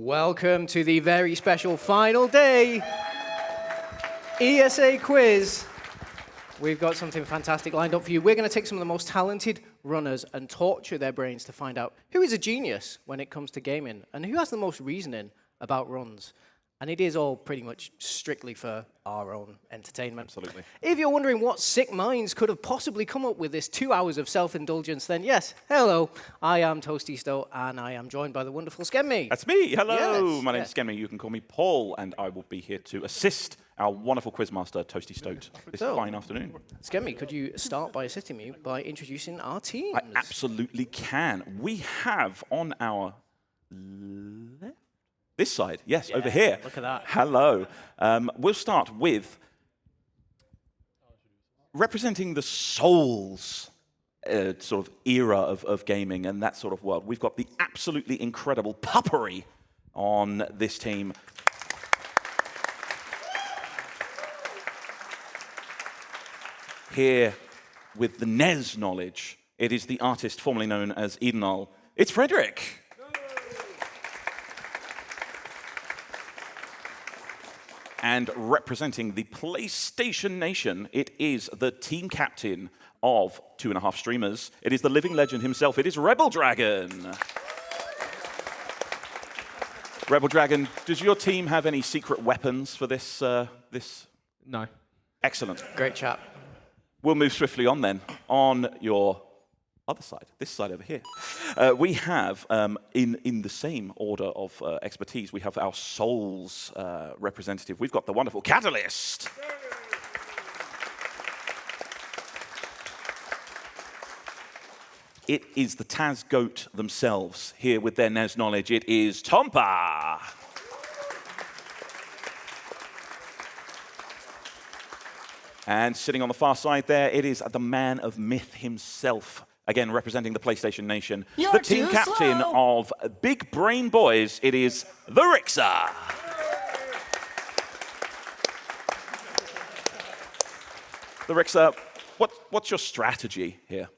Welcome to the very special final day ESA quiz. We've got something fantastic lined up for you. We're going to take some of the most talented runners and torture their brains to find out who is a genius when it comes to gaming and who has the most reasoning about runs. And it is all pretty much strictly for our own entertainment. Absolutely. If you're wondering what sick minds could have possibly come up with this 2 hours of self-indulgence, then yes, hello, I am Toasty Stoat, and I am joined by the wonderful Skenmy. That's me. Hello. Yes, My name's Skenmy. You can call me Paul, and I will be here to assist our wonderful quizmaster, Toasty Stoat, this fine afternoon. Skenmy, could you start by assisting me by introducing our teams? I absolutely can. We have on our left, this side, yes, over here. Look at that. Hello. We'll start with representing the Souls sort of era of gaming and that sort of world. We've got the absolutely incredible Puppery on this team. Here with the NES knowledge, it is the artist formerly known as Edenal. It's Frederick. And representing the PlayStation Nation, it is the team captain of 2.5 streamers. It is the living legend himself. It is Rebel Dragon. Rebel Dragon, does your team have any secret weapons for this? No. Excellent. Great chap. We'll move swiftly on then. On your other side, this side over here, we have, in the same order of expertise, we have our Souls representative. We've got the wonderful Catalyst. It is the Taz Goat themselves, here with their NES knowledge. It is Tompa. And sitting on the far side there, it is the man of myth himself. Again, representing the PlayStation Nation, the team captain of Big Brain Boys, it is the Rixer. The Rixer, what's your strategy here?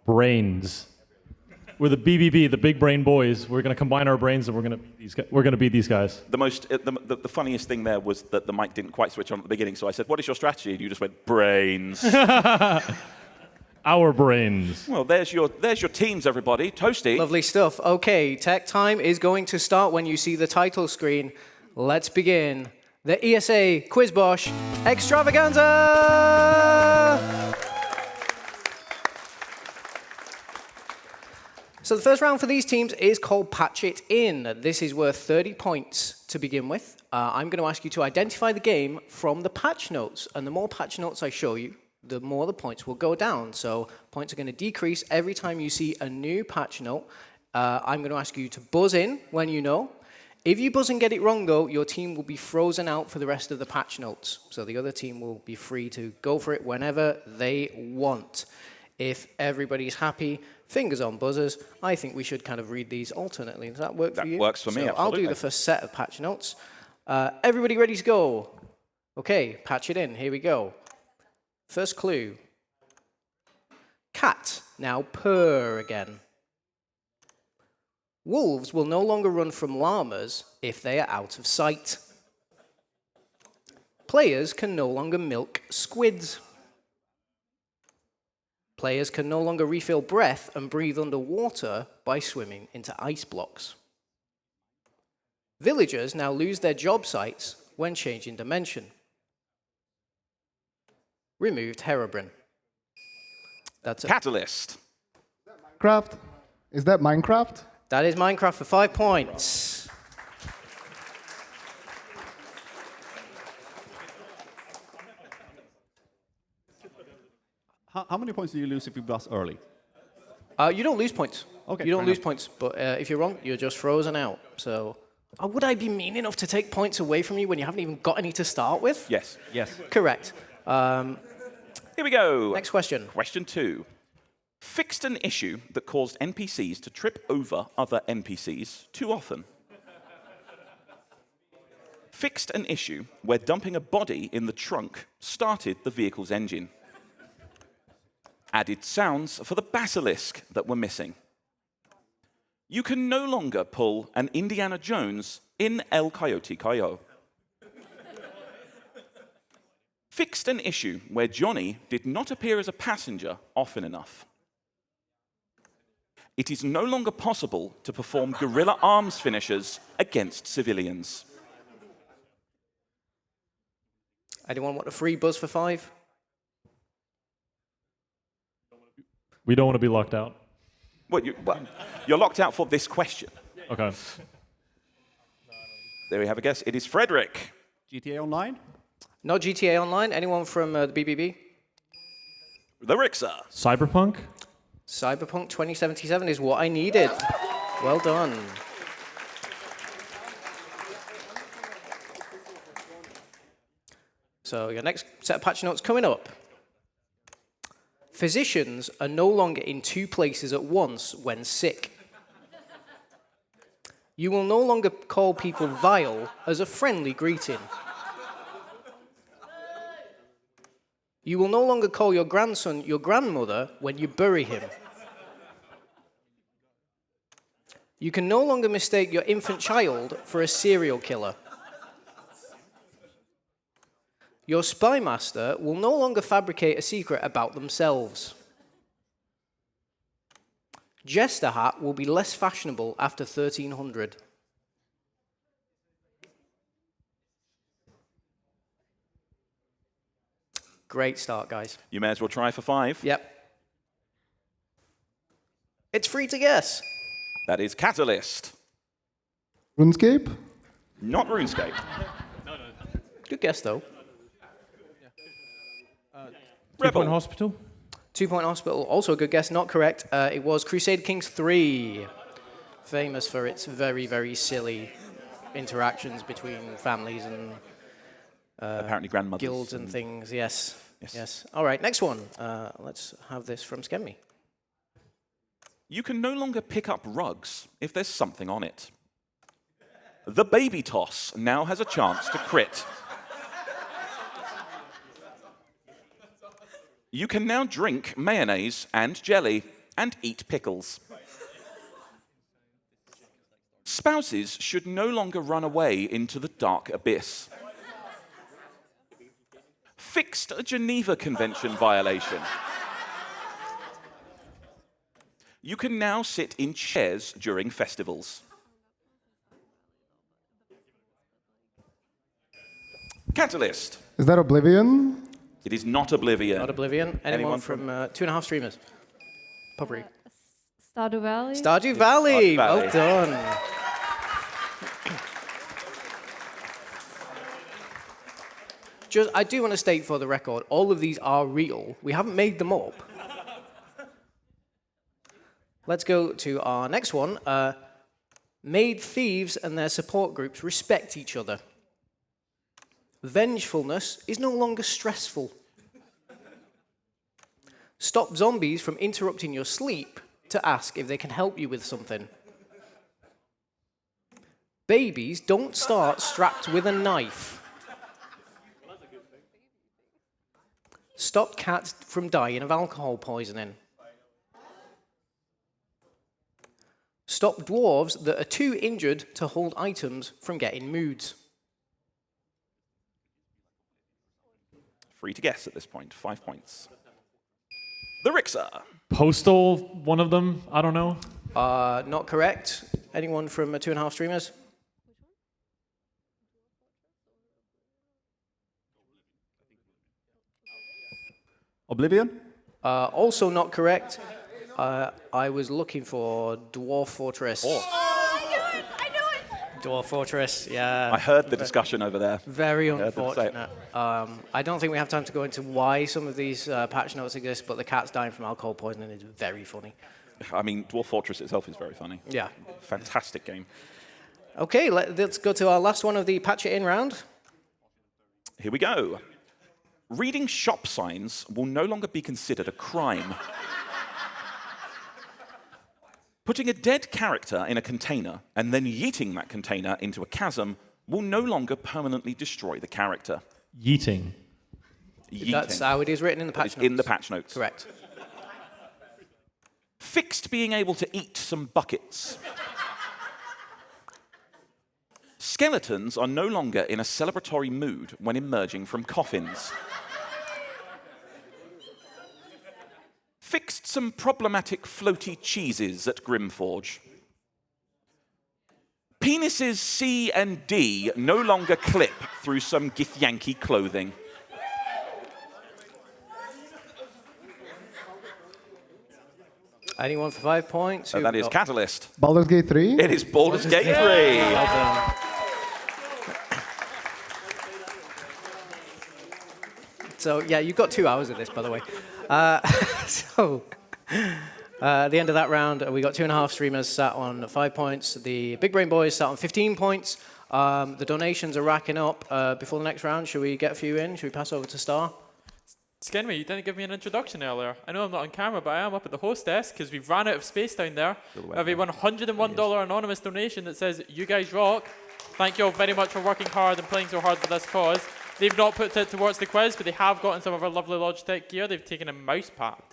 Brains. We're the BBB, the Big Brain Boys. We're going to combine our brains and we're going to beat these guys. The funniest thing there was that the mic didn't quite switch on at the beginning, so I said, what is your strategy? And you just went, brains. Our brains. Well, there's your teams, everybody. Toasty. Lovely stuff. Okay, tech time is going to start when you see the title screen. Let's begin the ESA QuizBOSH Extravaganza! So the first round for these teams is called Patch It In. This is worth 30 points to begin with. I'm going to ask you to identify the game from the patch notes, and the more patch notes I show you, the more the points will go down. So points are going to decrease every time you see a new patch note. I'm going to ask you to buzz in when you know. If you buzz and get it wrong, though, your team will be frozen out for the rest of the patch notes. So the other team will be free to go for it whenever they want. If everybody's happy, fingers on buzzers, I think we should kind of read these alternately. Does that work for you? That works for me, absolutely. I'll do the first set of patch notes. Everybody ready to go? Okay, patch it in. Here we go. First clue. Cat, now purr again. Wolves will no longer run from llamas if they are out of sight. Players can no longer milk squids. Players can no longer refill breath and breathe underwater by swimming into ice blocks. Villagers now lose their job sites when changing dimension. Removed Herobrine. That's it. Catalyst. Minecraft? Is that Minecraft? That is Minecraft for 5 points. How many points do you lose if you buzz early? You don't lose points. Okay, you don't fair lose enough. points, but if you're wrong, you're just frozen out. So, would I be mean enough to take points away from you when you haven't even got any to start with? Yes. Yes. Correct. Here we go. Next question. Question 2. Fixed an issue that caused NPCs to trip over other NPCs too often. Fixed an issue where dumping a body in the trunk started the vehicle's engine. Added sounds for the basilisk that were missing. You can no longer pull an Indiana Jones in El Coyote Coyo. Fixed an issue where Johnny did not appear as a passenger often enough. It is no longer possible to perform guerrilla arms finishers against civilians. Anyone want a free buzz for 5? We don't want to be locked out. Well, you're locked out for this question. Okay. There we have a guess. It is Frederick. GTA Online? Not GTA Online. Anyone from the BBB? The Rixer. Cyberpunk? Cyberpunk 2077 is what I needed. Well done. So your next set of patch notes coming up. Physicians are no longer in 2 places at once when sick. You will no longer call people vile as a friendly greeting. You will no longer call your grandson your grandmother when you bury him. You can no longer mistake your infant child for a serial killer. Your spy master will no longer fabricate a secret about themselves. Jester hat will be less fashionable after 1300. Great start, guys. You may as well try for 5. Yep. It's free to guess. That is Catalyst. RuneScape? Not RuneScape. Good guess, though. 2 Point Hospital? 2 Point Hospital, also a good guess, not correct. It was Crusader Kings 3, famous for its very, very silly interactions between families and Apparently grandmothers. guilds and things. Yes. Yes. All right, next one. Let's have this from Skenmy. You can no longer pick up rugs if there's something on it. The baby toss now has a chance to crit. You can now drink mayonnaise and jelly and eat pickles. Spouses should no longer run away into the dark abyss. Fixed a Geneva Convention violation. You can now sit in chairs during festivals. Catalyst. Is that Oblivion? It is not Oblivion. Not Oblivion. Anyone Anyone from 2.5 streamers? Potpourri. Stardew Valley. Stardew Valley. Stardew Valley. Well done. I do want to state for the record, all of these are real. We haven't made them up. Let's go to our next one. Made thieves and their support groups respect each other. Vengefulness is no longer stressful. Stop zombies from interrupting your sleep to ask if they can help you with something. Babies don't start strapped with a knife. Stop cats from dying of alcohol poisoning. Stop dwarves that are too injured to hold items from getting moods. Free to guess at this point. 5 points. The Rixer. Postal, one of them? I don't know. Not correct. Anyone from 2.5 streamers? Oblivion? Also not correct. I was looking for Dwarf Fortress. Dwarf Fortress, yeah. I heard the discussion over there. Very them say it. unfortunate. I don't think we have time to go into why some of these patch notes exist, but the cats dying from alcohol poisoning is very funny. I mean, Dwarf Fortress itself is very funny. Yeah. Fantastic game. Okay, let's go to our last one of the patch it in round. Here we go. Reading shop signs will no longer be considered a crime. Putting a dead character in a container and then yeeting that container into a chasm will no longer permanently destroy the character. Yeeting. That's how it is written in the patch It's notes. in the patch notes. Correct. Fixed being able to eat some buckets. Skeletons are no longer in a celebratory mood when emerging from coffins. Fixed some problematic floaty cheeses at Grimforge. Penises C and D no longer clip through some Githyanki clothing. Anyone for 5 points? So that is Catalyst. Baldur's Gate 3. It is Baldur's Gate 3. Well done. So, yeah, you've got 2 hours of this, by the way. At the end of that round, we got 2.5 streamers sat on 5 points. The Big Brain Boys sat on 15 points. The donations are racking up. Before the next round, should we get a few in? Should we pass over to Star? Skenmy, you didn't give me an introduction earlier. I know I'm not on camera, but I am up at the host desk because we've ran out of space down there. I have a $101 anonymous donation that says, "You guys rock. Thank you all very much for working hard and playing so hard for this cause." They've not put it towards the quiz, but they have gotten some of our lovely Logitech gear. They've taken a mouse pad.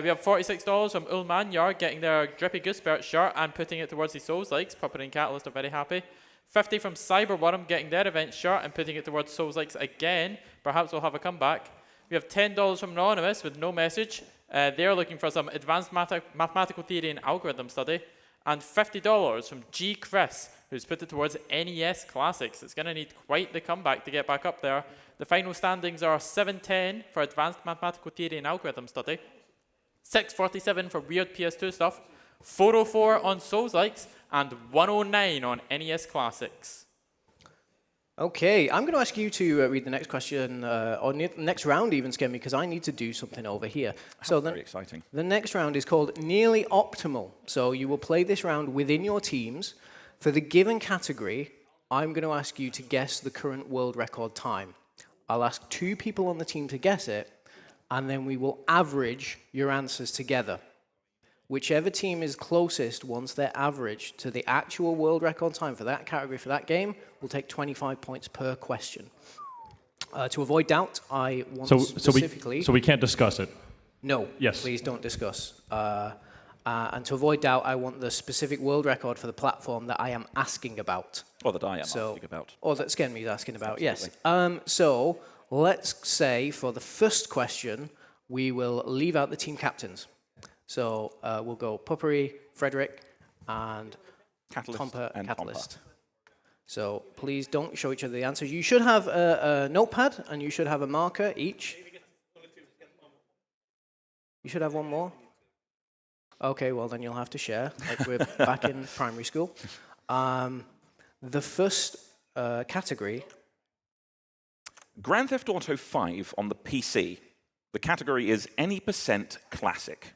We have $46 from Ulmanyar getting their Drippy Goosebert shirt and putting it towards the Souls Likes. Puppet and Catalyst are very happy. 50 from Cyberworm getting their event shirt and putting it towards Souls Likes again. Perhaps we'll have a comeback. We have $10 from Anonymous with no message. They're looking for some advanced mathematical theory and algorithm study. And $50 from G. Chris, who's put it towards NES Classics. It's going to need quite the comeback to get back up there. The final standings are 710 for advanced mathematical theory and algorithm study, 647 for weird PS2 stuff, 404 on Souls Likes, and 109 on NES Classics. Okay, I'm going to ask you to read the next question, or next round even, Skenmy, because I need to do something over here. So very exciting. The next round is called Nearly Optimal. So you will play this round within your teams. For the given category, I'm going to ask you to guess the current world record time. I'll ask 2 people on the team to guess it, and then we will average your answers together. Whichever team is closest once they're averaged to the actual world record time for that category for that game will take 25 points per question. To avoid doubt, I want specifically... So we can't discuss it? No. Yes. Please don't discuss. And to avoid doubt, I want the specific world record for the platform that I am asking about. Or that I am asking about. Or that Skenmy is asking about, Absolutely. yes. So let's say for the first question, we will leave out the team captains. So we'll go Puppery, Frederick, and Tomper, Catalyst. So please don't show each other the answers. You should have a notepad, and you should have a marker each. You should have one more. Okay, well, then you'll have to share, like we're back in primary school. The first category... Grand Theft Auto 5 on the PC. The category is any % classic.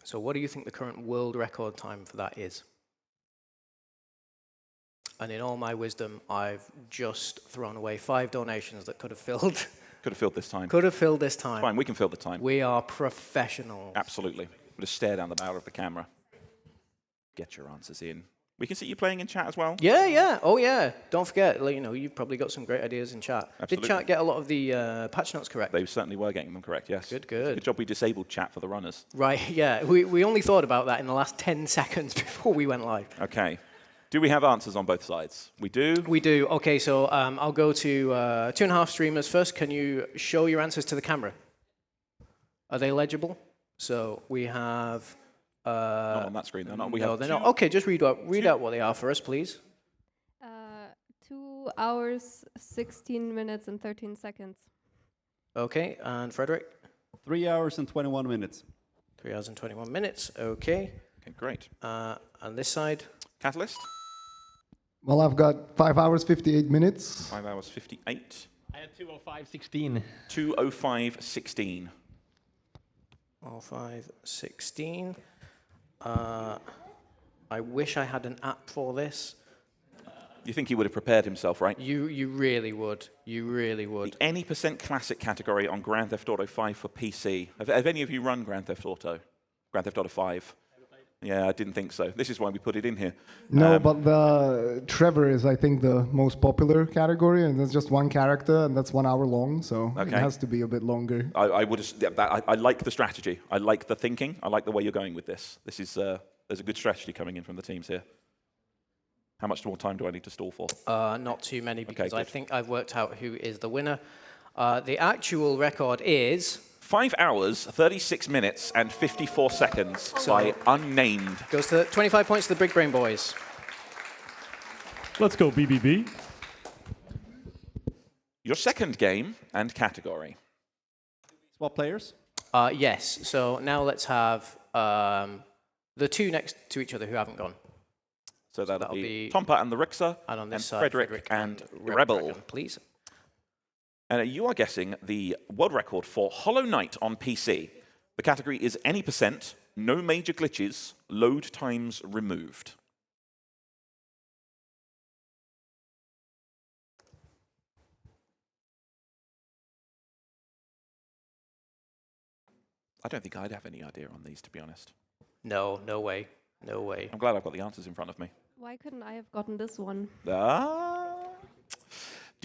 So what do you think the current world record time for that is? And in all my wisdom, I've just thrown away 5 donations that could have filled... Could have filled this time. Could have filled this time. Fine, we can fill the time. We are professionals. Absolutely. We'll just stare down the barrel of the camera. Get your answers in. We can see you playing in chat as well. Yeah, yeah. Oh, yeah. Don't forget, like, you know, you've probably got some great ideas in chat. Absolutely. Did chat get a lot of the patch notes correct? They certainly were getting them correct, yes. Good, good. Good job we disabled chat for the runners. Right, yeah. We only thought about that in the last 10 seconds before we went live. Okay. Do we have answers on both sides? We do? We do. Okay, so I'll go to 2.5 streamers first. Can you show your answers to the camera? Are they legible? So we have... not on that screen, they're not. They're not. Okay, just read out what they are for us, please. 2 hours, 16 minutes, and 13 seconds. Okay, and Frederick? 3 hours and 21 minutes. 3 hours and 21 minutes. Okay. Okay, great. And this side? Catalyst? Well, I've got 5 hours, 58 minutes. 5 hours, 58. I had 2:05:16. 2:05:16. 05:16. I wish I had an app for this. You think he would have prepared himself, right? You really would. You really would. The any % classic category on Grand Theft Auto 5 for PC. Have any of you run Grand Theft Auto 5? Yeah, I didn't think so. This is why we put it in here. No, but the Trevor is, I think, the most popular category, and there's just one character, and that's 1 hour long, so it Okay. has to be a bit longer. I would. I like the strategy. I like the thinking. I like the way you're going with this. This is there's a good strategy coming in from the teams here. How much more time do I need to stall for? Not too many, because I good. think I've worked out who is the winner. The actual record is 5 hours, 36 minutes, and 54 seconds by unnamed. goes to 25 points to the Big Brain Boys. Let's go, BBB. Your second game and category. Swap players. Yes. So now let's have the two next to each other who haven't gone. So that'll that'll be be- Tompa and the Rixa, And on this and side, Frederick and Rebel. Dragon, please. And you are guessing the world record for Hollow Knight on PC. The category is any percent, no major glitches, load times removed. I don't think I'd have any idea on these, to be honest. No, no way. No way. I'm glad I've got the answers in front of me. Why couldn't I have gotten this one? Do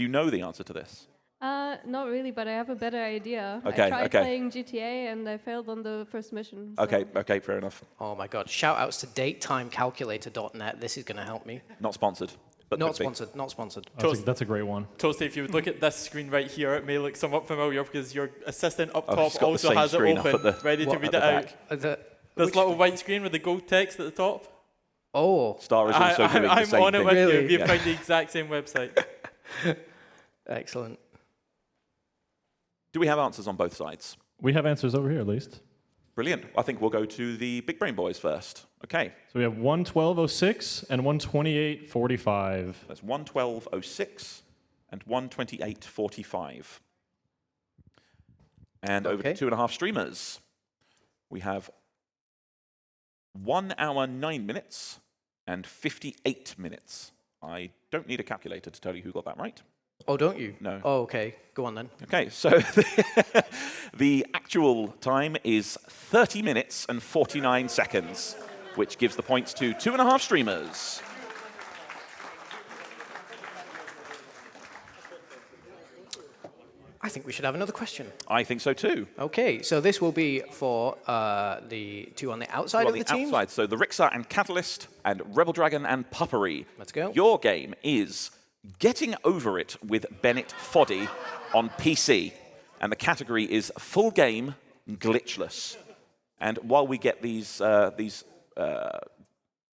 you know the answer to this? Not really, but I have a better idea. Okay, I tried okay. playing GTA and I failed on the first mission. so- Okay, fair enough. Oh my God. Shout outs to datetimecalculator.net. This is going to help me. Not sponsored. But Not could be. sponsored. Not sponsored. That's a great one. Toasty, if you would look at this screen right here, it may look somewhat familiar because your assistant up Oh, top he's got the also same has it screen up open, at the- ready to What, read at it the out. back? This little white screen with the gold text at the top. Oh, Star is also doing the I'm same on it thing. with you. Really? We've Yeah. found the exact same website. excellent. Do we have answers on both sides? We have answers over here, at least. Brilliant. I think we'll go to the Big Brain Boys first. Okay, So we have 112.06 and 128.45. that's 112.06 and 128.45. And over Okay. to 2.5 streamers. We have 1 hour, 9 minutes and 58 minutes. I don't need a calculator to tell you who got that right. Oh, don't you? No. Oh, okay. Go on then. Okay, so the actual time is 30 minutes and 49 seconds, which gives the points to 2.5 streamers. I think we should have another question. I think so too. Okay, so this will be for the two on the outside On of the the team. outside, so the Rixa and Catalyst and Rebel Dragon and Puppery. Let's go. Your game is Getting Over It with Bennett Foddy on PC. And the category is full game, glitchless. And while we get these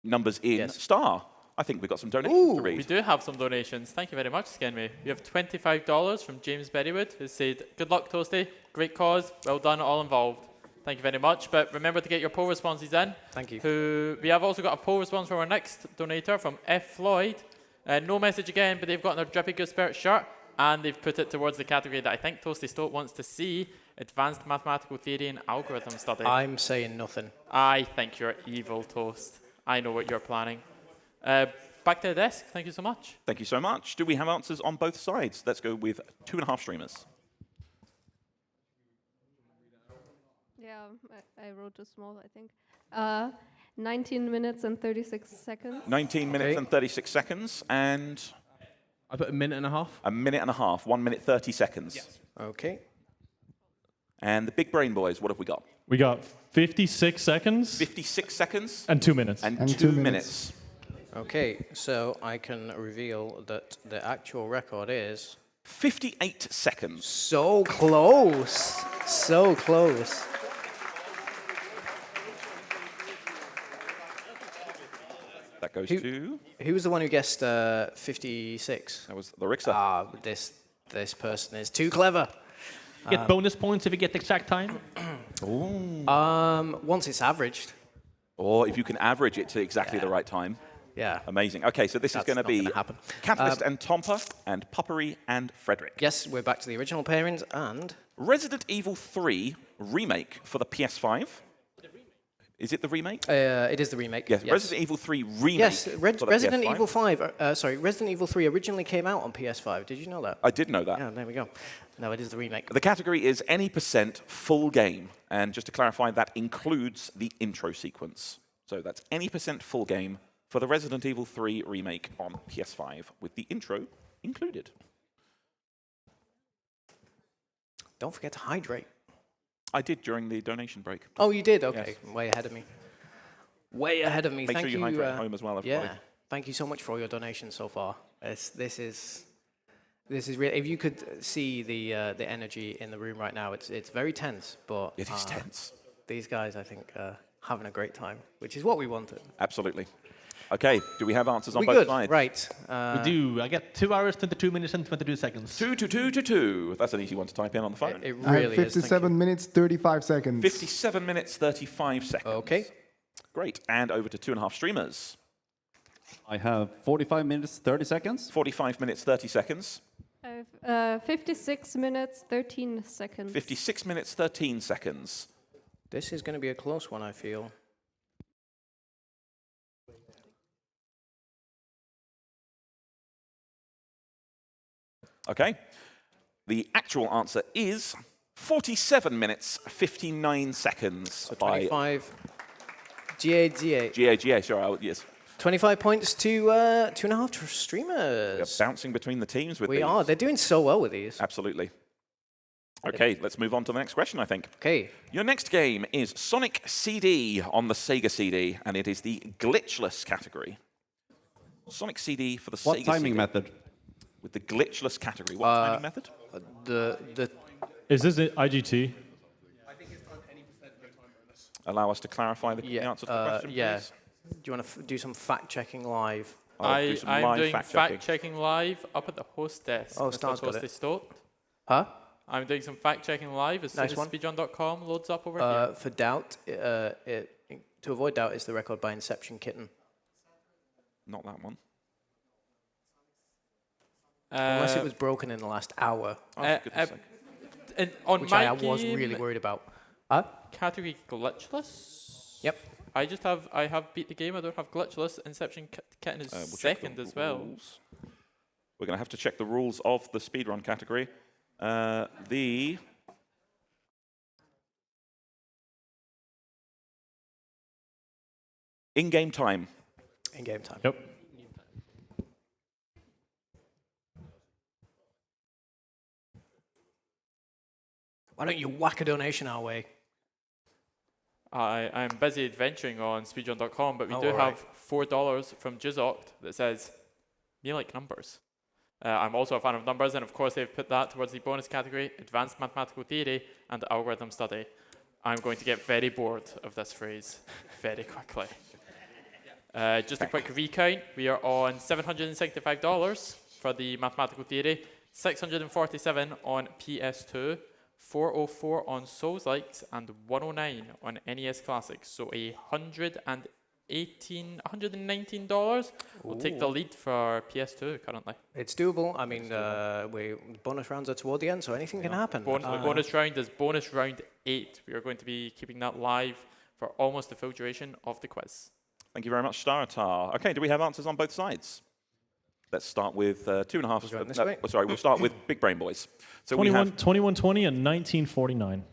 numbers in, Yes. Star, I think we've got some donations to We read. do have some donations. Thank you very much, Skenmy. We have $25 from James Berrywood, who said, "Good luck, Toasty. Great cause. Well done, all involved." Thank you very much. But remember to get your poll responses in. Thank you. We have also got a poll response from our next donator, from F. Floyd. No message again, but they've got their Drippy Good Spirit shirt, and they've put it towards the category that I think Toasty Stoat wants to see, Advanced Mathematical Theory and Algorithm Study. I'm saying nothing. I think you're evil, Toast. I know what you're planning. Back to the desk. Thank you so much. Thank you so much. Do we have answers on both sides? Let's go with 2.5 streamers. Yeah, I wrote too small, I think. 19 minutes and 36 seconds. 19 minutes Okay. and 36 seconds, and I put a minute and a half. a minute and a half, 1 minute 30 seconds. Yes. Okay. And the Big Brain Boys, what have we got? We got 56 seconds 56 seconds and 2 minutes. and And 2 2 minutes. Okay, so I can reveal that the actual record is 58 seconds. so close. So close. That goes Who- to, Who was the one who guessed 56? that was the Rixa. This person is too clever. Get bonus points if you get the exact time. Once it's averaged. Or if you can average it to exactly the right time. Yeah. Amazing. Okay, so this That's is going to not be gonna happen. Catalyst and Tompa and Puppery and Frederick. Yes, we're back to the original pairings and Resident Evil 3 remake for the PS5. Is it the remake? it is the remake. Yes, Resident Evil 3 remake. Yes, for the Resident PS5. Evil 5. Resident Evil 3 originally came out on PS5. Did you know that? I did know that. Yeah, there we go. No, it is the remake. The category is any percent full game. And just to clarify, that includes the intro sequence. So that's any % full game for the Resident Evil 3 remake on PS5 with the intro included. Don't forget to hydrate. I did during the donation break. Oh, you did? Okay, Yes. way ahead of me. Way ahead of me. Make Thank sure you hydrate at home as well, everybody. Yeah, thank you so much for all your donations so far. This is really. If you could see the energy in the room right now, it's very tense. But It is tense. These guys, I think, are having a great time, which is what we wanted. Absolutely. Okay, do we have answers on We both good? sides? Right. We do. I get 2 hours, 22 minutes, and 22 seconds. 2 to 2 to 2. That's an easy one to type in on the phone. It I have really is. Thank 57 minutes, 35 seconds. 57 minutes, 35 seconds. Okay. Great. And over to 2.5 streamers. I have 45 minutes, 30 seconds. 45 minutes, 30 seconds. I have 56 minutes, 13 seconds. 56 minutes, 13 seconds. This is going to be a close one, I feel. Okay. The actual answer is 47 minutes, 59 seconds. So by 25. GA. GA, sure, yes. 25 points to 2.5 streamers. We're bouncing between the teams with We these. are. They're doing so well with these. Absolutely. Okay, let's move on to the next question, I think. Okay. Your next game is Sonic CD on the Sega CD, and it is the glitchless category. Sonic CD for the What Sega timing CD. method? With the glitchless category. What timing method? The Is this it, IGT? Allow us to clarify the answer to the question, yeah. please. Do you want to do some fact checking live? I'll do some I'm live doing fact-checking. fact-checking live up at the host desk. Oh, Mr. Star's got it. Toasty Stoat. Huh? I'm doing some fact-checking live as Nice soon one. as speedrun.com loads up over here. For doubt, to avoid doubt, is the record by Inception Kitten. Not that one. Unless it was broken in the last hour, Oh, for goodness sake. And on which my I was game, really worried about. Huh? category glitchless. Yep. I have beat the game. I don't have glitchless. Inception Kitten is We'll check second the as well. rules. We're going to have to check the rules of the speedrun category. The in-game time. In game time. Yep. Why don't you whack a donation our way? I'm busy adventuring on speedrun.com, but we Oh, do all right. have $4 from Jizoct that says, "Me like numbers." I'm also a fan of numbers, and of course they've put that towards the bonus category, Advanced Mathematical Theory and Algorithm Study. I'm going to get very bored of this phrase very quickly. Just a quick recount, we are on $765 for the Mathematical Theory, $647 on PS2, $404 on Souls-likes, and $109 on NES Classics. So $119 will take the lead for PS2 currently. It's doable. I mean, bonus rounds are toward the end, so anything can happen. Bonus round is bonus round 8. We are going to be keeping that live for almost the full duration of the quiz. Thank you very much, Staratar. Okay, do we have answers on both sides? Let's start with 2.5. Going this way? Sorry, we'll start with Big Brain Boys. So 2120 and 1949.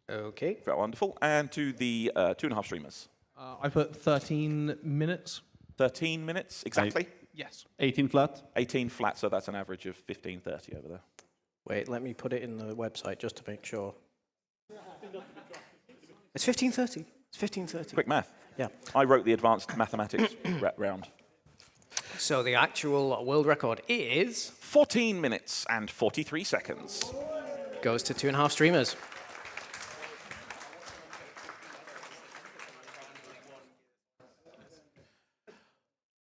Okay. Very wonderful. And to the 2.5 streamers. I put 13 minutes. 13 minutes, exactly. Yes. 18 flat. 18 flat, so that's an average of 15:30 over there. Wait, let me put it in the website just to make sure. It's 15:30. It's 15:30. Quick math. Yeah. I wrote the advanced mathematics round. So the actual world record is 14 minutes and 43 seconds. goes to 2.5 streamers.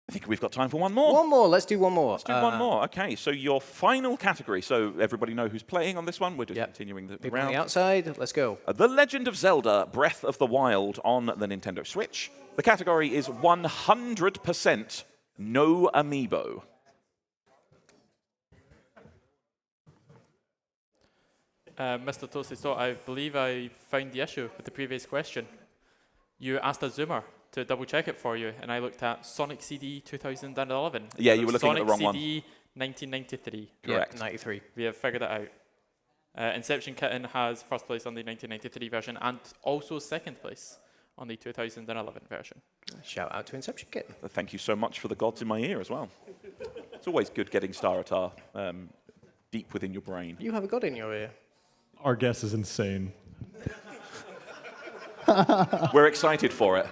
I think we've got time for one more. One more. Let's do one more. Let's do one more. Okay, so your final category. So everybody know who's playing on this one. We're just continuing the People on round. the outside. Let's go. The Legend of Zelda: Breath of the Wild on the Nintendo Switch. The category is 100% no amiibo. Mr. Toasty Stoat, I believe I found the issue with the previous question. You asked a Zoomer to double check it for you, and I looked at Sonic CD 2011. Yeah, you were looking at the wrong Sonic one. CD 1993. Correct. Yeah, 93. We have figured it out. Inception Kitten has first place on the 1993 version and also second place on the 2011 version. Shout out to Inception Kitten. Thank you so much for the gods in my ear as well. It's always good getting Star Atar deep within your brain. You have a god in your ear. Our guess is insane. We're excited for it.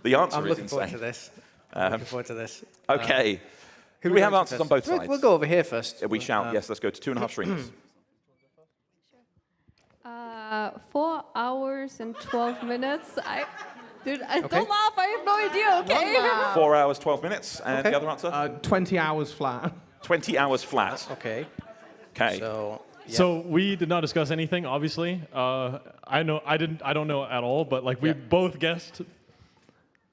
The answer I'm is looking insane. forward to this. Looking forward to this. Okay. Who do we have answers on both sides? We'll go over here first. We shall. Yes, let's go to 2.5 streamers. 4 hours and 12 minutes. Dude, Okay. don't laugh. I have no idea. Okay. 4 hours, 12 minutes. And Okay. the other answer? 20 hours flat. 20 hours flat. Okay. Okay. So, yeah. So we did not discuss anything, obviously. I don't know at all, but like we Yeah. both guessed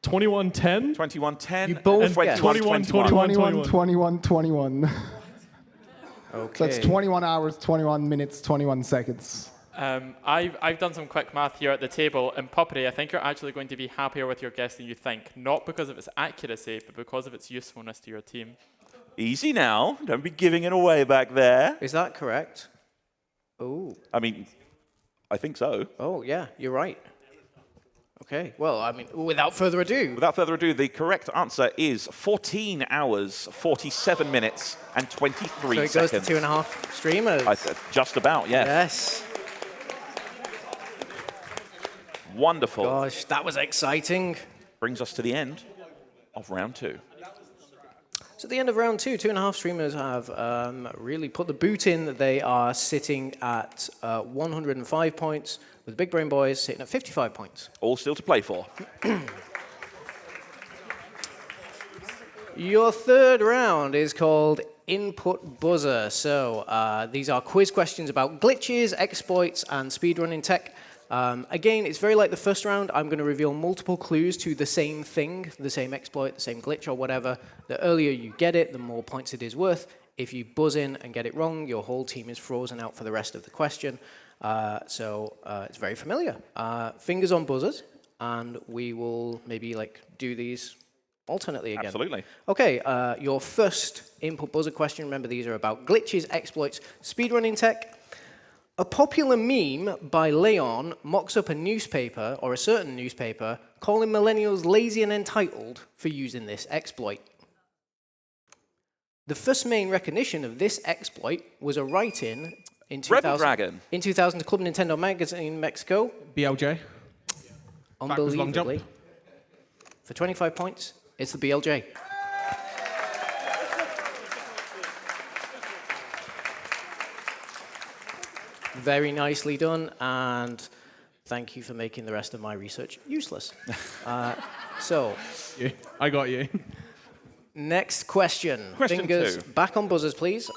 21:10. 21:10. You both and guessed. 21, 21, 21, 21. Okay. So that's 21 hours, 21 minutes, 21 seconds. I've done some quick math here at the table, and Puppery, I think you're actually going to be happier with your guess than you think, not because of its accuracy, but because of its usefulness to your team. Easy now. Don't be giving it away back there. Is that correct? Oh. I mean, I think so. Oh, yeah, you're right. Okay. Well, I mean, without further ado. Without further ado, the correct answer is 14 hours, 47 minutes, and 23 So it goes seconds. to 2.5 streamers. Just about, yes. Yes. Wonderful. Gosh, that was exciting. Brings us to the end of round 2. So at the end of round 2, 2.5 streamers have really put the boot in. They are sitting at 105 points, with Big Brain Boys sitting at 55 points. All still to play for. Your third round is called Input Buzzer. So these are quiz questions about glitches, exploits, and speedrunning tech. Again, it's very like the first round. I'm going to reveal multiple clues to the same thing, the same exploit, the same glitch or whatever. The earlier you get it, the more points it is worth. If you buzz in and get it wrong, your whole team is frozen out for the rest of the question. So it's very familiar. Fingers on buzzers, and we will maybe like do these alternately again. Absolutely. Okay, your first input buzzer question. Remember, these are about glitches, exploits, speedrunning tech. A popular meme by Leon mocks up a newspaper, or a certain newspaper, calling millennials lazy and entitled for using this exploit. The first main recognition of this exploit was a write-in in 2000, in 2000 to Club Nintendo Magazine Mexico. BLJ. Backwards long jump. Unbelievably. For 25 points, it's the BLJ. Very nicely done, and thank you for making the rest of my research useless. So, I got you. next question. Question Fingers 2. back on buzzers, please.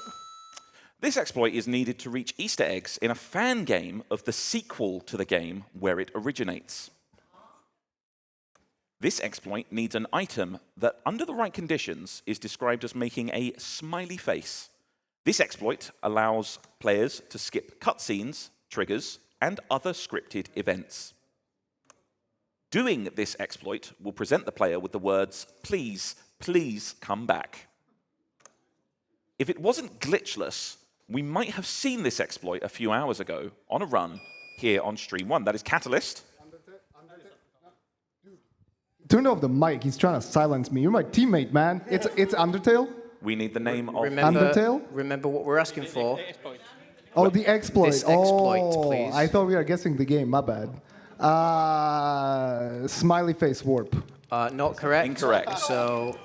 This exploit is needed to reach Easter eggs in a fan game of the sequel to the game where it originates. This exploit needs an item that, under the right conditions, is described as making a smiley face. This exploit allows players to skip cutscenes, triggers, and other scripted events. Doing this exploit will present the player with the words, "Please, please come back." If it wasn't glitchless, we might have seen this exploit a few hours ago on a run here on Stream 1. That is Catalyst. Turn off the mic. He's trying to silence me. You're my teammate, man. It's Undertale. We need the name of... Undertale? Remember what we're asking for. Oh, the exploit. This exploit, oh, please. I thought we were guessing the game. My bad. Smiley face warp. Not correct. Incorrect. So,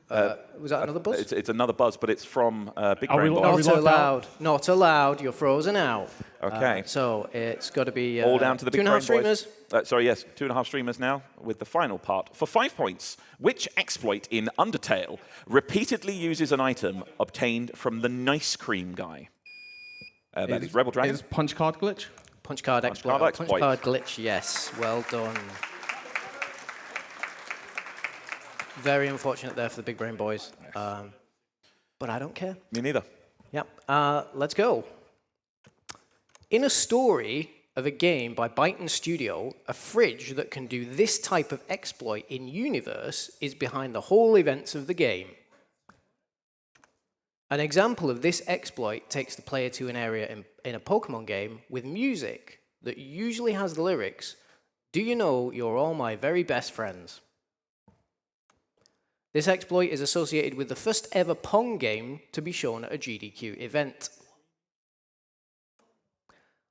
was that another buzz? It's another buzz, but it's from Big Are Brain we- Boy. are we- Not locked allowed. Not allowed. You're frozen out. Okay. So it's got to be All down to the Big 2.5 Brain Boys. streamers. Sorry, yes, 2.5 streamers now with the final part. For 5 points, which exploit in Undertale repeatedly uses an item obtained from the Nice Cream guy? That is Rebel Dragon. Is punch card glitch? Punch card exploit. card exploit. Punch card glitch. Yes. Well done. Very unfortunate there for the Big Brain Boys. But I don't care. Me neither. Yep. Let's go. In a story of a game by Byton Studio, a fridge that can do this type of exploit in universe is behind the whole events of the game. An example of this exploit takes the player to an area in a Pokemon game with music that usually has the lyrics, "Do you know you're all my very best friends?" This exploit is associated with the first ever Pong game to be shown at a GDQ event.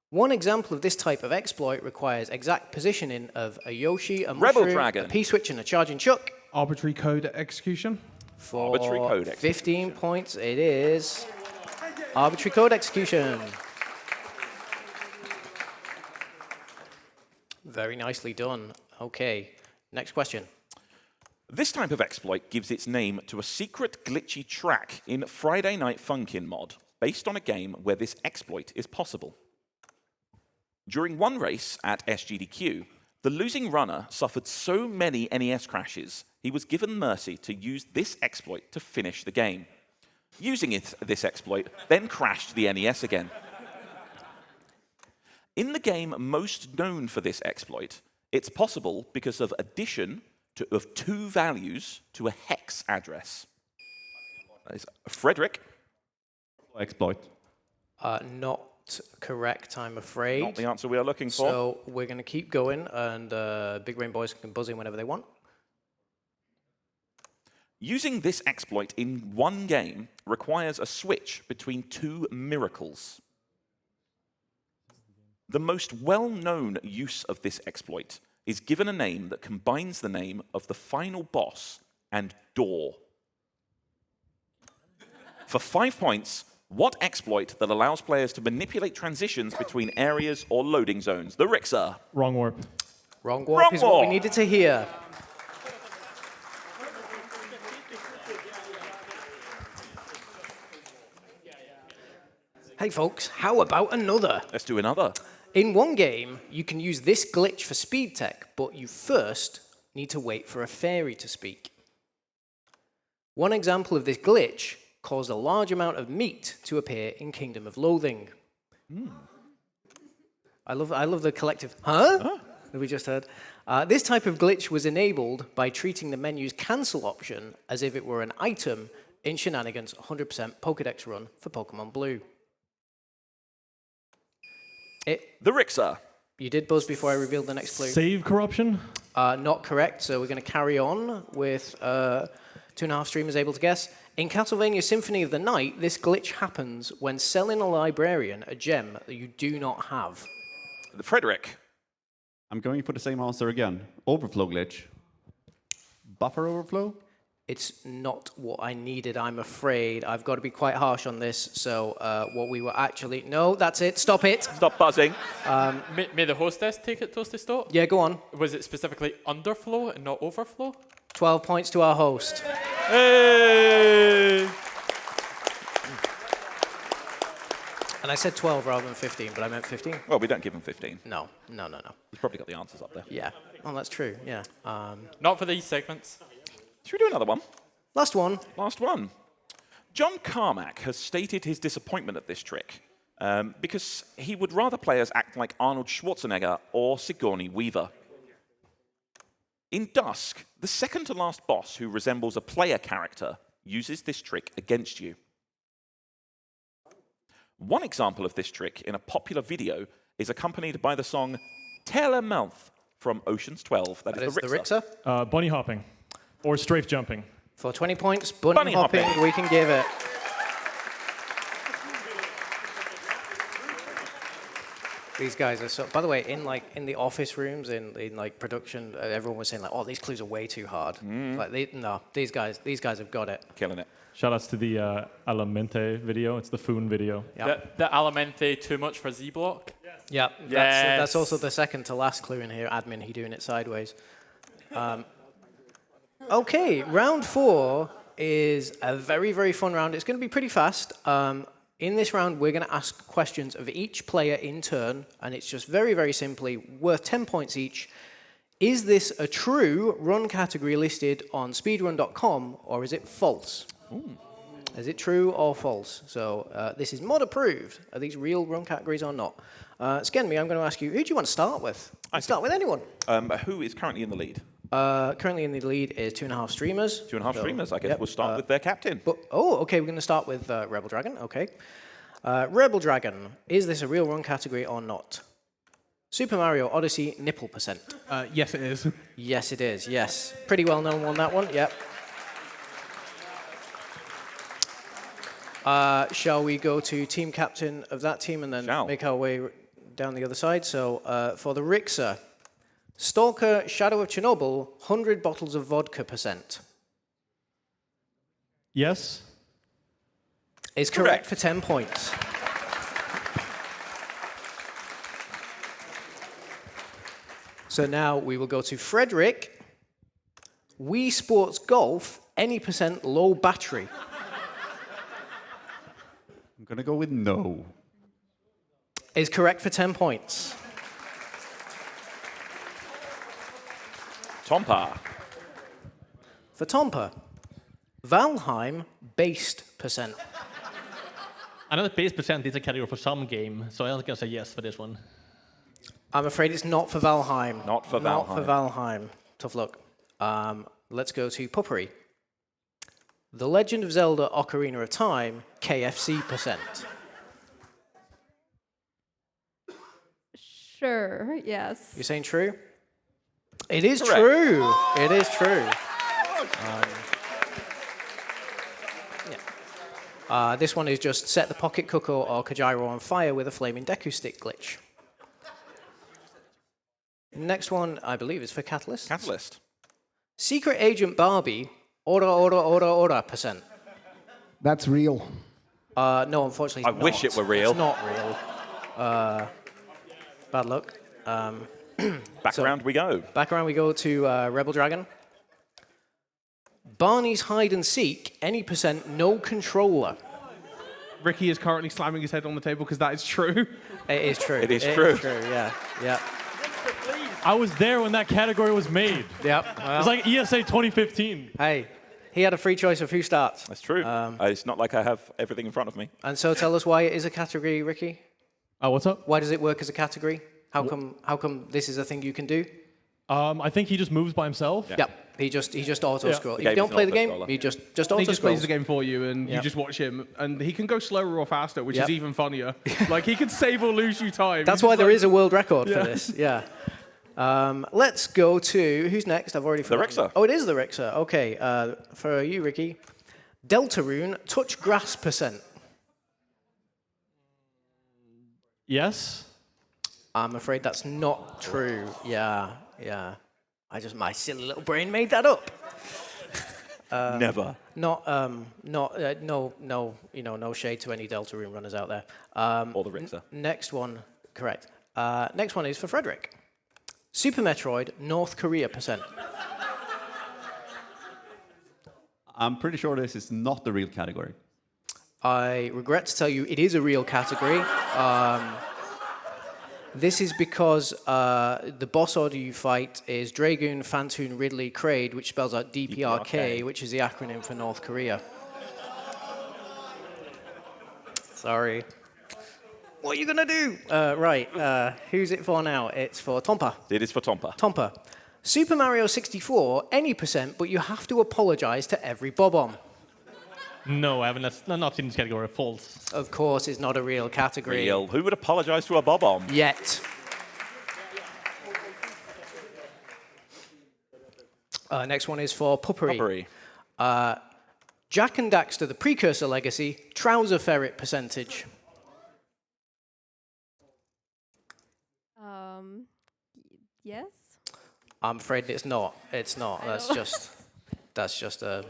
One example of this type of exploit requires exact positioning of a Yoshi, a Rebel mushroom, Dragon. a P-switch, and a charging chuck. Arbitrary code execution. For Arbitrary code 15 points, it is arbitrary code execution. Very nicely done. Okay, next question. This type of exploit gives its name to a secret glitchy track in Friday Night Funkin' mod, based on a game where this exploit is possible. During one race at SGDQ, the losing runner suffered so many NES crashes, he was given mercy to use this exploit to finish the game. Using this exploit then crashed the NES again. In the game most known for this exploit, it's possible because of addition of 2 values to a hex address. That is Frederick. Exploit. Not correct, I'm afraid. Not the answer we are looking for. So we're going to keep going, and Big Brain Boys can buzz in whenever they want. Using this exploit in one game requires a switch between 2 miracles. The most well-known use of this exploit is given a name that combines the name of the final boss and door. For 5 points, what exploit that allows players to manipulate transitions between areas or loading zones? The Rixer. Wrong warp. Wrong warp is what we needed to hear. Hey folks, how about another? Let's do another. In one game, you can use this glitch for speed tech, but you first need to wait for a fairy to speak. One example of this glitch caused a large amount of meat to appear in Kingdom of Loathing. I love the collective, that we just heard. This type of glitch was enabled by treating the menu's cancel option as if it were an item in Shenanigans 100% Pokédex run for Pokemon Blue. The Rixer. You did buzz before I revealed the next clue. Save corruption? Not correct, so we're going to carry on with 2.5 streamers able to guess. In Castlevania Symphony of the Night, this glitch happens when selling a librarian a gem that you do not have. The Frederick. I'm going for the same answer again. Overflow glitch. Buffer overflow? It's not what I needed, I'm afraid. I've got to be quite harsh on this, so what we were actually... No, that's it, stop it. Stop buzzing. May the hostess take it, Toasty Stop? Yeah, go on. Was it specifically underflow and not overflow? 12 points to our host. Hey! And I said 12 rather than 15, but I meant 15. Well, we don't give him 15. No. He's probably got the answers up there. Yeah. Oh, that's true, yeah. Not for these segments. Should we do another one? Last one. Last one. John Carmack has stated his disappointment at this trick because he would rather players act like Arnold Schwarzenegger or Sigourney Weaver. In Dusk, the second-to-last boss who resembles a player character uses this trick against you. One example of this trick in a popular video is accompanied by the song Telemouth from Ocean's 12. That is the Rixer. Bunny hopping. Or strafe jumping. For 20 points, bunny hopping, we can give it. These guys are so... By the way, in the office rooms, in production, everyone was saying, oh, these clues are way too hard. No, these guys have got it. Killing it. Shoutouts to the Alamente video. It's the Foon video. Yep. The Alamente too much for Z-Block? Yeah, that's also the second to last clue in here. Admin, he doing it sideways. Okay, round 4 is a very, very fun round. It's going to be pretty fast. In this round, we're going to ask questions of each player in turn, and it's just very, very simply worth 10 points each. Is this a true run category listed on speedrun.com, or is it false? Ooh. Is it true or false? So this is mod approved. Are these real run categories or not? Skenmy, I'm going to ask you, who do you want to start with? Start with anyone. Who is currently in the lead? Currently in the lead is 2.5 streamers. 2.5 streamers. I guess yep, we'll start with their captain. But, okay, we're going to start with Rebel Dragon. Okay. Rebel Dragon, is this a real run category or not? Super Mario Odyssey nipple percent. Yes, it is. Yes, it is. Yes. Pretty well known on that one. Yep. Shall we go to team captain of that team and then make our way down the other side? So for the Rixer, Stalker Shadow of Chernobyl, 100 bottles of vodka percent. Yes. Is correct for 10 points. So now we will go to Frederick. Wii Sports Golf, any percent low battery. I'm going to go with no. Is correct for 10 points. Tompa. For Tompa, Valheim based percent. I know that base percent is a category for some game, so I'm going to say yes for this one. I'm afraid it's not for Valheim. Not for Valheim. Not for Valheim. Tough luck. Let's go to Puppery. The Legend of Zelda Ocarina of Time, KFC percent. Sure, yes. You're saying true? It is Correct. true. It is true. This one is just set the Pocket Cuckoo or Kajairo on fire with a flaming Deku Stick glitch. Next one, I believe, is for Catalyst. Catalyst. Secret Agent Barbie, order percent. That's real. No, unfortunately, I it's wish not. it were real. It's not real. Bad luck. Back around we go. Back around we go to Rebel Dragon. Barney's Hide and Seek, any percent, no controller. Ricky is currently slamming his head on the table because that is true. It is true. It is true. Yeah, yeah. I was there when that category was made. Yep. It was like ESA 2015. Hey, he had a free choice of who starts. That's true. It's not like I have everything in front of me. And so tell us why it is a category, Ricky. What's up? Why does it work as a category? How come this is a thing you can do? I think he just moves by himself. Yeah. He just auto scroll. If The you don't game's play an the game, auto-scroller. he just He auto just plays scrolls. the game for you, and you Yep. just watch him. And he can go slower or faster, which Yep. is even funnier. Like, he can save or lose you time. That's He's why just there like- is a world record for this. Yeah. Let's go to who's next? I've already forgotten. Rixer. Oh, it is the Rixer. Okay. For you, Ricky, Deltarune touch grass percent. Yes. I'm afraid that's not true. Yeah. My silly little brain made that up. Never. No shade to any Deltarune runners out there. Or the Rixer. Next one, correct. Next one is for Frederick. Super Metroid, North Korea percent. I'm pretty sure this is not the real category. I regret to tell you it is a real category. This is because the boss order you fight is Dragoon, Phantoon, Ridley, Kraid, which spells out DPRK, which is the acronym for North Korea. Sorry. What are you going to do? Right, who's it for now? It's for Tompa. It is for Tompa. Tompa. Super Mario 64, any percent, but you have to apologize to every Bob-omb. No, I haven't. Not seen this category. False. Of course, it's not a real category. Real. Who would apologize to a bob-omb? Yet. Next one is for Puppery. Puppery. Jack and Daxter, the Precursor Legacy, Trouser Ferret percentage. Yes. I'm afraid it's not. It's not. That's just a...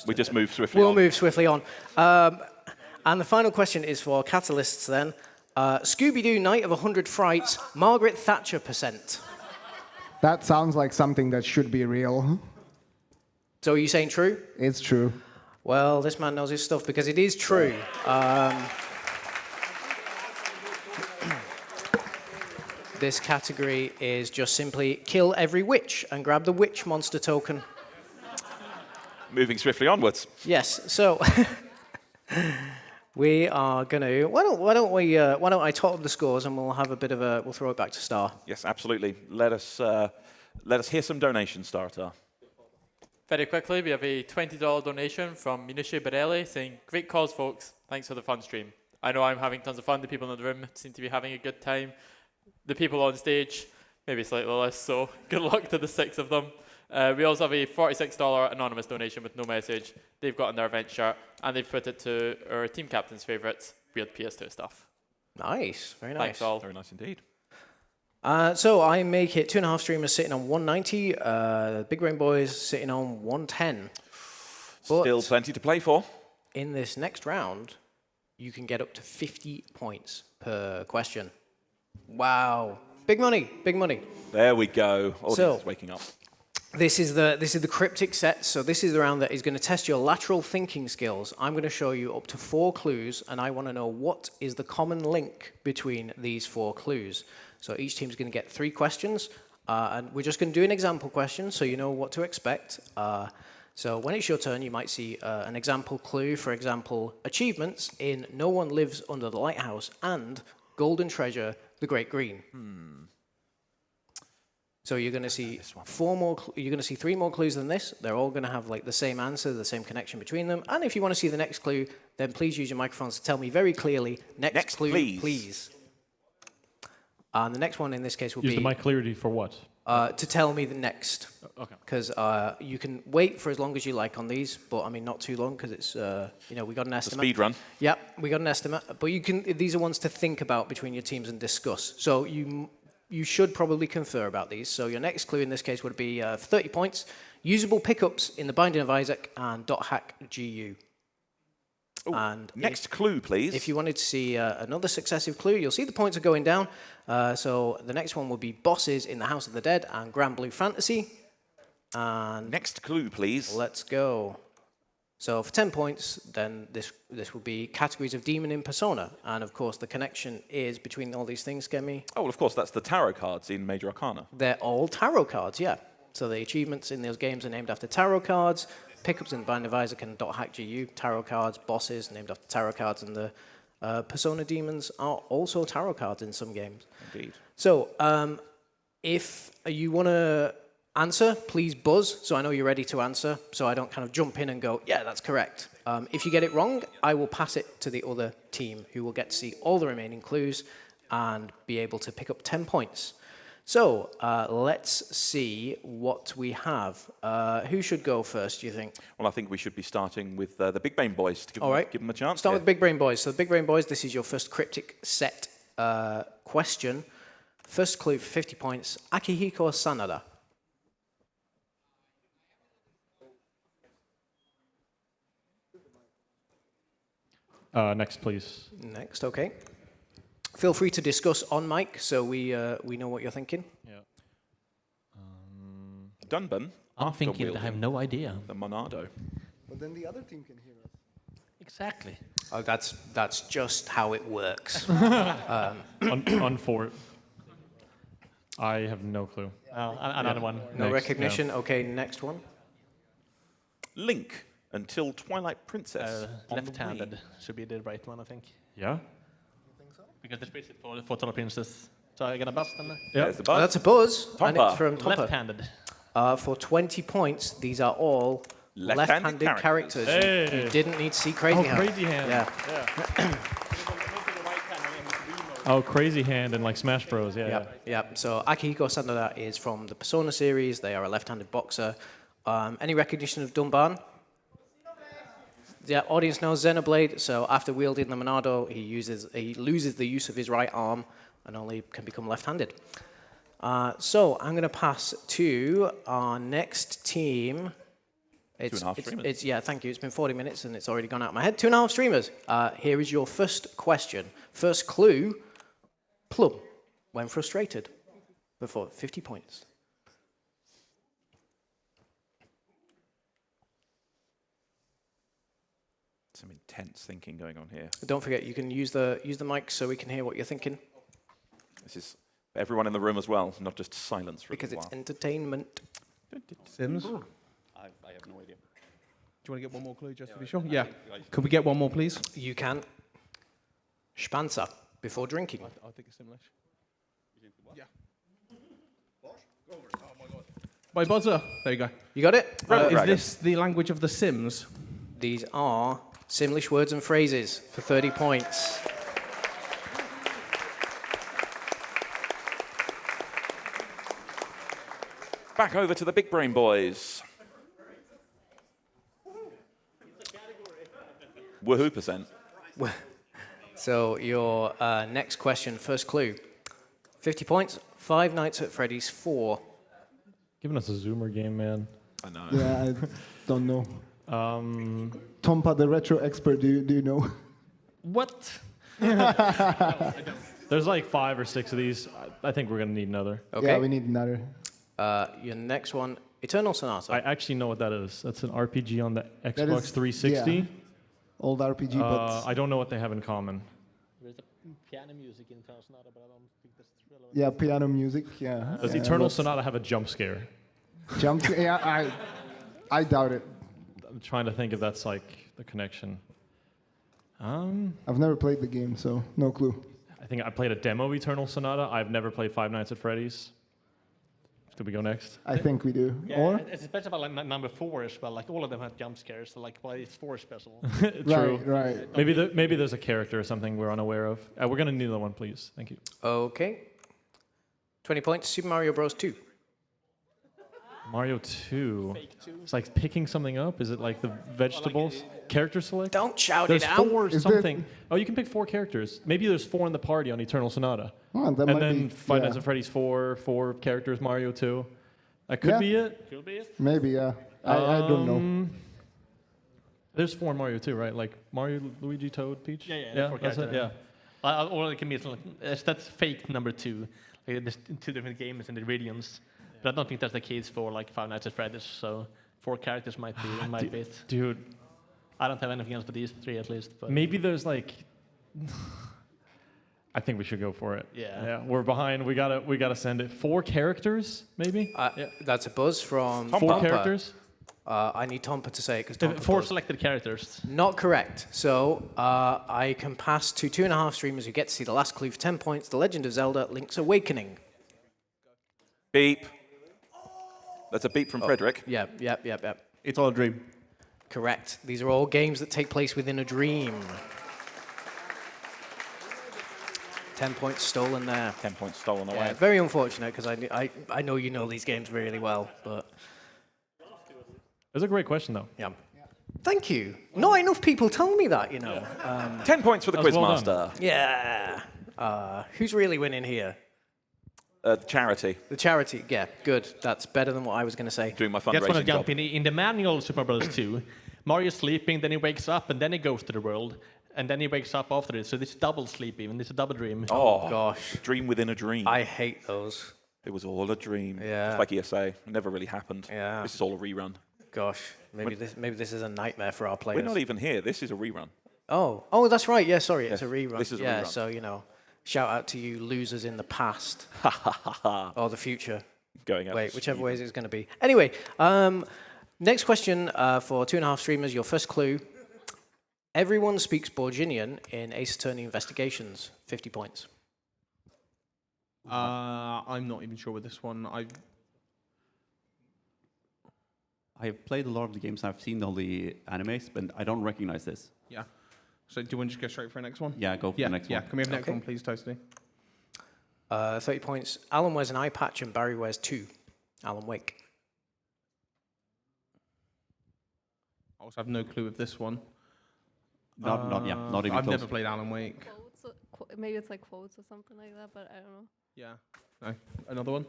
We just move swiftly We'll on. move swiftly on. And the final question is for Catalysts then. Scooby-Doo Night of 100 Frights, Margaret Thatcher percent. That sounds like something that should be real. So are you saying true? It's true. Well, this man knows his stuff because it is true. This category is just simply kill every witch and grab the witch monster token. Moving swiftly onwards. Yes, so we are going to... Why don't I top up the scores and we'll have a bit of a... We'll throw it back to Star. Yes, absolutely. Let us let us hear some donation starter. Very quickly, we have a $20 donation from Minucci Borelli saying, "Great cause, folks. Thanks for the fun stream. I know I'm having tons of fun. The people in the room seem to be having a good time. The people on stage, maybe slightly less, so good luck to the 6 of them." We also have a $46 anonymous donation with no message. They've got on their event shirt, and they've put it to our team captain's favourites, weird PS2 stuff. Nice, very nice. Thanks all. Very nice indeed. So I make it 2.5 streamers sitting on 190, Big Brain Boys sitting on 110. Still plenty to play for. In this next round, you can get up to 50 points per question. Wow. Big money, big money. There we go. Audience is waking up. This is the cryptic set. So this is the round that is going to test your lateral thinking skills. I'm going to show you up to 4 clues, and I want to know what is the common link between these 4 clues. So each team's going to get 3 questions, and we're just going to do an example question so you know what to expect. So when it's your turn, you might see an example clue, for example, achievements in No One Lives Under the Lighthouse and Golden Treasure, The Great Green. So you're going to see 4 more. You're going to see 3 more clues than this. They're all going to have like the same answer, the same connection between them. And if you want to see the next clue, then please use your microphones to tell me very clearly. Next clue, please. And the next one in this case will be. Use the mic clearly for what? To tell me the next. Okay. Because you can wait for as long as you like on these, but I mean not too long because it's we got an estimate. Speed run. Yep, we got an estimate. But you can. These are ones to think about between your teams and discuss. So you should probably confer about these. So your next clue in this case would be 30 points. Usable pickups in the Binding of Isaac and .hack GU. Ooh, and next clue, please. If you wanted to see another successive clue, you'll see the points are going down. So the next one will be Bosses in the House of the Dead and Grand Blue Fantasy. And next clue, please. Let's go. So for 10 points, then this will be categories of demon in Persona. And of course, the connection is between all these things, Skenmy. Oh, well, of course, that's the tarot cards in Major Arcana. They're all tarot cards, yeah. So the achievements in those games are named after tarot cards. Pickups in Binding of Isaac and .hack GU, tarot cards. Bosses named after tarot cards. And the Persona demons are also tarot cards in some games. Indeed. So if you want to answer, please buzz, so I know you're ready to answer, so I don't kind of jump in and go, yeah, that's correct. If you get it wrong, I will pass it to the other team, who will get to see all the remaining clues and be able to pick up 10 points. So let's see what we have. Who should go first, do you think? Well, I think we should be starting with the Big Brain Boys to give them a chance. Start with Big Brain Boys. So the Big Brain Boys, this is your first cryptic set question. First clue for 50 points, Akihiko Sanada. Next, please. Next, okay. Feel free to discuss on mic so we know what you're thinking. Yeah. Dunban. I'm thinking that I have no idea. The Monado. But then the other team can hear us. Exactly. Oh, that's just how it works. On 4. I have no clue. Another one. No Next, recognition. Yeah. Okay, next one. Link until Twilight Princess. Left-handed should be the right one, I think. Yeah? Because the space for Twilight Princess. So I get a buzz then? Yeah. There's the buzz. That's a buzz. And Tompa. it's from Tompa. Left-handed. For 20 points, these are all Left-handed characters. Hey. You didn't need to see Crazy Hand. Crazy Hand. Yeah. Oh, Crazy Hand in like Smash Bros. Yeah. Yep. Yep. So Akihiko Sanada is from the Persona series. They are a left-handed boxer. Any recognition of Dunban? Yeah, audience knows Xenoblade. So after wielding the Monado, he loses the use of his right arm and only can become left-handed. So I'm going to pass to our next team. 2.5 streamers. Yeah, thank you. It's been 40 minutes and it's already gone out of my head. 2.5 streamers. Here is your first question. First clue, Plum, when frustrated, before 50 points. Some intense thinking going on here. Don't forget, you can use the mic so we can hear what you're thinking. This is for everyone in the room as well, not just silence for Because a it's while. entertainment. Sims? I have no idea. Do you want to get one more clue just to be sure? Yeah. Could we get one more, please? You can. Spansa, before drinking. I think it's similar. Yeah. By buzzer. There you go. You got it? Is this the language of The Sims? These are Simlish words and phrases for 30 points. Back over to the big brain boys. Woohoo percent. So your next question, first clue. 50 points, Five Nights at Freddy's 4. Giving us a Zoomer game, man. I know. Yeah, I don't know. Tompa, the retro expert, do you know? What? There's like 5 or 6 of these. I think we're gonna need another. Okay. Yeah, we need another. Your next one, Eternal Sonata. I actually know what that is. That's an RPG on the That Xbox is- 360. yeah. Old RPG, but I don't know what they have in common. There's a piano music in Eternal Sonata, but I don't think that's relevant. yeah, piano music. Yeah. Does yeah, Eternal but Sonata have a jump scare? Jump? Yeah, I doubt it. I'm trying to think if that's like the connection. I've never played the game, so no clue. I think I played a demo of Eternal Sonata. I've never played Five Nights at Freddy's. Should we go next? I think we do. Yeah, Or? it's especially about like number 4 as well. Like all of them have jump scares. So like, why is 4 special? True. Right. Maybe there's a character or something we're unaware of. We're gonna need another one, please. Thank you. Okay. 20 points, Super Mario Bros. 2. Mario 2. It's like picking something up. Is it like the vegetables? Character select? Don't shout There's it out. 4 Is something. Oh, you can pick 4 characters. Maybe there's 4 in the party on Eternal Sonata. Oh, that And might then be, Five yeah. Nights at Freddy's 4 characters, Mario 2. That could Yeah. be it. Could be it. Maybe, yeah. I don't know. There's 4 in Mario 2, right? Like Mario, Luigi, Toad, Peach? Yeah, 4 that's it, characters. yeah. Or it can be like, that's fake number 2. Like, there's 2 different games in the regions. But I don't think that's the case for like Five Nights at Freddy's. So 4 characters might be it. Dude, I don't have anything else but these 3 at least. But maybe there's like... I think we should go for it. Yeah. We're behind. We gotta send it. 4 characters, maybe? That's a buzz from 4 Tompa. characters? I need Tompa to say it because Tompa 4 buzzed. selected characters. Not correct. So I can pass to 2.5 streamers who get to see the last clue for 10 points, The Legend of Zelda, Link's Awakening. Beep. That's a beep from Frederick. Yep. It's all a dream. Correct. These are all games that take place within a dream. 10 points stolen there. 10 points stolen away. Yeah, very unfortunate because I know you know these games really well, but It's a great question, though. yeah. Thank you. Not enough people tell me that, you know. 10 points for the That was well Quizmaster. Yeah. Who's really winning here? Charity. The charity. Yeah, good. That's better than what I was going to say. Doing my Just want to fundraising jump job. in the manual Super Mario Bros. 2, Mario's sleeping, then he wakes up, and then he goes to the world, and then he wakes up after it. So this is double sleep even. This is a double dream. Oh, Gosh, dream within a dream. I hate those. It was all a dream. Yeah. It's like ESA. It never really happened. Yeah. This is all a rerun. Gosh, maybe this is a nightmare for our players. We're not even here. This is a rerun. Oh, that's right. Yeah, sorry, it's Yes, a rerun. this is a yeah, rerun. so you know, shout out to you losers in the past or the future. Going out. Wait, whichever way it's going to be. Anyway, next question for 2.5 streamers. Your first clue. Everyone speaks Borginian in Ace Attorney Investigations. 50 points. I'm not even sure with this one. I've played a lot of the games. I've seen all the animes, but I don't recognize this. Yeah. So do you want to just go straight for the next one? Yeah, go for the next one. Can we have the next Okay. one, please, Toasty? 30 points. Alan wears an eye patch and Barry wears 2. Alan Wake. I also have no clue with this one. Not even I've close. never played Alan Wake. Quotes, maybe it's like quotes or something like that, but I don't know. Yeah. No. Another one?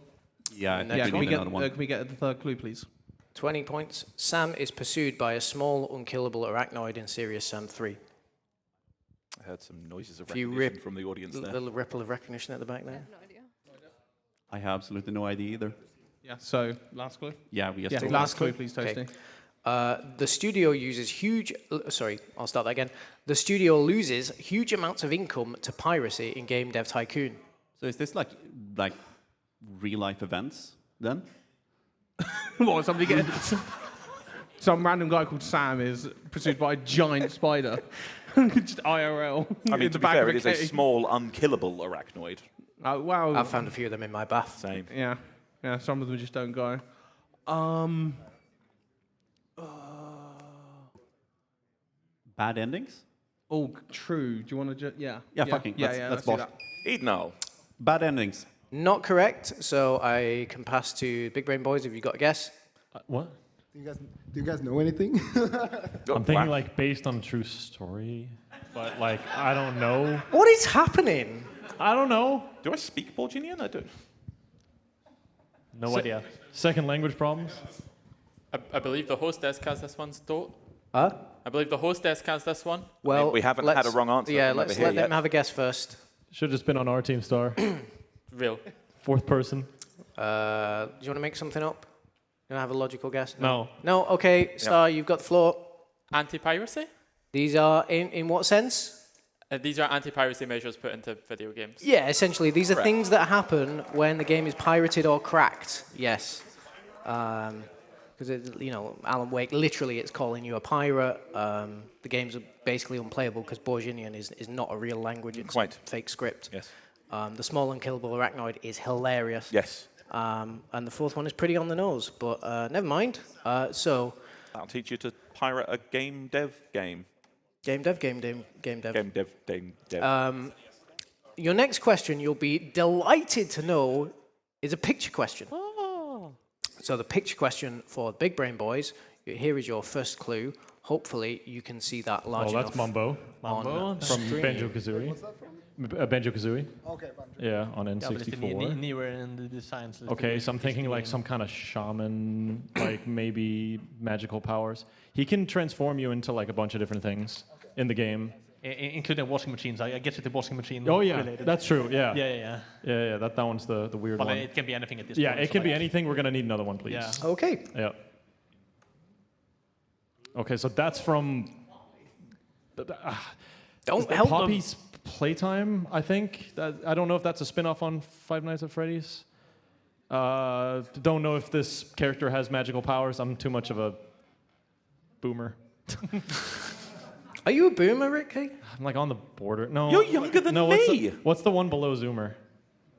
Yeah, I think Yeah, we Can we need get another one. can we get the third clue, please? 20 points. Sam is pursued by a small, unkillable arachnoid in Serious Sam 3. I heard some noises of Few recognition from the audience there. Little ripple of recognition at the back I there. have no idea. I have absolutely no idea either. Yeah. So last clue. Yeah, we just Yeah. go Last clue, please, Toasty. Okay. The studio uses sorry, I'll start that again. The studio loses huge amounts of income to piracy in Game Dev Tycoon. So is this like real life events then? What? Somebody get some random guy called Sam is pursued by a giant spider. Just IRL. I mean, in to the be back fair, of it a is a cave. small, unkillable arachnoid. Oh, wow. I've found a few of them in my bath. Same. Yeah. Yeah. Some of them just don't go. Bad endings? Oh, true. Do you want to just... Yeah. Yeah, fucking. Let's do bosh. that. Edno. Bad endings. Not correct, so I can pass to Big Brain Boys if you've got a guess. What? Do you guys know anything? I'm thinking like based on a true story, but like I don't know. What is happening? I don't know. Do I speak Borginian? I don't. No idea. Second language problems. I believe the hostess has this one, Stoat. Huh? I believe the hostess has this one. Well, we haven't had a wrong answer Yeah, from over let's here let them yet. have a guess first. Should have just been on our team star. Real. Fourth person. Do you want to make something up? You want to have a logical guess? No. No? Okay, Star, you've got the floor. Anti-piracy? These are, in what sense? These are anti-piracy measures put into video games. Yeah, essentially, these are Correct. things that happen when the game is pirated or cracked. Yes. Because, Alan Wake, literally, it's calling you a pirate. The games are basically unplayable because Borginian is not a real language. It's Quite. fake script. Yes. The small unkillable arachnoid is hilarious. Yes. And the fourth one is pretty on the nose, but never mind. So, That'll teach you to pirate a game dev game. game dev. Game dev. Your next question, you'll be delighted to know, is a picture question. So the picture question for Big Brain Boys, here is your first clue. Hopefully, you can see that large enough. That's Mumbo on from stream. Banjo-Kazooie. What's that from? Banjo-Kazooie. Okay, fine. Yeah, on Yeah, but it's N64. newer in the designs. Okay, so I'm thinking like some kind of shaman, like maybe magical powers. He can transform you into like a bunch of different things in the game. Including washing machines. I guess it's the washing machine. Oh yeah, related. that's true. Yeah. Yeah. That one's the weird But one. it can be anything at this Yeah, point. it so, can be like, anything. We're gonna need another one, please. Yeah. Okay. Yeah. Okay, so that's from Don't help them. Poppy's Playtime, I think. I don't know if that's a spin-off on Five Nights at Freddy's. Don't know if this character has magical powers. I'm too much of a boomer. Are you a boomer, Ricky? I'm like on the border. No. You're younger than no, me. What's the one below Zoomer?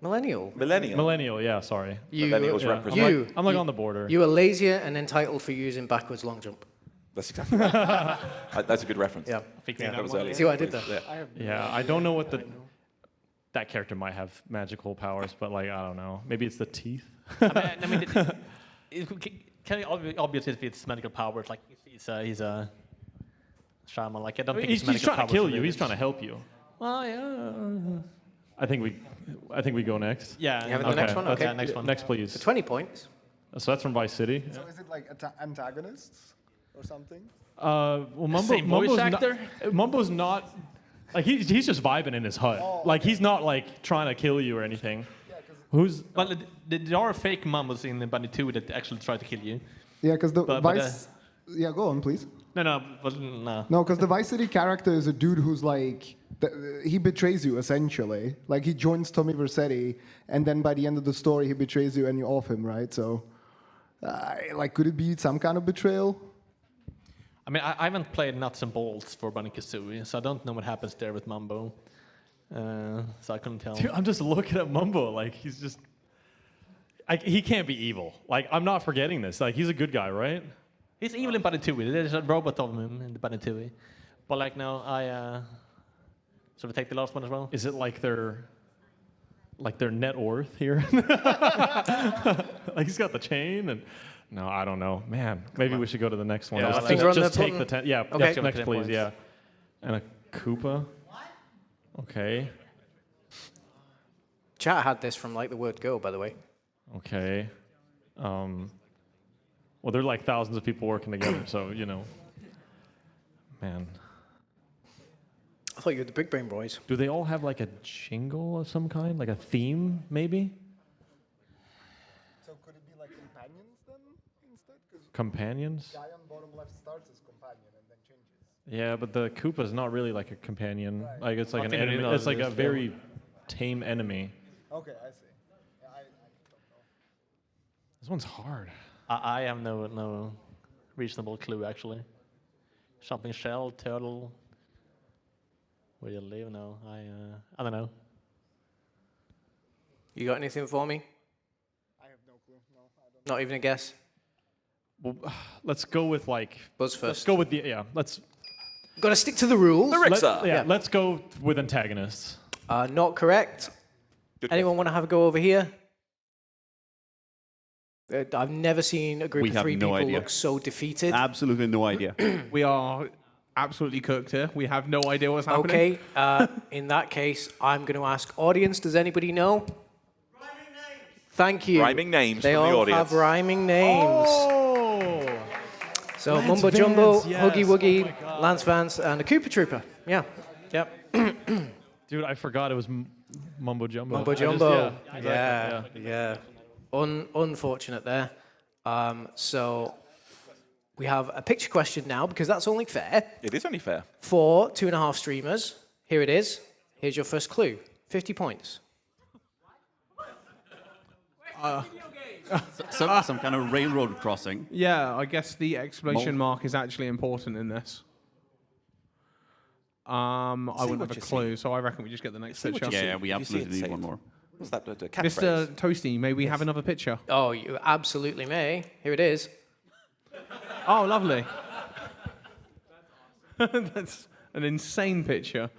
Millennial. Millennial. Millennial, yeah, sorry. Millennials Yeah, represent. I'm like on the border. You are lazier and entitled for using backwards long jump. That's exactly right. That's a good reference. Yeah. That was early. See what I did there? Yeah. Yeah, I don't know what that character might have magical powers, but like I don't know. Maybe it's the teeth. I mean, it can be obvious if it's magical powers. Like he's a shaman. Like I don't think He's it's magical trying to powers kill you. related. He's trying to help you. Well, yeah. I think we go next. Yeah. You having the next one? let's- Okay. Yeah, next one. Next, please. 20 points. So that's from Vice City. So is it like antagonists or something? Well, Same voice Mumbo's actor? Mumbo's not. Like he's just vibing in his hut. Like he's not like trying to kill you or anything. Who's? Well, there are fake mumbles in the Bunny 2 that actually try to kill you. Yeah, because the But, Vice... yeah, go on, please. No. No, because the Vice City character is a dude who's like... he betrays you, essentially. Like, he joins Tommy Vercetti, and then by the end of the story, he betrays you and you off him, right? So, like, could it be some kind of betrayal? I mean, I haven't played Nuts and Bolts for Bunny Kazooie, so I don't know what happens there with Mumbo. So I couldn't tell. Dude, I'm just looking at Mumbo. Like he's just. He can't be evil. Like I'm not forgetting this. Like he's a good guy, right? He's evil in Bunny 2. There's a robot of him in the Bunny 2. But like now, so we take the last one as well. Is it like their net worth here? Like he's got the chain and. No, I don't know. Man, maybe we should go to the next one. Yeah, Just- finger on just the take button. the 10. Yeah, Okay. next, 10 please. points. Yeah. And a Koopa. Okay. Chat had this from like the word go, by the way. Okay. Well, there are like thousands of people working together, so, Man. I thought you were the Big Brain Boys. Do they all have like a jingle of some kind? Like a theme, maybe? So could it be like companions then, instead? Because Companions? guy on bottom left starts as companion and then changes. Yeah, but the Koopa's not really like a companion. Right. Like it's like I an think it enemy. is, It's like a it's very tame enemy. Okay, I see. Yeah, I don't know. This one's hard. I have no reasonable clue actually. Something shell, turtle. Where do you live? No, I don't know. You got anything for me? I have no clue. No, I don't. Not even a guess? Well, let's go with like. Buzz Let's first. go with the Let's. Got to stick to the rules. The Rixar. Yeah. Let's go with antagonists. Not correct. Good Anyone want to have a go over here? I've never seen a group We of have 3 no people idea. look so defeated. Absolutely no idea. We are absolutely cooked here. We have no idea what's happening. Okay, in that case, I'm going to ask audience, does anybody know? Rhyming names. Thank you. Rhyming names They from the all audience. have rhyming names. Oh. So Lance Mumbo Jumbo, Vance, yes. Huggy Wuggy, Oh my God. Lance Vance, and a Koopa Trooper. Yeah, yep. Dude, I forgot it was Mumbo Jumbo. Mumbo I just- Jumbo. yeah, exactly, Yeah. Unfortunate there. So we have a picture question now because that's only fair It is only fair. for 2.5 streamers. Here it is. Here's your first clue. 50 points. Some kind of railroad crossing. Yeah, I guess the exclamation mark is actually important in this. I wouldn't have what a you clue, so I reckon we just get the next See what picture. you Yeah, see. we You see it, absolutely say need one it. more. What's that? The Mr. catchphrase? Toasty, may we have another picture? Oh, you absolutely may. Here it is. Oh, lovely. That's an insane picture.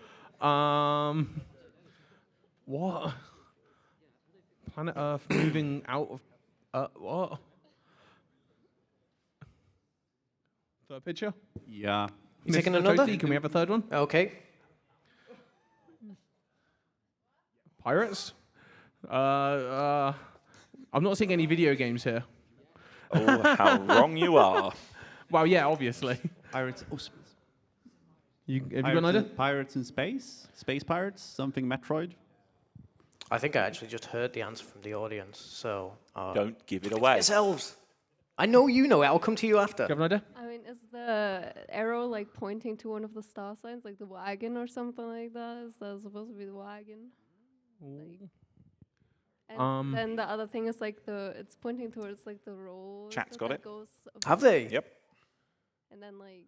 What? Planet Earth moving out of... what? Third picture? Yeah. You taking Mr. another? Toasty, can we have a third one? Okay. Pirates? I'm not seeing any video games here. Oh, how wrong you are. Well, yeah, obviously. Pirates. Oh, Have you got an idea? Pirates in space? Space pirates? Something Metroid? I think I actually just heard the answer from the audience, so... Don't give it away. yourselves. I know you know it. I'll come to you after. Do you have an idea? I mean, is the arrow like pointing to one of the star signs, like the wagon or something like that? Is that supposed to be the wagon? Like, and then the other thing is like it's pointing towards like the road. Chat's got that it. Goes Have they? Yep. And then like,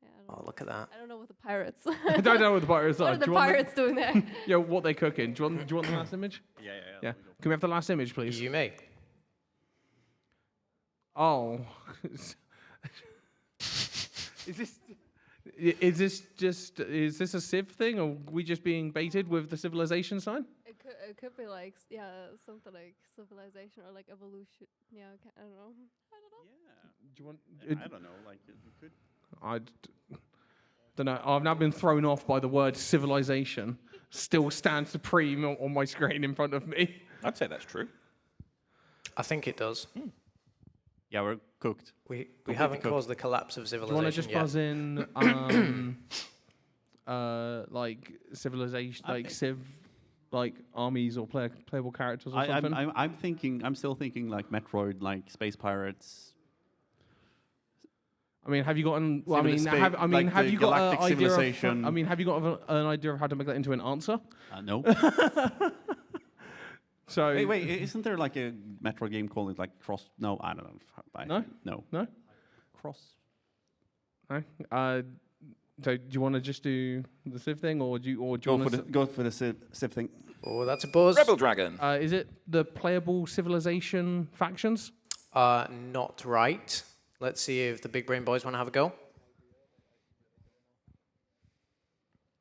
yeah, I don't Oh, know. look at that. I don't know what the pirates. I don't know what the pirates are. What are the Do you want pirates doing there? Yeah, what they cooking? Do you want the last image? Yeah. Can we have the last image, please? You may. Oh. Is this a Civ thing, or are we just being baited with the civilization sign? It could be like something like civilization or like evolution. Yeah, I don't know. Do you want? I don't know. Like, you could. I don't know. I've now been thrown off by the word civilization. Still stands supreme on my screen in front of me. I'd say that's true. I think it does. Yeah, we're cooked. We haven't caused the collapse of Do you civilization want to just yet. buzz in, like civilization, like civ, like armies or playable characters or something? I'm still thinking like Metroid, like Space Pirates. I mean, have you gotten? Well, Like have the you got galactic an idea of? civilization. I mean, have you got an idea of how to make that into an answer? No. So wait, isn't there like a Metroid game called like Cross? No, I don't know. No. Cross. No. So do you want to just do the Civ thing, or do you want to? Go for the Civ thing. Oh, that's a buzz. Rebel Dragon. Is it the playable civilization factions? Not right. Let's see if the big brain boys want to have a go.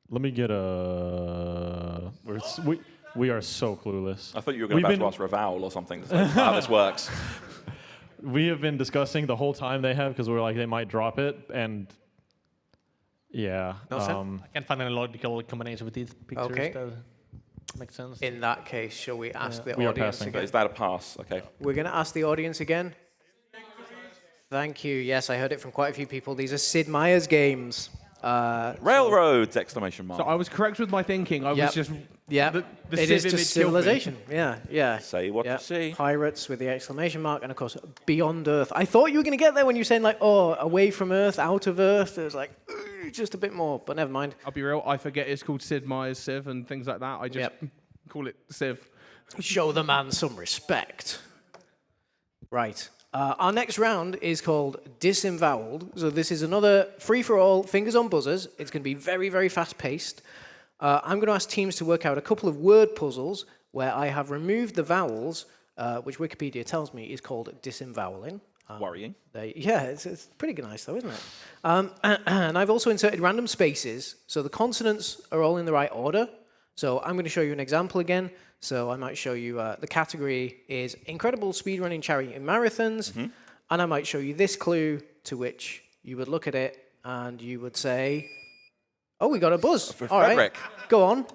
Let me get a. We are so clueless. I thought you were going to ask for a vowel or something. That's how this works. We have been discussing the whole time they have because we're like they might drop it and. Yeah. I can't find any logical combination with these pictures Okay. that makes sense. In that case, shall we ask the We are audience passing. again? Is that a pass? Okay. We're going to ask the audience again. Thank you. Yes, I heard it from quite a few people. These are Sid Meier's games. Railroads! Exclamation mark. So I was correct with my thinking. I was just Yeah, the it Civ is image just killed me. civilization. Yeah. Say what you see. Pirates with the exclamation mark, and of course, beyond Earth. I thought you were going to get there when you were saying like, oh, away from Earth, out of Earth. It was like just a bit more, but never mind. I'll be real. I forget it's called Sid Meier's Civ and things like that. I just call it Civ. Show the man some respect. Right. Our next round is called Disemboweled. So this is another free-for-all, fingers on buzzers. It's going to be very, very fast-paced. I'm going to ask teams to work out a couple of word puzzles where I have removed the vowels, which Wikipedia tells me is called disemvoweling. Worrying. Yeah, it's pretty nice though, isn't it? And I've also inserted random spaces, so the consonants are all in the right order. So I'm going to show you an example again. So I might show you the category is incredible speedrunning charity in marathons, and I might show you this clue to which you would look at it and you would say, "Oh, we got a buzz." All right, go on.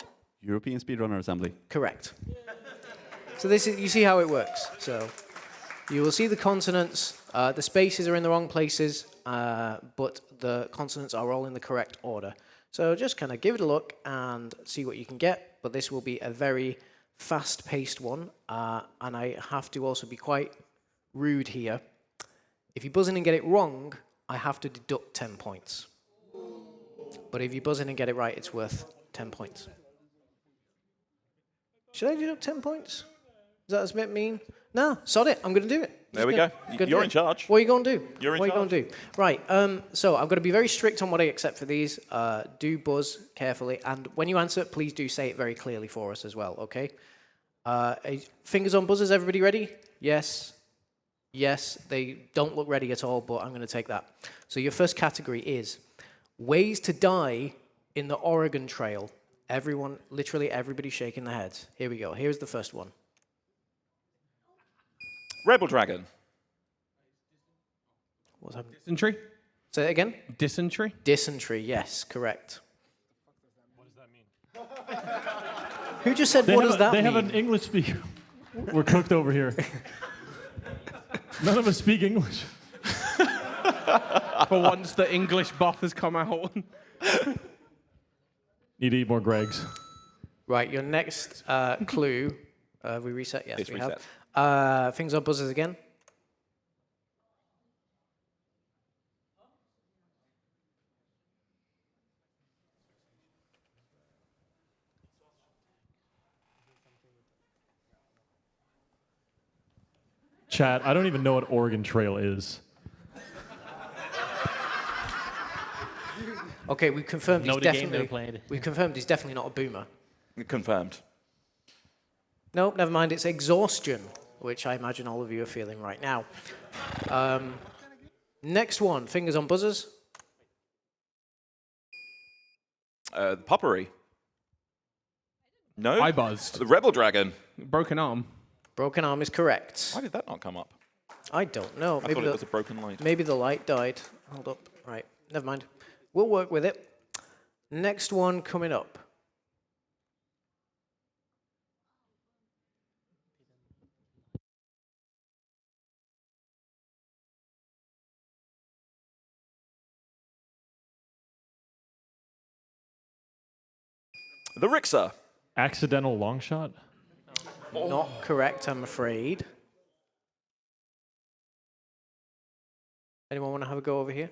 European Speedrunner Assembly. Correct. So this is, you see how it works. So you will see the consonants. The spaces are in the wrong places, but the consonants are all in the correct order. So just kind of give it a look and see what you can get. But this will be a very fast-paced one, and I have to also be quite rude here. If you buzz in and get it wrong, I have to deduct 10 points. But if you buzz in and get it right, it's worth 10 points. Should I deduct 10 points? Is that a bit mean? No, sod it. I'm going to do it. There we go. You're in charge. What are you going to do? You're in charge. What are you going to do? Right. So I've got to be very strict on what I accept for these. Do buzz carefully. And when you answer, please do say it very clearly for us as well, okay? Fingers on buzzers. Everybody ready? Yes. Yes. They don't look ready at all, but I'm going to take that. So your first category is ways to die in the Oregon Trail. Everyone, literally everybody shaking their heads. Here we go. Here's the first one. Rebel Dragon. What's happening? Dysentery? Say it again. Dysentery? Dysentery, yes, correct. What does that mean? Who just said, what does that mean? They have an English speaker. We're cooked over here. None of us speak English. For once, the English buff has come out. Need to eat more Greggs. Right, your next clue. We reset? Yes, It's we reset. have. Fingers on buzzers again. Chat, I don't even know what Oregon Trail is. Okay, we've confirmed he's Know the game definitely. they played. We've confirmed he's definitely not a boomer. Confirmed. Nope, never mind. It's exhaustion, which I imagine all of you are feeling right now. Next one, fingers on buzzers. Puppery. No. I buzzed. The Rebel Dragon. Broken arm. Broken arm is correct. Why did that not come up? I don't know. I thought it was a broken light. Maybe the light died. Hold up. Right, never mind. We'll work with it. Next one coming up. The Rixer. Accidental long shot? Not correct, I'm afraid. Anyone want to have a go over here?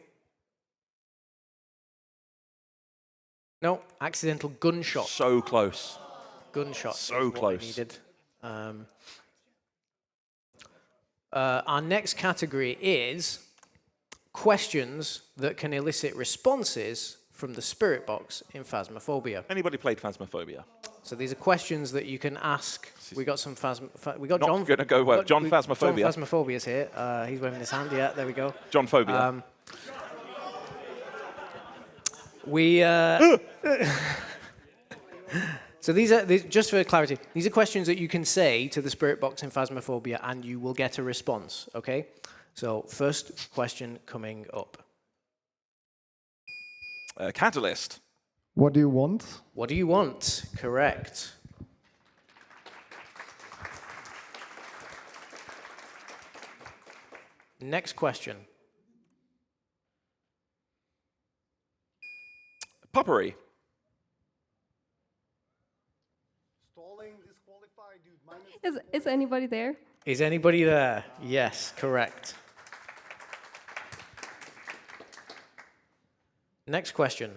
No, accidental gunshot. So close. Gunshot. So is what I close. needed. Our next category is questions that can elicit responses from the spirit box in Phasmophobia. Anybody played Phasmophobia? So these are questions that you can ask. We got some we got Not John. gonna go well. John Phasmophobia. John Phasmophobia's here. He's waving his hand. Yeah, there we go. John Phobia. So these are just for clarity. These are questions that you can say to the spirit box in Phasmophobia, and you will get a response. Okay. So first question coming up. Catalyst. What do you want? What do you want? Correct. Next question. Puppery. Stalling, disqualified, dude. Is anybody there? Is anybody there? Yes, correct. Next question.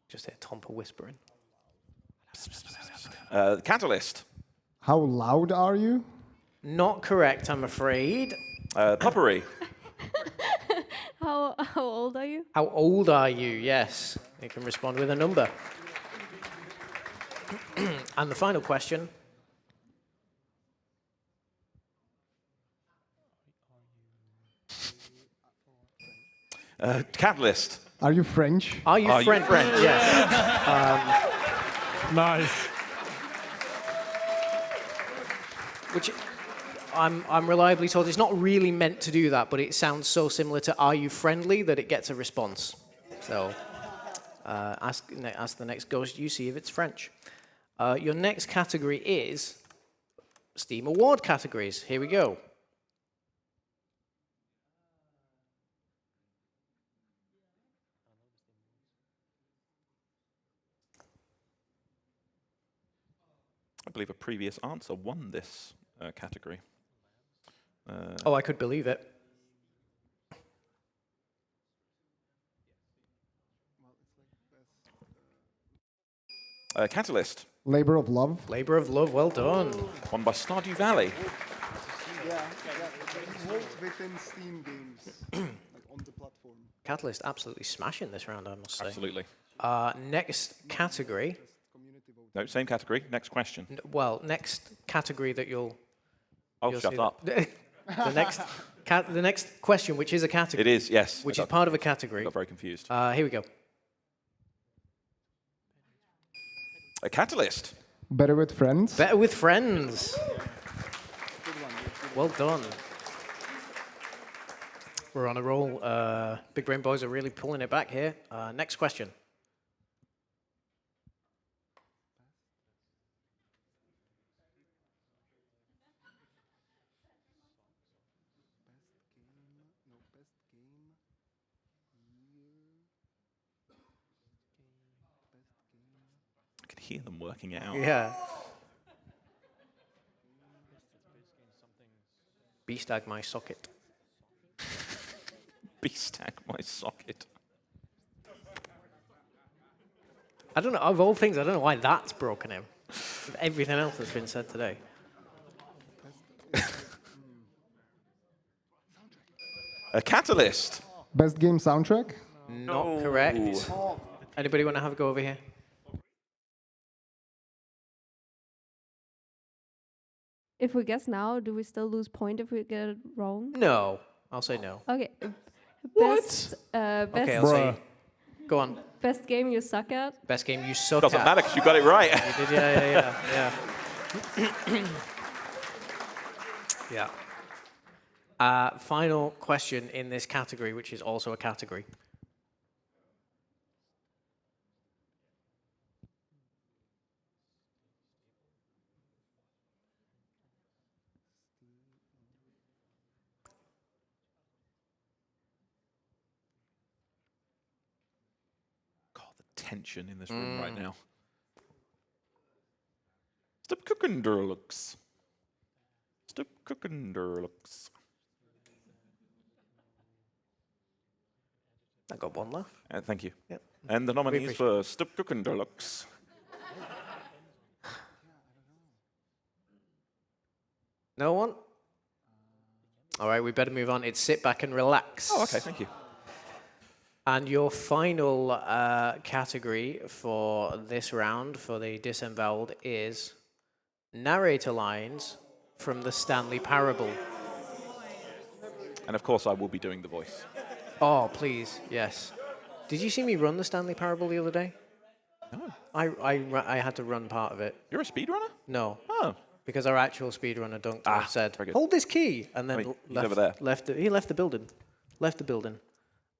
Just hear Tompa whispering. Catalyst. How loud are you? Not correct, I'm afraid. Puppery. How How old are you? How old are you? Yes. You can respond with a number. And the final question. Catalyst. Are you French? Are you French? Yes. Nice. Which I'm reliably told it's not really meant to do that, but it sounds so similar to "Are you friendly?" that it gets a response. So ask the next ghost you see if it's French. Your next category is Steam Award categories. Here we go. I believe a previous answer won this category. Oh, I could believe it. Catalyst. Labor of Love. Labor of Love, well done. Won by Stardew Valley. Yeah. Within Steam games, like on the platform. Catalyst absolutely smashing this round, I must say. Absolutely. Next category. No, same category. Next question. Well, next category that you'll Shut see up. the next question, which is a category. It is, yes. Which is part of a category. I got very confused. Here we go. A Catalyst. Better with Friends. Better with Friends. Well done. We're on a roll. Big Brain Boys are really pulling it back here. Next question. I can hear them working it out. Yeah. Beastag my socket. Beastag my socket. I don't know, of all things, I don't know why that's broken him. With everything else that's been said today. A Catalyst. Best game soundtrack. Not correct. Anybody want to have a go over here? If we guess now, do we still lose point if we get it wrong? No. I'll say no. Okay. Okay, I'll say. Go on. Best game you suck at? Best game you suck Doesn't at. matter because you got it right. You did, yeah. Yeah. Final question in this category, which is also a category. Tension in this room right now. Stop cooking, Durlux. Stop cooking, Durlux. I got one left. Thank you. Yep. And the nominees appreciate for Stop cooking, Durlux. No one? All right, we better move on. It's Sit Back and Relax. Oh, okay, thank you. And your final category for this round, for the disemboweled, is narrator lines from the Stanley Parable. And of course, I will be doing the voice. Oh, please, yes. Did you see me run the Stanley Parable the other day? No. I had to run part of it. You're a speedrunner? No. Oh. Because our actual speedrunner Dunkter said, very good. hold this key, and then he's over there. he left the building. Left the building.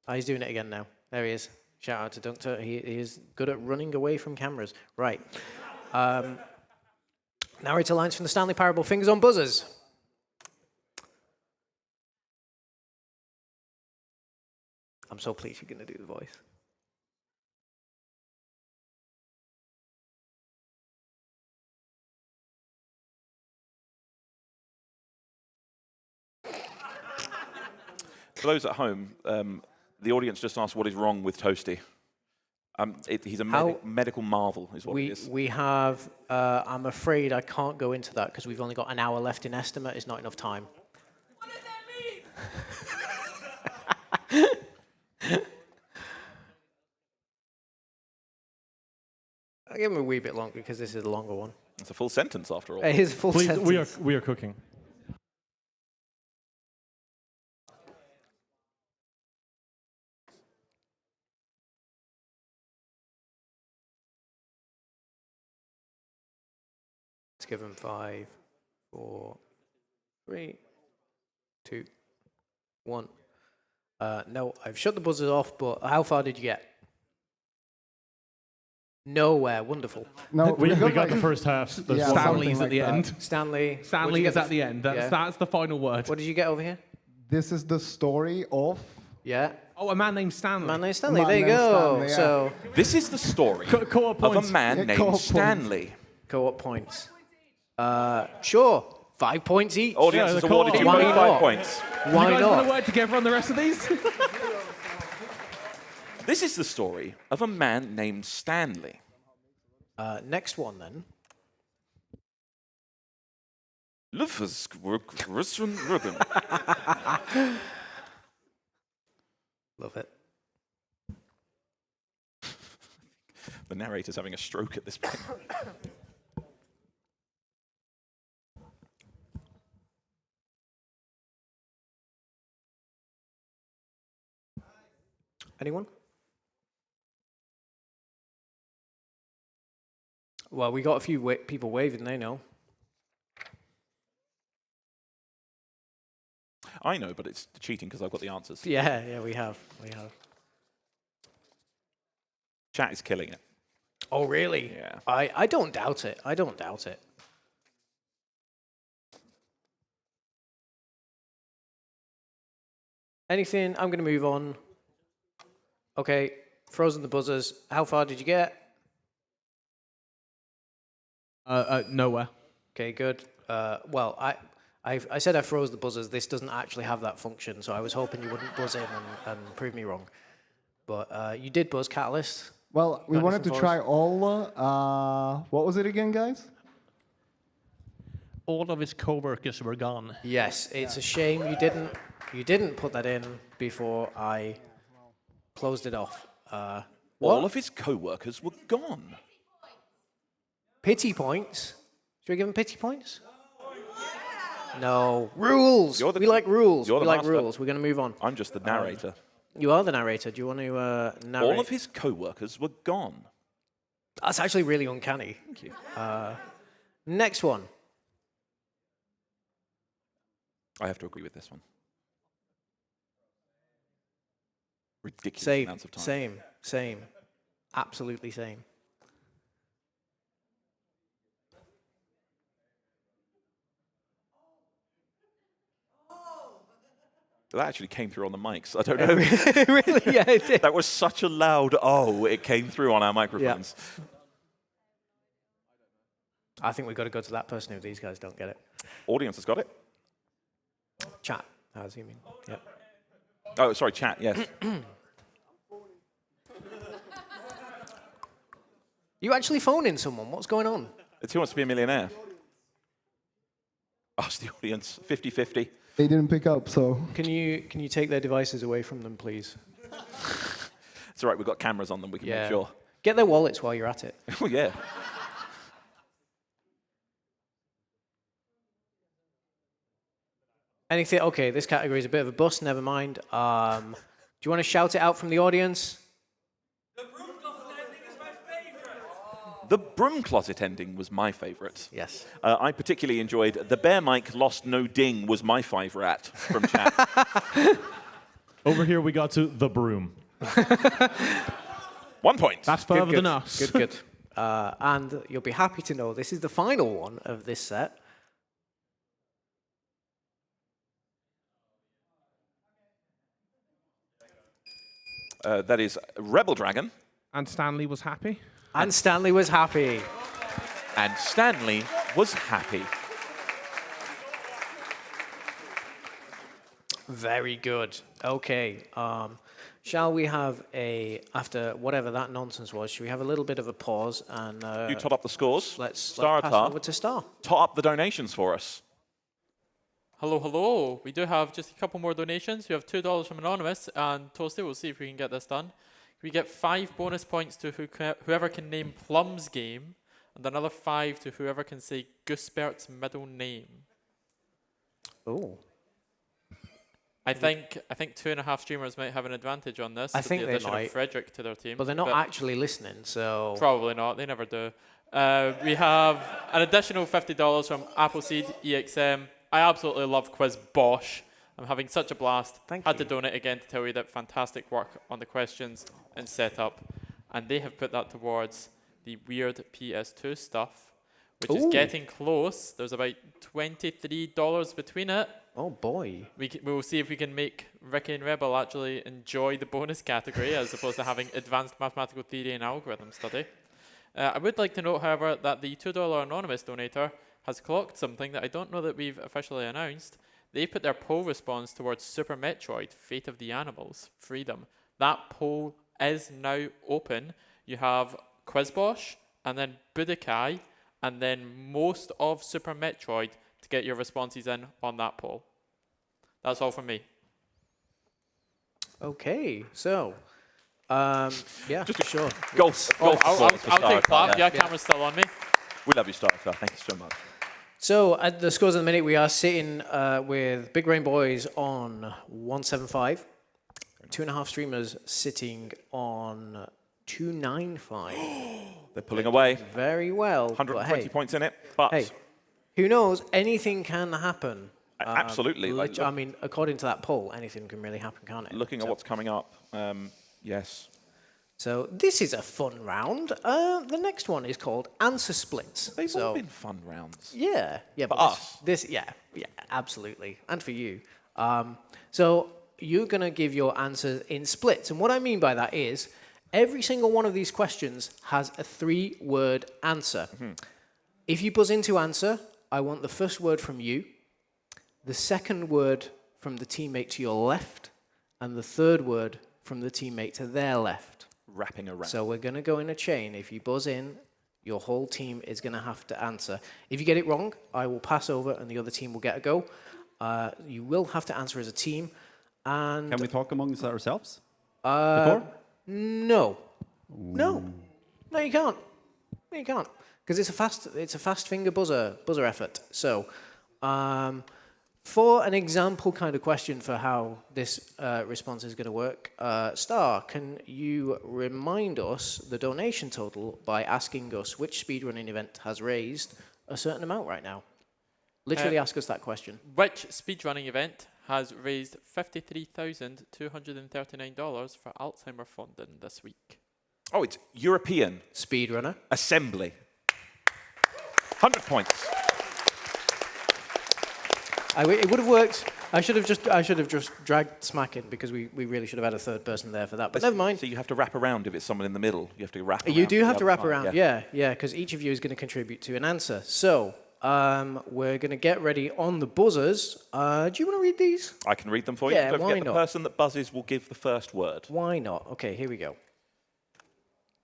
Oh, he's doing it again now. There he is. Shout out to Dunkter. He is good at running away from cameras. Right. Narrator lines from the Stanley Parable. Fingers on buzzers. I'm so pleased you're going to do the voice. For those at home, the audience just asked what is wrong with Toasty. He's a medical marvel, is what he is. We have, I'm afraid I can't go into that because we've only got an hour left in estimate. It's not enough time. What does that mean? I'll give him a wee bit longer because this is a longer one. It's a full sentence after all. It is a full Please, sentence. we are cooking. Let's give him 5, 4, 3, 2, 1. No, I've shut the buzzers off, but how far did you get? Nowhere. Wonderful. No, We got like, the first half. There's Yeah, one- Stanley's something at the like end. Stanley. Stanley is at the end. Yeah. That's the final word. What did you get over here? this is the story of. Yeah. Oh, a man named Stanley. Man named Stanley. Man There you named go. Stanley, yeah. So, This is the story Co-op of a points. man Yeah, named co-op points. Stanley. co-op points. Sure. 5 points each. Audience Yeah, has the awarded you co-op. Why both not? 5 points. You Why guys want not? to work together on the rest of these? This is the story of a man named Stanley. Next one, then. Love Love it. The narrator's having a stroke at this point. Anyone? Well, we got a few people waving, they know. I know, but it's cheating because I've got the answers. Yeah, we have. Chat is killing it. Oh, really? Yeah. I don't doubt it. I don't doubt it. Anything? I'm going to move on. Okay, frozen the buzzers. How far did you get? Nowhere. Okay, good. Well, I said I froze the buzzers. This doesn't actually have that function, so I was hoping you wouldn't buzz in and prove me wrong. But you did buzz Catalyst. Well, we Got wanted to anything for try us? all. What was it again, guys? All of his co-workers were gone. Yes, it's a shame you didn't put that in before I closed it off. All of his co-workers were gone. Pity points? Should we give him pity points? No. Rules! We like rules. you're We the like master. rules. We're going to move on. I'm just the narrator. You are the narrator. Do you want to narrate? All of his co-workers were gone. That's actually really uncanny. Thank you. Next one. I have to agree with this one. Ridiculous Same. amounts of time. Same. Absolutely same. That actually came through on the mics. I don't know. Really? Yeah, it did. That was such a loud oh, it came through on our microphones. I think we've got to go to that person if these guys don't get it. Audience has got it. Chat. How does he mean? Yep. Oh, sorry, chat, yes. You actually phoning someone? What's going on? It's Who Wants to Be a Millionaire? Ask the audience, 50-50. They didn't pick up, so. Can you take their devices away from them, please? It's all right, we've got cameras on them, we can make sure. Get their wallets while you're at it. Oh, yeah. Anything? Okay, this category is a bit of a bust. Never mind. Do you want to shout it out from the audience? The broom closet ending was my favourite. Yes. I particularly enjoyed The Bear Mike Lost No Ding was my favourite from chat. Over here, we got to the broom. 1 point. That's further than us. Good. And you'll be happy to know this is the final one of this set. That is Rebel Dragon. And Stanley was happy. And Stanley was happy. And Stanley was happy. Very good. Okay. Shall we have after whatever that nonsense was, should we have a little bit of a pause and You tot up the scores. let's Star pass Atar. over to Star. Tot up the donations for us. Hello. We do have just a couple more donations. We have $2 from Anonymous, and Toasty, we'll see if we can get this done. We get 5 bonus points to whoever can name Plum's game, and another 5 to whoever can say Goosebert's middle name. Oh. I think 2.5 streamers might have an advantage on this. I think the they addition might. of Frederick to their team. But they're not actually listening, so... Probably not. They never do. We have an additional $50 from Appleseed EXM. I absolutely love QuizBOSH. I'm having such a blast. Had to donate again to tell you that fantastic work on the questions and setup. And they have put that towards the weird PS2 stuff, which is getting close. There's about $23 between it. Oh boy. We will see if we can make Ricky and Rebel actually enjoy the bonus category as opposed to having advanced mathematical theory and algorithm study. I would like to note, however, that the $2 anonymous donator has clocked something that I don't know that we've officially announced. They put their poll response towards Super Metroid, Fate of the Animals, Freedom. That poll is now open. You have QuizBOSH, and then Budokai, and then most of Super Metroid to get your responses in on that poll. That's all from me. Okay, so... yeah, just sure. Golf. I'll take clap. Yeah, camera's still on me. We love you, Starter. Thank you so much. So at the scores of the minute, we are sitting with Big Brain Boys on 175. 2.5 streamers sitting on 295. They're pulling away. Very well. 120 points in it. But hey, who knows? Anything can happen. Absolutely. I mean, according to that poll, anything can really happen, can't it? Looking at what's coming up, yes. So this is a fun round. The next one is called Answer Splits. They've all been fun rounds. Yeah. For but us. Yeah, absolutely. And for you. So you're going to give your answers in splits. And what I mean by that is every single one of these questions has a 3-word answer. If you buzz into answer, I want the first word from you, the second word from the teammate to your left, and the third word from the teammate to their left. Wrapping around. So we're going to go in a chain. If you buzz in, your whole team is going to have to answer. If you get it wrong, I will pass over and the other team will get a go. You will have to answer as a team. And can we talk amongst ourselves? No. No, you can't. No, you can't. Because it's a fast finger buzzer effort. So, for an example kind of question for how this response is going to work, Star, can you remind us the donation total by asking us which speedrunning event has raised a certain amount right now? Literally ask us that question. Which speedrunning event has raised $53,239 for Alzheimer funding this week? Oh, it's European Speedrunner Assembly. 100 points. It would have worked. I should have just dragged Smack in because we really should have had a third person there for that. But never mind. So you have to wrap around if it's someone in the middle. You have to wrap around. You do have to wrap around. Yeah, because each of you is going to contribute to an answer. So we're going to get ready on the buzzers. Do you want to read these? I can read them for you. Yeah, Don't why forget not? the person that buzzes will give the first word. Why not? Okay, here we go.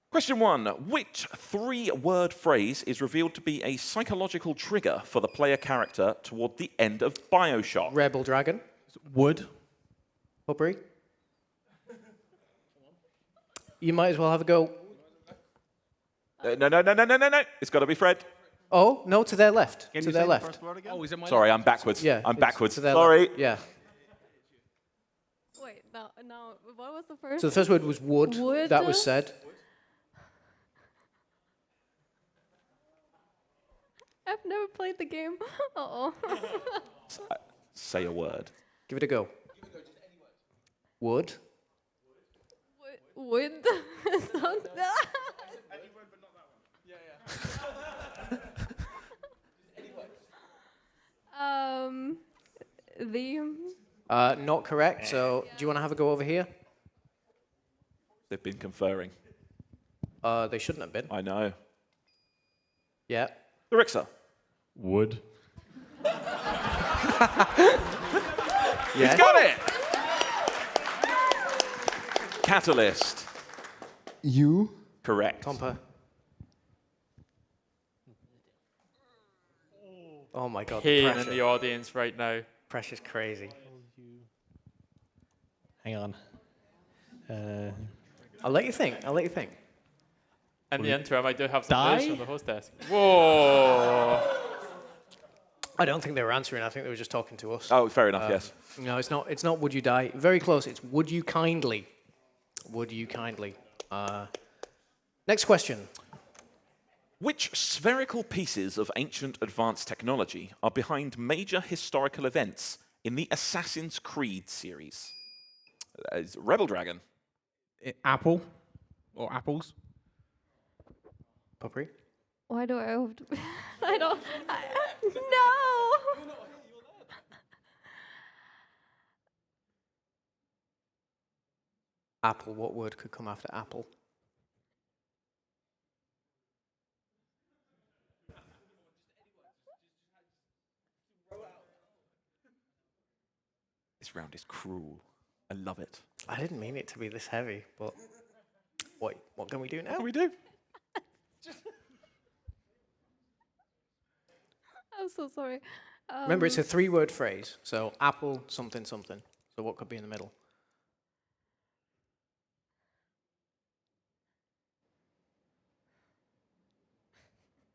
Question 1. Which 3-word phrase is revealed to be a psychological trigger for the player character toward the end of BioShock? Rebel Dragon. Wood. Hubbery. You might as well have a go. No. It's got to be Fred. Oh, no, to their left. Can To you their say left. the first word again? Oh, is it my Sorry, I'm backwards. Yeah. I'm it's backwards. to their Sorry. left. Yeah. Wait, no, what was the first? So the first word was wood. Wood? That was said. I've never played the game. Uh-oh. Say a word. Give it a go. Wood. Wood. Not correct. So do you want to have a go over here? They've been conferring. They shouldn't have been. I know. Yeah. Larissa. Wood. He's got it! Catalyst. You. Correct. Tompa. Oh my God. Pain Pressure. in the audience right now. Pressure's crazy. Hang on. I'll let you think. I'll let you think. In the interim, I do have some Die? news from the hostess. Whoa. I don't think they were answering. I think they were just talking to us. Oh, fair enough, yes. No, it's not. It's not. Would you die? Very close. It's would you kindly? Would you kindly? Next question. Which spherical pieces of ancient advanced technology are behind major historical events in the Assassin's Creed series? It's Rebel Dragon. Apple or apples. Potpourri? Why do I have to? I don't. No. Apple. What word could come after apple? This round is cruel. I love it. I didn't mean it to be this heavy, but what can we do now? What do we do? I'm so sorry. Remember, it's a 3-word phrase. So apple, something, something. So what could be in the middle?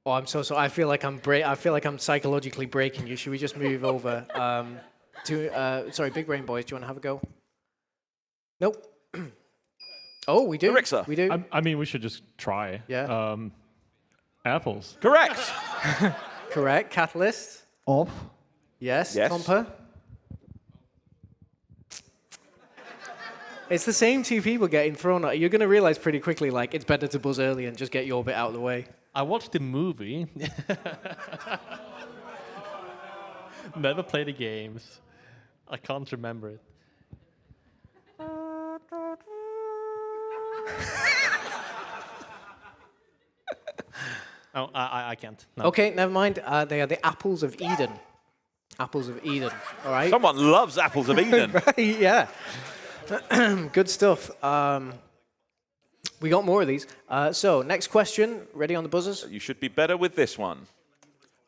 Oh, I'm so sorry. I feel like I'm psychologically breaking you. Should we just move over to? Sorry, Big Brain Boys. Do you want to have a go? Nope. Oh, we do. Erixa. We do. I mean, we should just try. Yeah. Apples. Correct. Correct. Catalyst. Off. Yes. Yes. Tompa. It's the same two people getting thrown at. You're going to realize pretty quickly, like, it's better to buzz early and just get your bit out of the way. I watched the movie. Never played the games. I can't remember it. Oh, I can't. No. Okay, never mind. They are the apples of Eden. Apples of Eden. All right. Someone loves apples of Eden. Right, yeah. Good stuff. We got more of these. So, next question. Ready on the buzzers? You should be better with this one.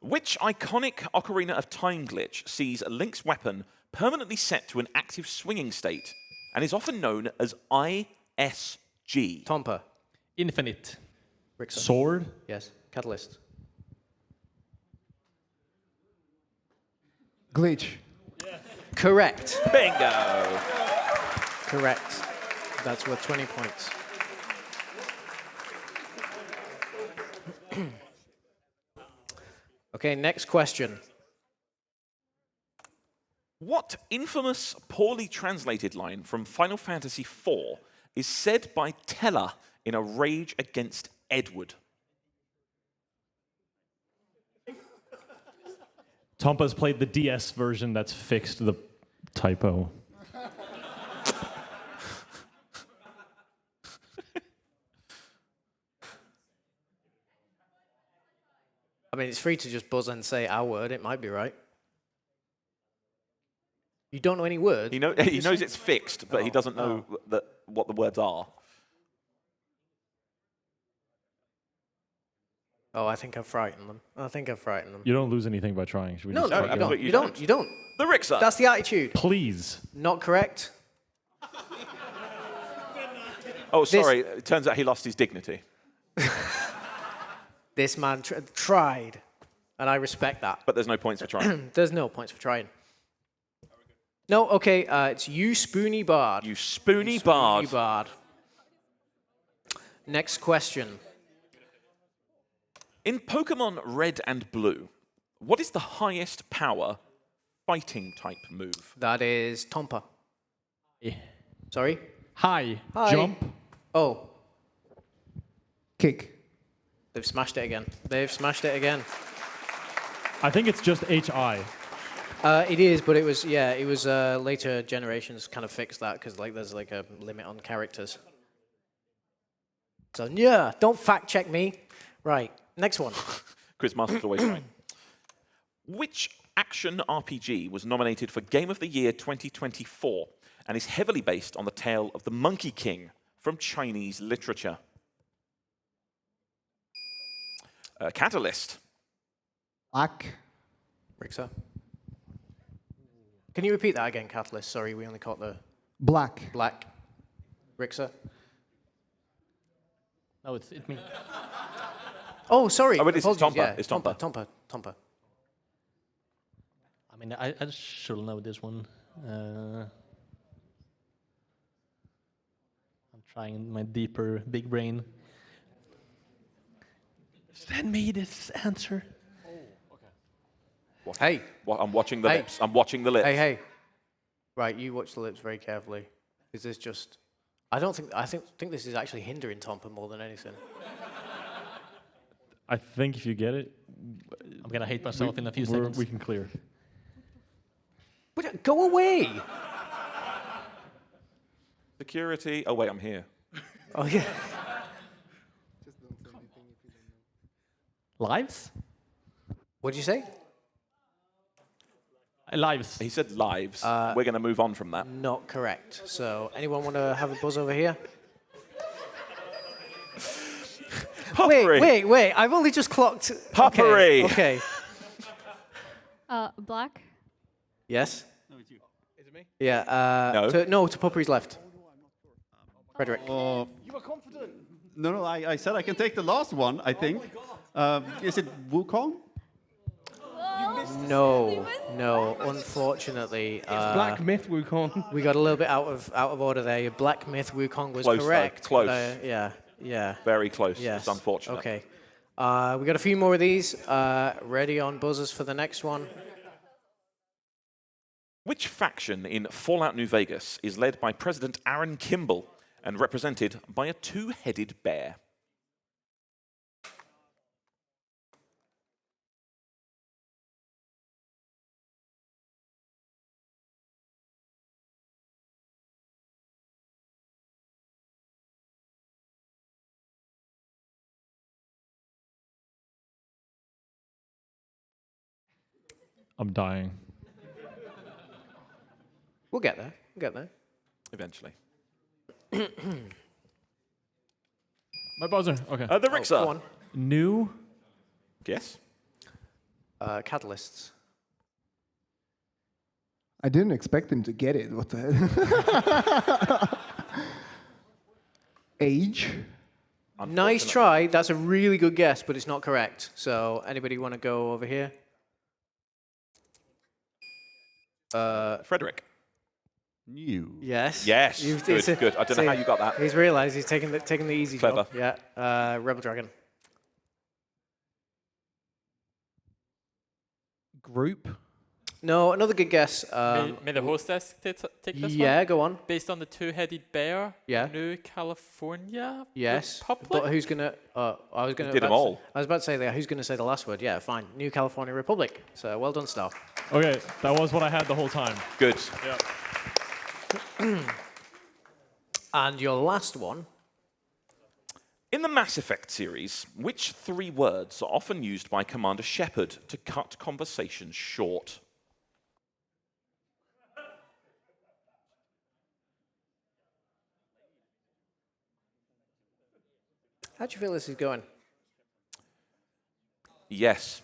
Which iconic Ocarina of Time glitch sees Link's weapon permanently set to an active swinging state and is often known as ISG? Tompa. Infinite. Rickson. Sword. Yes. Catalyst. Glitch. Correct. Bingo. Correct. That's worth 20 points. Okay, next question. What infamous, poorly translated line from Final Fantasy IV is said by Teller in a rage against Edward? Tompa's played the DS version that's fixed the typo. I mean, it's free to just buzz and say our word. It might be right. You don't know any words? He knows it's fixed, but he doesn't know what the words are. Oh, I think I've frightened them. You don't lose anything by trying. Should we No, just no, try you again? don't. Absolutely You don't. You don't. The Rixa. That's the attitude. Please. Not correct. Oh, sorry. It turns out he lost his dignity. This man tried, and I respect that. But there's no points for trying. There's no points for trying. No, okay, it's you spoony bard. You spoony bard. Spoony bard. Next question. In Pokemon Red and Blue, what is the highest power fighting type move? That is Tompa. Yeah. Sorry? Hi. Hi. Jump. Oh, Kick. they've smashed it again. They've smashed it again. I think it's just HI. It is, but it was later generations kind of fixed that because there's like a limit on characters. So yeah, don't fact check me. Right, next one. Quizmaster's always right. Which action RPG was nominated for Game of the Year 2024 and is heavily based on the tale of the Monkey King from Chinese literature? Catalyst. Black. Rixa. Can you repeat that again, Catalyst? Sorry, we only caught the Black. black. Rixa. No, it's me. Oh, sorry. Oh, it is. It's Apologies, Tompa. yeah. It's Tompa. Tompa. I mean, I should know this one. I'm trying my deeper big brain. Send me this answer. Hey. What, I'm watching the Hey. lips. I'm watching the lips. Hey. Right, you watch the lips very carefully. Is this just... I think this is actually hindering Tompa more than anything. I think if you get it, I'm gonna hate myself in a few seconds. we can clear. But go away! Security. Oh, wait, I'm here. Oh, yeah. Lives? What'd you say? Lives. He said lives. We're going to move on from that. Not correct. So, anyone want to have a buzz over here? Puffery. Wait. I've only just clocked... Puffery. Okay. Black. Yes? No, it's you. Is it me? Yeah. No. To Puffery's left. Frederick. You were confident. No, I said I can take the last one, I think. Is it Wukong? No. Unfortunately, Black Myth Wukong. we got a little bit out of order there. Your Black Myth Wukong was Close, though. correct. Close. Yeah. Very close. Yes. It's unfortunate. Okay. We got a few more of these. Ready on buzzers for the next one. Which faction in Fallout New Vegas is led by President Aaron Kimball and represented by a two-headed bear? I'm dying. We'll get there. Eventually. My buzzer. Okay. The Rixar. Go on. New. Yes. Catalysts. I didn't expect him to get it. What the hell? Age. Nice try. That's a really good guess, but it's not correct. So, anybody want to go over here? Frederick. New. Yes. Yes. Good. I don't know how you got that. He's realised he's taking the easy Clever. job. Yeah. Rebel Dragon. Group. No, another good guess. May the hostess take this one? Yeah, go on. Based on the two-headed bear. Yeah. New California. Yes. Republic. But who's gonna? I was gonna. Did them all. I was about to say that. Who's gonna say the last word? Yeah, fine. New California Republic. So well done, Star. Okay, that was what I had the whole time. Good. Yeah. And your last one. In the Mass Effect series, which three words are often used by Commander Shepard to cut conversations short? How do you feel this is going? Yes.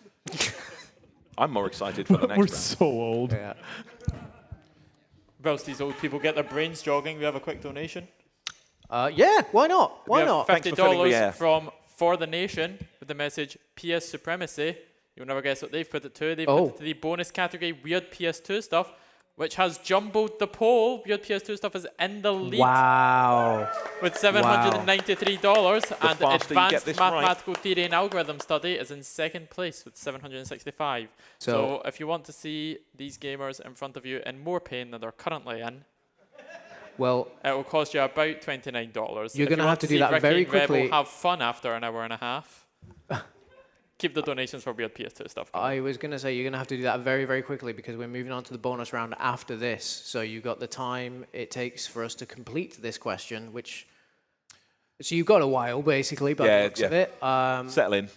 I'm more excited for the next We're round. so old. Yeah. Whilst these old people get their brains jogging, we have a quick donation. Yeah. Why not? Why we have not? Thanks for filling the air. $50 from For the Nation with the message PS Supremacy. You'll never guess what they've put it to. They've put it to the bonus category Weird PS2 Stuff, which has jumbled the poll. Weird PS2 Stuff is in the lead Wow. with $793, and faster you get Advanced this right. Mathematical Theory and Algorithm Study is in second place with 765. So if you want to see these gamers in front of you in more pain than they're currently in, Well, it will cost you about $29. You're going to have to do that Ricky very and Rebel quickly. have fun after an hour and a half. Keep the donations for Weird PS2 Stuff going. I was going to say you're going to have to do that very, very quickly because we're moving on to the bonus round after this. So you've got the time it takes for us to complete this question, which... So you've got a while, basically, by the looks of it. Settle in.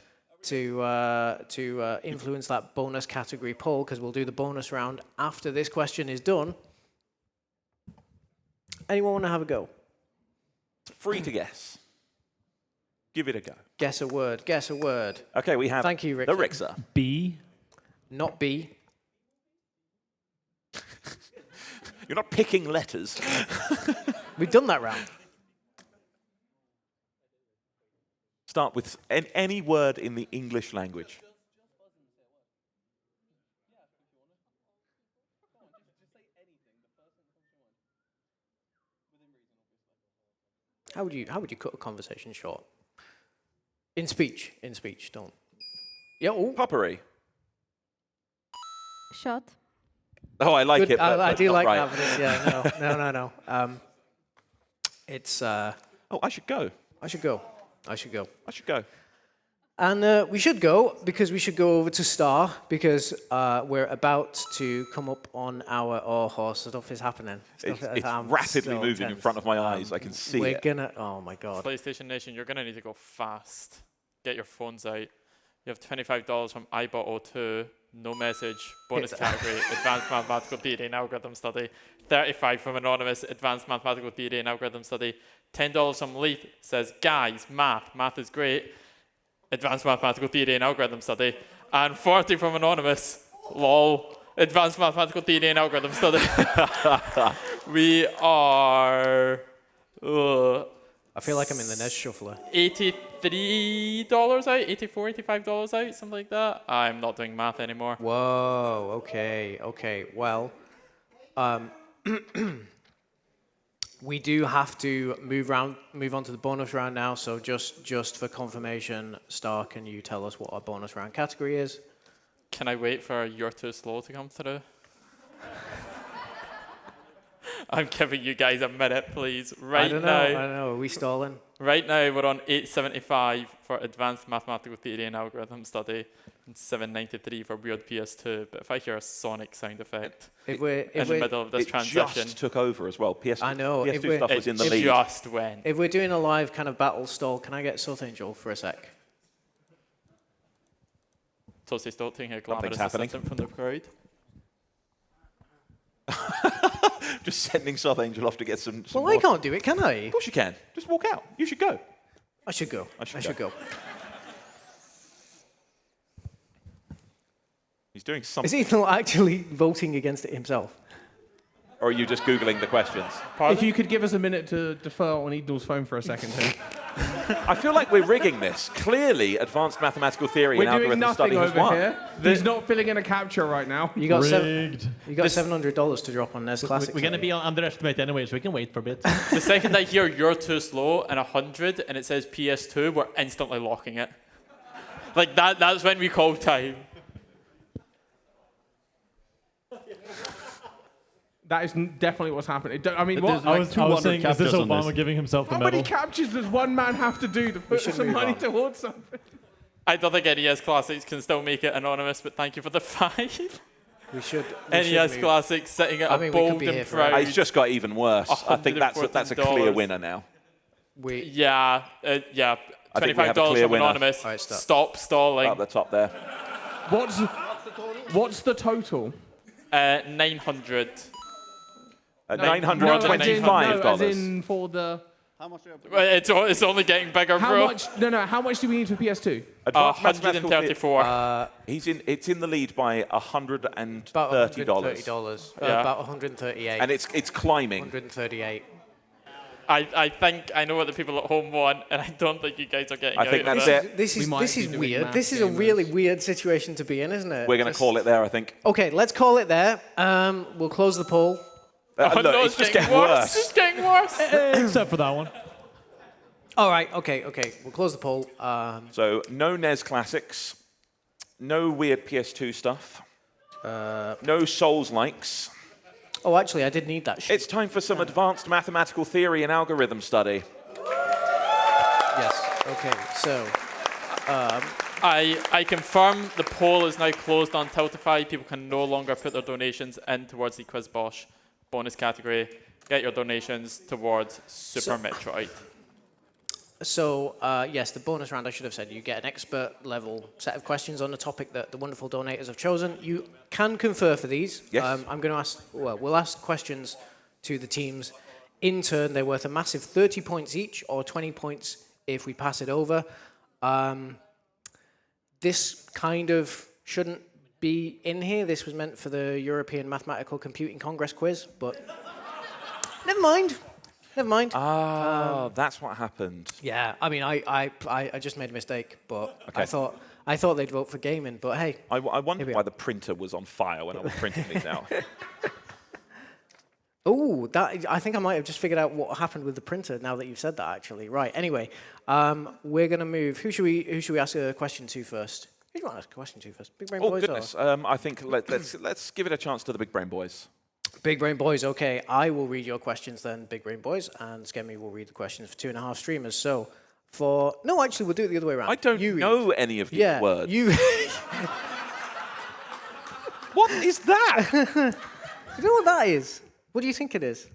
To influence that bonus category poll, because we'll do the bonus round after this question is done. Anyone want to have a go? Free to guess. Give it a go. Guess a word. Guess a word. Okay, we have Thank you, the Ricky. Rixar. B. Not B. You're not picking letters. We've done that round. Start with any word in the English language. How would you cut a conversation short? In speech, don't. Yeah. Oh. Puppery. Shot. Oh, I like Good. it. But, I but do not like right. that, but no. It's. Oh, I should go. I should go. And we should go because we should go over to Star because we're about to come up on our stuff is happening. It's rapidly moving in front of my eyes. I can see we're it. gonna. Oh my God. PlayStation Nation, you're gonna need to go fast. Get your phones out. You have $25 from iBot02. No message. Bonus category. Advanced Mathematical Theory and Algorithm Study. 35 from Anonymous. Advanced Mathematical Theory and Algorithm Study. $10 from Leith. Says, guys, math is great. Advanced Mathematical Theory and Algorithm Study. And 40 from Anonymous. Lol. Advanced Mathematical Theory and Algorithm Study. We are... I feel like I'm in the Nez Shuffler. $83 out, $84, $85 out, something like that. I'm not doing math anymore. Whoa, okay. Well, we do have to move on to the bonus round now. So just for confirmation, Star, can you tell us what our bonus round category is? Can I wait for You're Too Slow to come through? I'm giving you guys a minute, please. I don't know. Are we stalling? Right now, we're on 875 for Advanced Mathematical Theory and Algorithm Study, and 793 for Weird PS2. But if I hear a sonic sound effect in the middle of this transition... It just took over as well. I know. PS2 stuff was in the lead. lead. Just went. If we're doing a live kind of battle stall, can I get South Angel for a sec? Toasty Stolt taking a glamorous happening. assistant from the crowd. Just sending South Angel off to get some Well, more. I can't do it, can I? Of course you can. Just walk out. You should go. I should go. I should go. He's doing something. Is he not actually voting against it himself? Or are you just Googling the questions? Pardon? If you could give us a minute to defer on Eagle's phone for a second, Tim. I feel like we're rigging this. Clearly, Advanced Mathematical Theory and We're doing Algorithm Study nothing has over won. here. He's not filling in a capture right now. You got Rigged. $700 to drop on NES Classics. We're going to be underestimated anyway, so we can wait for a bit. The second I hear You're Too Slow and 100 and it says PS2, we're instantly locking it. Like that's when we call time. That is definitely what's happening. I mean, But what? there's I like was 200 saying, is this captures on Obama this. giving himself the How medal? many captures does one man have to do to put some move money on. towards something? I don't think NES Classics can still make it anonymous, but thank you for the 5. We should NES move. Classics sitting at I a mean, we could bold be and here forever. proud. It's just got even worse. I think that's a clear $114. winner now. Yeah. I think we have a $25 clear from winner. Anonymous. All right, stop. Stop stalling. At the top there. What's the total? 900. $925. As in for the... How much do you have? Well, it's only getting bigger, How bro. much? No. How much do we need for PS2? Advanced Mathematical Theory. 134. It's in the lead by $130. About $130. Yeah. About 138. And it's climbing. 138. I think I know what the people at home want, and I don't think you guys are getting I out think of that's it. it. This We is might this be is doing weird. math This is a gamers. really weird situation to be in, isn't it? We're going to call it there, I think. Okay, let's call it there. We'll close the poll. Look, no, it's just getting worse. It's getting worse. Except for that one. All right. Okay. We'll close the poll. So no NES Classics, no weird PS2 stuff, no Souls likes. Oh, actually, I did need that shit. It's time for some Advanced Mathematical Theory and Algorithm Study. Yes. Okay. So. I confirm the poll is now closed on Tiltify. People can no longer put their donations in towards the QuizBOSH bonus category. Get your donations towards Super Metroid. So, yes, the bonus round, I should have said, you get an expert level set of questions on the topic that the wonderful donators have chosen. You can confer for these. Yes. I'm going to ask, we'll ask questions to the teams in turn. They're worth a massive 30 points each, or 20 points if we pass it over. This kind of shouldn't be in here. This was meant for the European Mathematical Computing Congress quiz, but never mind. Never mind. Ah, that's what happened. Yeah, I mean, I just made a mistake, but I thought they'd vote for gaming, but hey. I wondered why the printer was on fire when I was printing these out. Oh, I think I might have just figured out what happened with the printer now that you've said that, actually. Right, anyway, we're going to move. Who should we ask a question to first? Who do you want to ask a question to first? Big Brain Oh, Boys? goodness. I think let's give it a chance to the Big Brain Boys. Big Brain Boys, okay. I will read your questions then, Big Brain Boys, and Skenmy will read the questions for 2.5 streamers. So no, actually, we'll do it the other way around. I don't know any of these words. What is that? You know what that is? What do you think it is?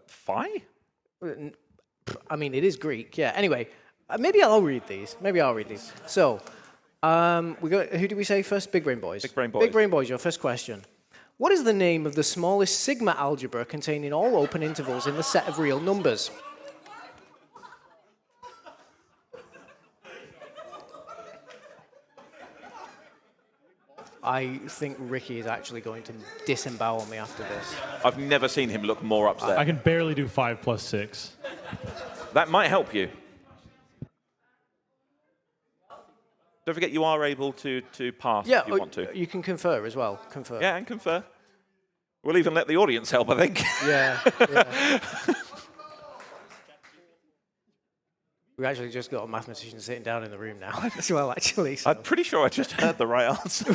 Phi? I mean, it is Greek, yeah. Anyway, maybe I'll read these. So, who do we say first? Big Brain Boys. Big Brain Boys. Big Brain Boys, your first question. What is the name of the smallest sigma algebra containing all open intervals in the set of real numbers? I think Ricky is actually going to disembowel me after this. I've never seen him look more upset. I can barely do 5 plus 6. That might help you. Don't forget you are able to pass if you want to. You can confer as well. Confer. Yeah, and confer. We'll even let the audience help, I think. Yeah. We actually just got a mathematician sitting down in the room now as well, actually. So. I'm pretty sure I just heard the right answer.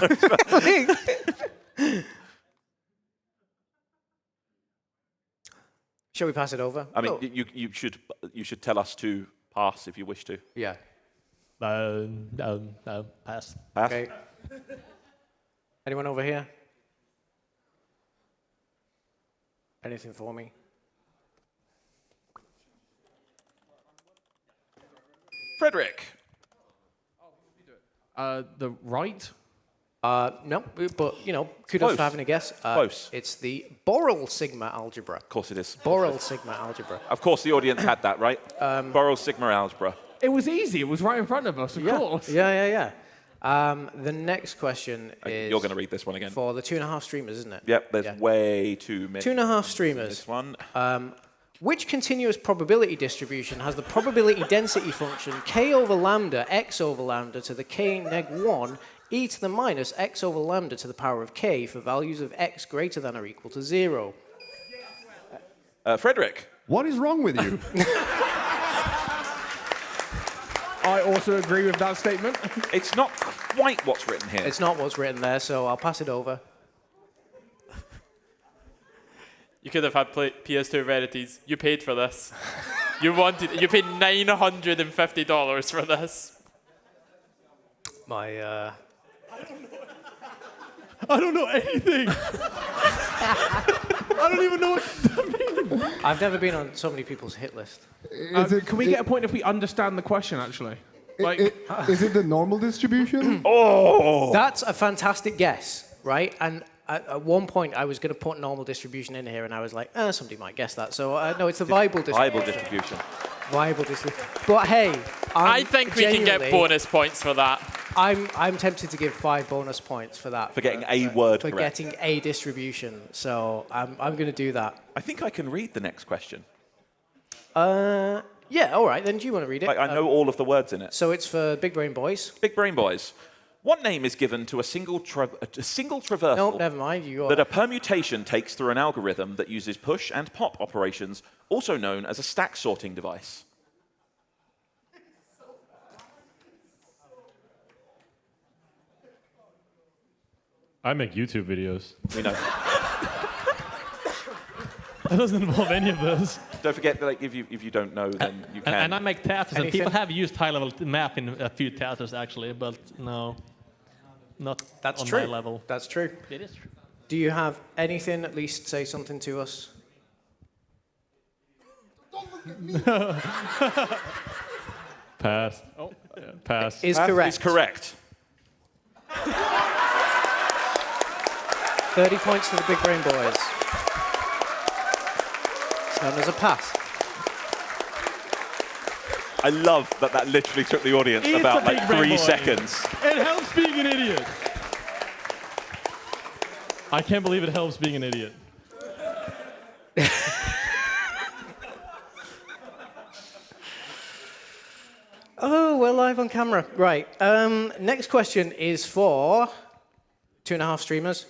Shall we pass it over? I mean, you should tell us to pass if you wish to. Yeah. Pass. Okay. Anyone over here? Anything for me? Frederick. The right? No, but, kudos for having a guess. Close. It's the Borel sigma algebra. Of course it is. Borel sigma algebra. Of course the audience had that, right? Borel sigma algebra. It was easy. It was right in front of us, of course. Yeah. The next question is... You're going to read this one again. For the 2.5 streamers, isn't it? Yep, there's way too many. 2.5 streamers. This one. Which continuous probability distribution has the probability density function k over lambda x over lambda to the k neg 1 e to the minus x over lambda to the power of k for values of x greater than or equal to 0? Frederick. What is wrong with you? I also agree with that statement. It's not quite what's written here. It's not what's written there, so I'll pass it over. You could have had PS2 rarities. You paid for this. You paid $950 for this. My, I don't know anything. I don't even know what that means. I've never been on so many people's hit list. Can we get a point if we understand the question, actually? Is it the normal distribution? Oh! That's a fantastic guess, right? And at one point, I was going to put normal distribution in here, and I was like, somebody might guess that. So, no, it's the viable distribution. Viable distribution. But hey, I think we can get bonus points for that. I'm tempted to give 5 bonus points for that. For getting a word for correct. Getting a distribution. So I'm going to do that. I think I can read the next question. Yeah, all right. Then do you want to read it? I know all of the words in it. So it's for Big Brain Boys. Big Brain Boys. What name is given to a single traversal Nope, never mind. that a permutation takes through an algorithm that uses push and pop operations, also known as a stack sorting device? I make YouTube videos. We know. That doesn't involve any of those. Don't forget that if you don't know, then you can. And I make theaters, and Anything? people have used high-level math in a few theaters, actually, but no, not That's on true. my level. That's true. It is true. Do you have anything, at least say something to us? Pass. Oh, yeah, pass. Is That correct. is correct. 30 points for the Big Brain Boys. It's known as a pass. I love that literally took the audience It's about a like Big Brain 3 Boy. seconds. It helps being an idiot. I can't believe it helps being an idiot. live on camera. Right. Next question is for 2.5 streamers.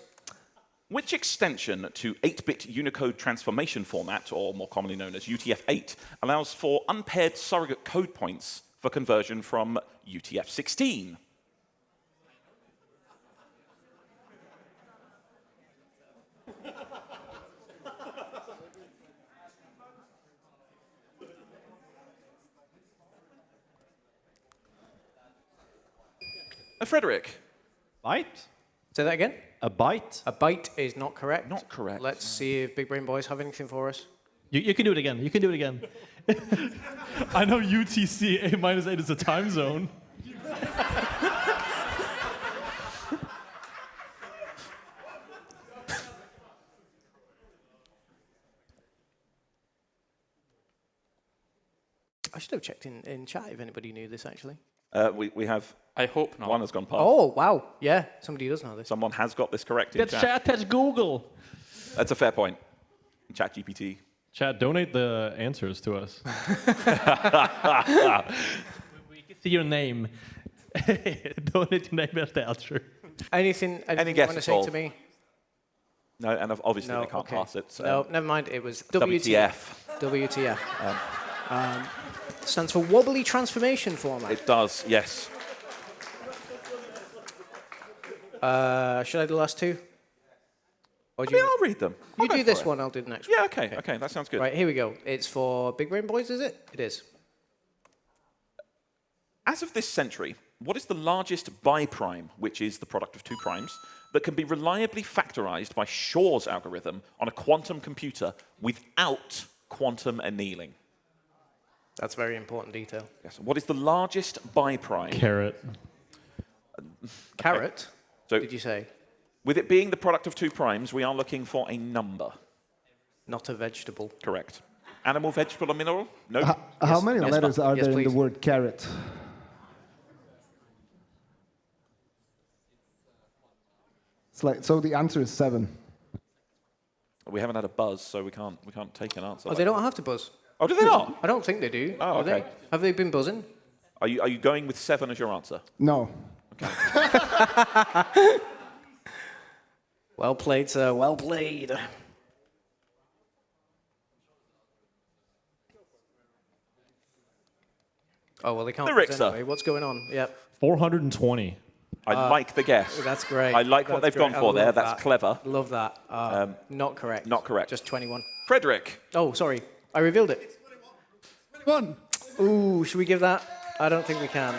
Which extension to 8-bit Unicode transformation format, or more commonly known as UTF-8, allows for unpaired surrogate code points for conversion from UTF-16? Frederick. Byte? Say that again. A byte? A byte is not correct. Not correct. Let's see if Big Brain Boys have anything for us. You can do it again. You can do it again. I know UTC A-8 is a time zone. I should have checked in chat if anybody knew this, actually. We have I hope not. one has gone past. Oh, wow. Yeah, somebody does know this. Someone has got this correct in That's chat. chat, that's Google. That's a fair point. ChatGPT. Chat, donate the answers to us. We can see your name. Donate your name as the answer. Anything you guesses, want to say Paul? to me? No, and obviously No, they can't okay. pass it. No, never mind. It was WTF. WTF. Stands for wobbly transformation format. It does, yes. Should I do the last two? Or do I'll read them. I'll you go do for this it. one, I'll do the next Yeah, one. okay, that sounds good. Right, here we go. It's for Big Brain Boys, is it? It is. As of this century, what is the largest biprime, which is the product of two primes, that can be reliably factorized by Shor's algorithm on a quantum computer without quantum annealing? That's very important detail. Yes. What is the largest biprime? Carrot. Carrot, So, did you say? with it being the product of two primes, we are looking for a number. Not a vegetable. Correct. Animal, vegetable, or mineral? No. How many letters are Yes, there in the please. word carrot? It's like, so the answer is 7. We haven't had a buzz, so we can't take an answer. Oh, they don't have to buzz. Oh, do they not? I don't think they do. Oh, do okay. They? Have they been buzzing? Are you going with 7 as your answer? No. Well played, sir. Well played. Oh, well, they can't Lyrics, buzz sir. anyway. What's going on? Yep. 420. I like the guess. That's great. I like what That's they've gone great. for I there. love That's that. clever. Love that. Not correct. Not correct. Just 21. Frederick. Oh, sorry. I revealed it. 21. Ooh, should we give that? I don't think we can.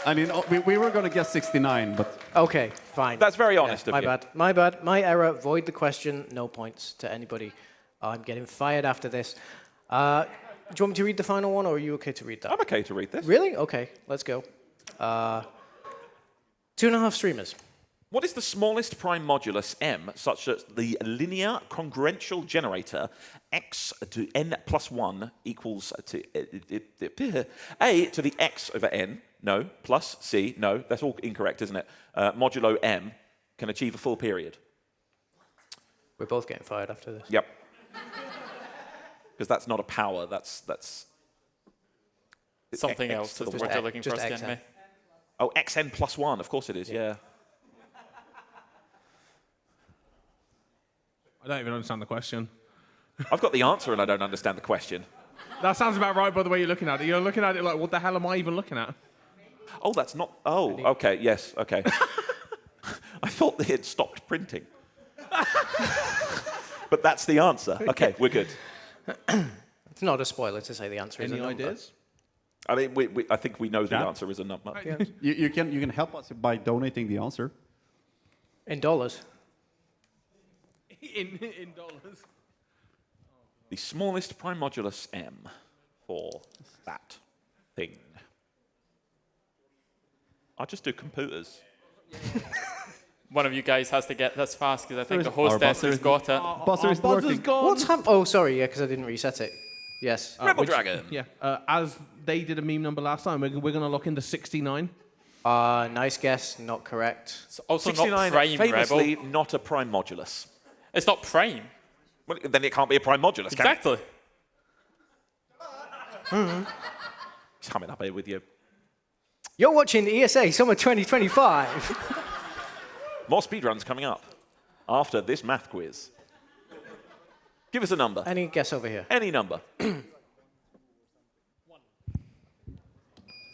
I mean, we were going to guess 69, but Okay, fine. That's very honest of my you. bad. My bad. My error. Void the question. No points to anybody. I'm getting fired after this. Do you want me to read the final one, or are you okay to read that? I'm okay to read this. Really? Okay, let's go. 2.5 streamers. What is the smallest prime modulus M such that the linear congruential generator x to n plus 1 equals to a to the x over n, no, plus c, no, that's all incorrect, isn't it? Modulo m can achieve a full period. We're both getting fired after this. Yep. Because that's not a power, that's Something X else to is the the word y. you're looking for, Just Skenmy. XN. Oh, xn plus 1, of course it is, yeah. I don't even understand the question. I've got the answer and I don't understand the question. That sounds about right by the way you're looking at it. You're looking at it like, what the hell am I even looking at? Oh, that's not. Oh, okay. Yes. Okay. I thought they had stopped printing. But that's the answer. Okay, we're good. It's not a spoiler to say the answer is a Any number. ideas? I mean, I think we know the Yeah. answer is a number. you can help us by donating the answer. In dollars. In dollars. The smallest prime modulus M for that thing. I'll just do computers. One of you guys has to get this fast because I think the Our hostess buzzer has is- got it. Buzzer is working. gone. What's happened? Oh, sorry, yeah, because I didn't reset it. Yes. Rebel Dragon. Yeah, as they did a meme number last time, we're going to lock into 69. Nice guess, not correct. It's also 69, not prime, famously Rebel. not a prime modulus. It's not prime. Well, then it can't be a prime modulus, can it? Exactly. Coming up here with you. You're watching ESA Summer 2025. More speedruns coming up after this math quiz. Give us a number. Any guess over here? Any number.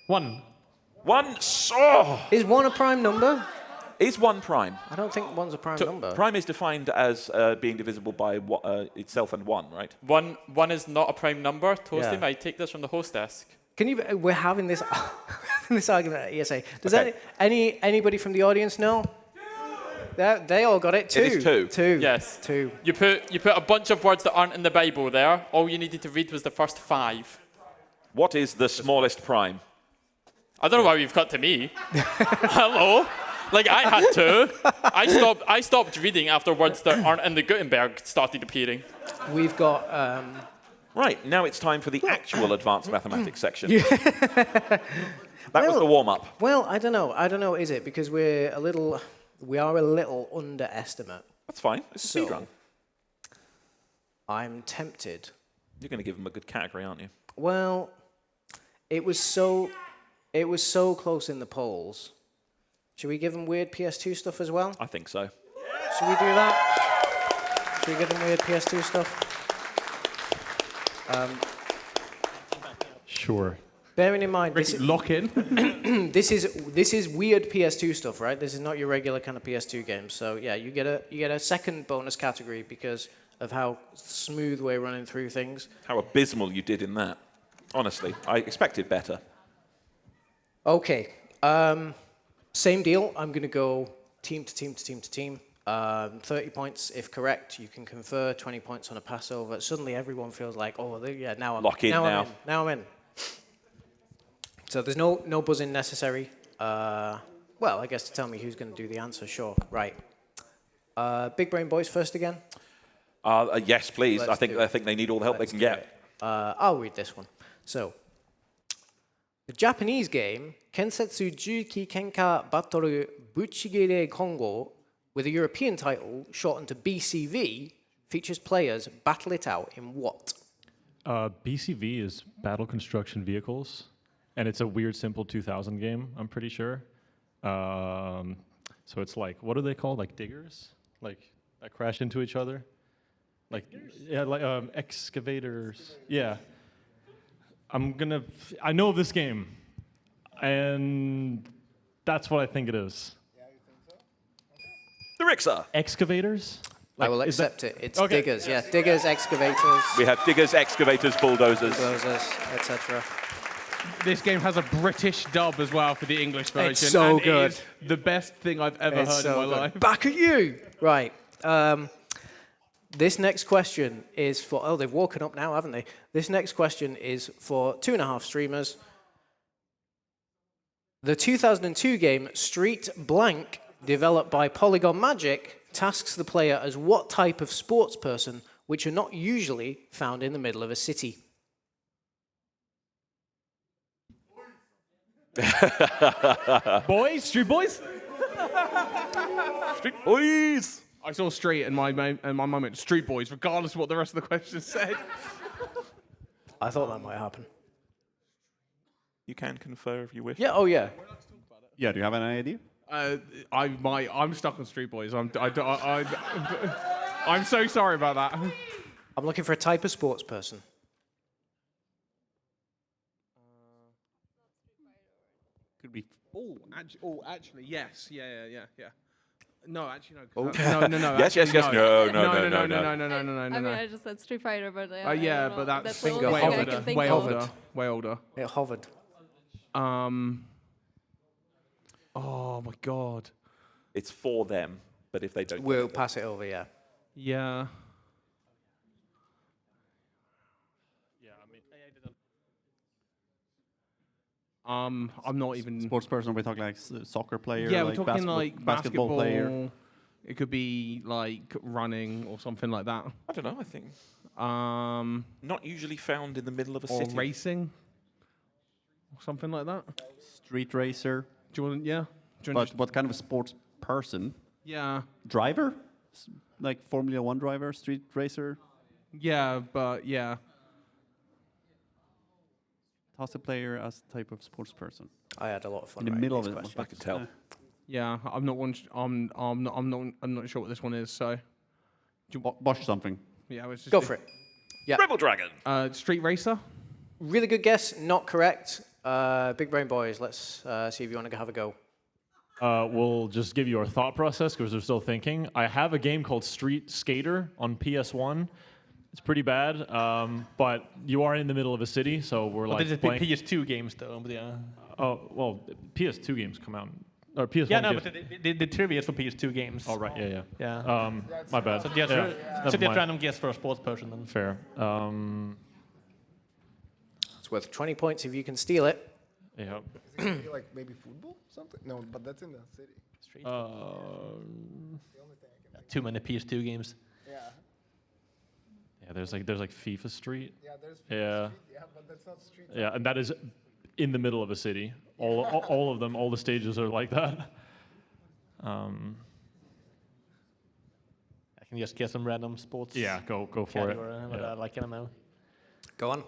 1. 1. Oh, Is 1 a prime number? is 1 prime? I don't think 1's a prime number. Prime is defined as being divisible by itself and 1, right? One is not a prime number. Toasty Yeah. might take this from the host desk. Can you? We're having this this argument at ESA. Does Okay. anybody from the audience know? They all got it. 2. It is 2. 2. Yes. 2. You put a bunch of words that aren't in the Bible there. All you needed to read was the first 5. What is the smallest prime? I don't know why you've cut to me. Hello. Like I had to. I stopped reading after words that aren't in the Gutenberg started appearing. We've got. Right, now it's time for the actual advanced mathematics section. That was the warm-up. Well, I don't know. I don't know. Is it because we are a little underestimate? That's fine. It's a So- speedrun. I'm tempted. You're going to give them a good category, aren't you? Well, it was so close in the polls. Should we give them weird PS2 stuff as well? I think so. Should we do that? Should we give them weird PS2 stuff? Sure. Bearing in mind, Ricky, lock in. this is weird PS2 stuff, right? This is not your regular kind of PS2 game. So yeah, you get a second bonus category because of how smooth we're running through things. How abysmal you did in that. Honestly, I expected better. Okay. Same deal. I'm going to go team to team to team to team. 30 points if correct. You can confer 20 points on a passover. Suddenly everyone feels like, oh, yeah, now I'm Lock in now. Now I'm in. So there's no buzzing necessary. Well, I guess to tell me who's going to do the answer, sure. Right. Big Brain Boys first again. Yes, please. Let's I think they need all the help they can get. I'll read this one. So, the Japanese game Kensetsu Juki Kenka Battle Buchigere Kongo, with a European title shortened to BCV, features players battle it out in what? BCV is Battle Construction Vehicles, and it's a weird, simple 2000 game, I'm pretty sure. So it's like, what are they called? Like diggers? Like, that crash into each other? Like, yeah, like excavators. Yeah. I know of this game, and that's what I think it is. The Rixar. Excavators? I will accept it. It's diggers, yeah. Diggers, excavators, We have diggers, excavators, bulldozers. bulldozers, etc. This game has a British dub as well for the English version. so and good. It is the best thing I've ever heard in my life. Back at you! Right. This next question is for... Oh, they've woken up now, haven't they? This next question is for 2.5 streamers. The 2002 game Street Blank, developed by Polygon Magic, tasks the player as what type of sports person, which are not usually found in the middle of a city? Boys, Street Boys? Street boys. I saw Street and my moment, Street Boys, regardless of what the rest of the question said. I thought that might happen. You can confer if you wish. Yeah, oh yeah. Yeah, do you have any idea? I'm stuck on Street Boys. I'm so sorry about that. I'm looking for a type of sports person. Could be. Actually, yes. Yeah. No, actually, no. Oh. No. Yes, actually, yes. No, I mean, I just said Street Fighter, but I Yeah, don't but know. that's the Finger only thing I hovered. can think way of. older. Way older. It hovered. Oh my God. It's for them, but if they don't... We'll pass it over, yeah. Yeah. I'm not even. Sports person, we're talking like soccer player. Yeah, like we're talking basketball, like basketball player. It could be like running or something like that. I don't know, I think. Not usually found in the middle of a Or city. racing. Or something like that. Street racer. Do you want? Yeah. Do you want But what kind of a sports person? yeah. Driver? Like Formula 1 driver, street racer Yeah, but yeah. How's the player as a type of sports person? I had a lot of fun. In the writing middle of these it, questions. I can tell. Yeah, I'm not one. I'm not sure what this one is. So Bosch something. yeah, it's just Go for it. Yeah. Rebel Dragon. Street Racer. Really good guess. Not correct. Big Brain Boys, let's see if you want to have a go. We'll just give you our thought process because we're still thinking. I have a game called Street Skater on PS1. It's pretty bad, but you are in the middle of a city, so we're But like there's playing. PS2 games though. But yeah. Oh well, PS2 games come out, or PS1. Yeah, no, games. but the trivia is for PS2 games. Oh right, yeah. Yeah. My bad. So just, Yeah, so never just mind. random guess for a sports person then. Fair. It's worth 20 points if you can steal it. Yeah. Like maybe football, something? No, but that's in the city. Street. Too many PS2 games. Yeah. Yeah, there's like FIFA Street. Yeah, there's. Yeah. Yeah, but that's not street. Yeah, and that is in the middle of a city. All of them, all the stages are like that. I can just guess some random sports. Yeah, go for it. category, but Yeah. like I don't know. Go on.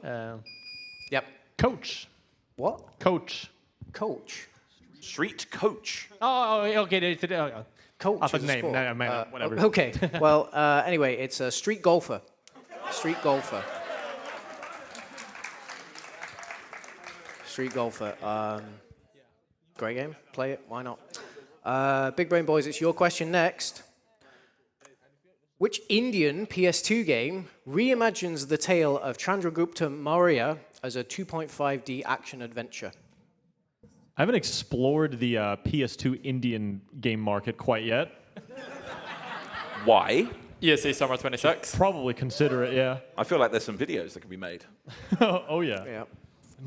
Yep. Coach. What? Coach. Coach. Street Coach. Oh, okay. Coach I thought is a name. sport. No, man, whatever. Okay. Well, anyway, it's a street golfer. Street golfer. Street golfer. Great game. Play it. Why not? Big Brain Boys, it's your question next. Which Indian PS2 game reimagines the tale of Chandragupta Maurya as a 2.5D action adventure? I haven't explored the PS2 Indian game market quite yet. Why? ESA Summer 26. Probably consider it, yeah. I feel like there's some videos that can be made. Oh yeah. Yeah.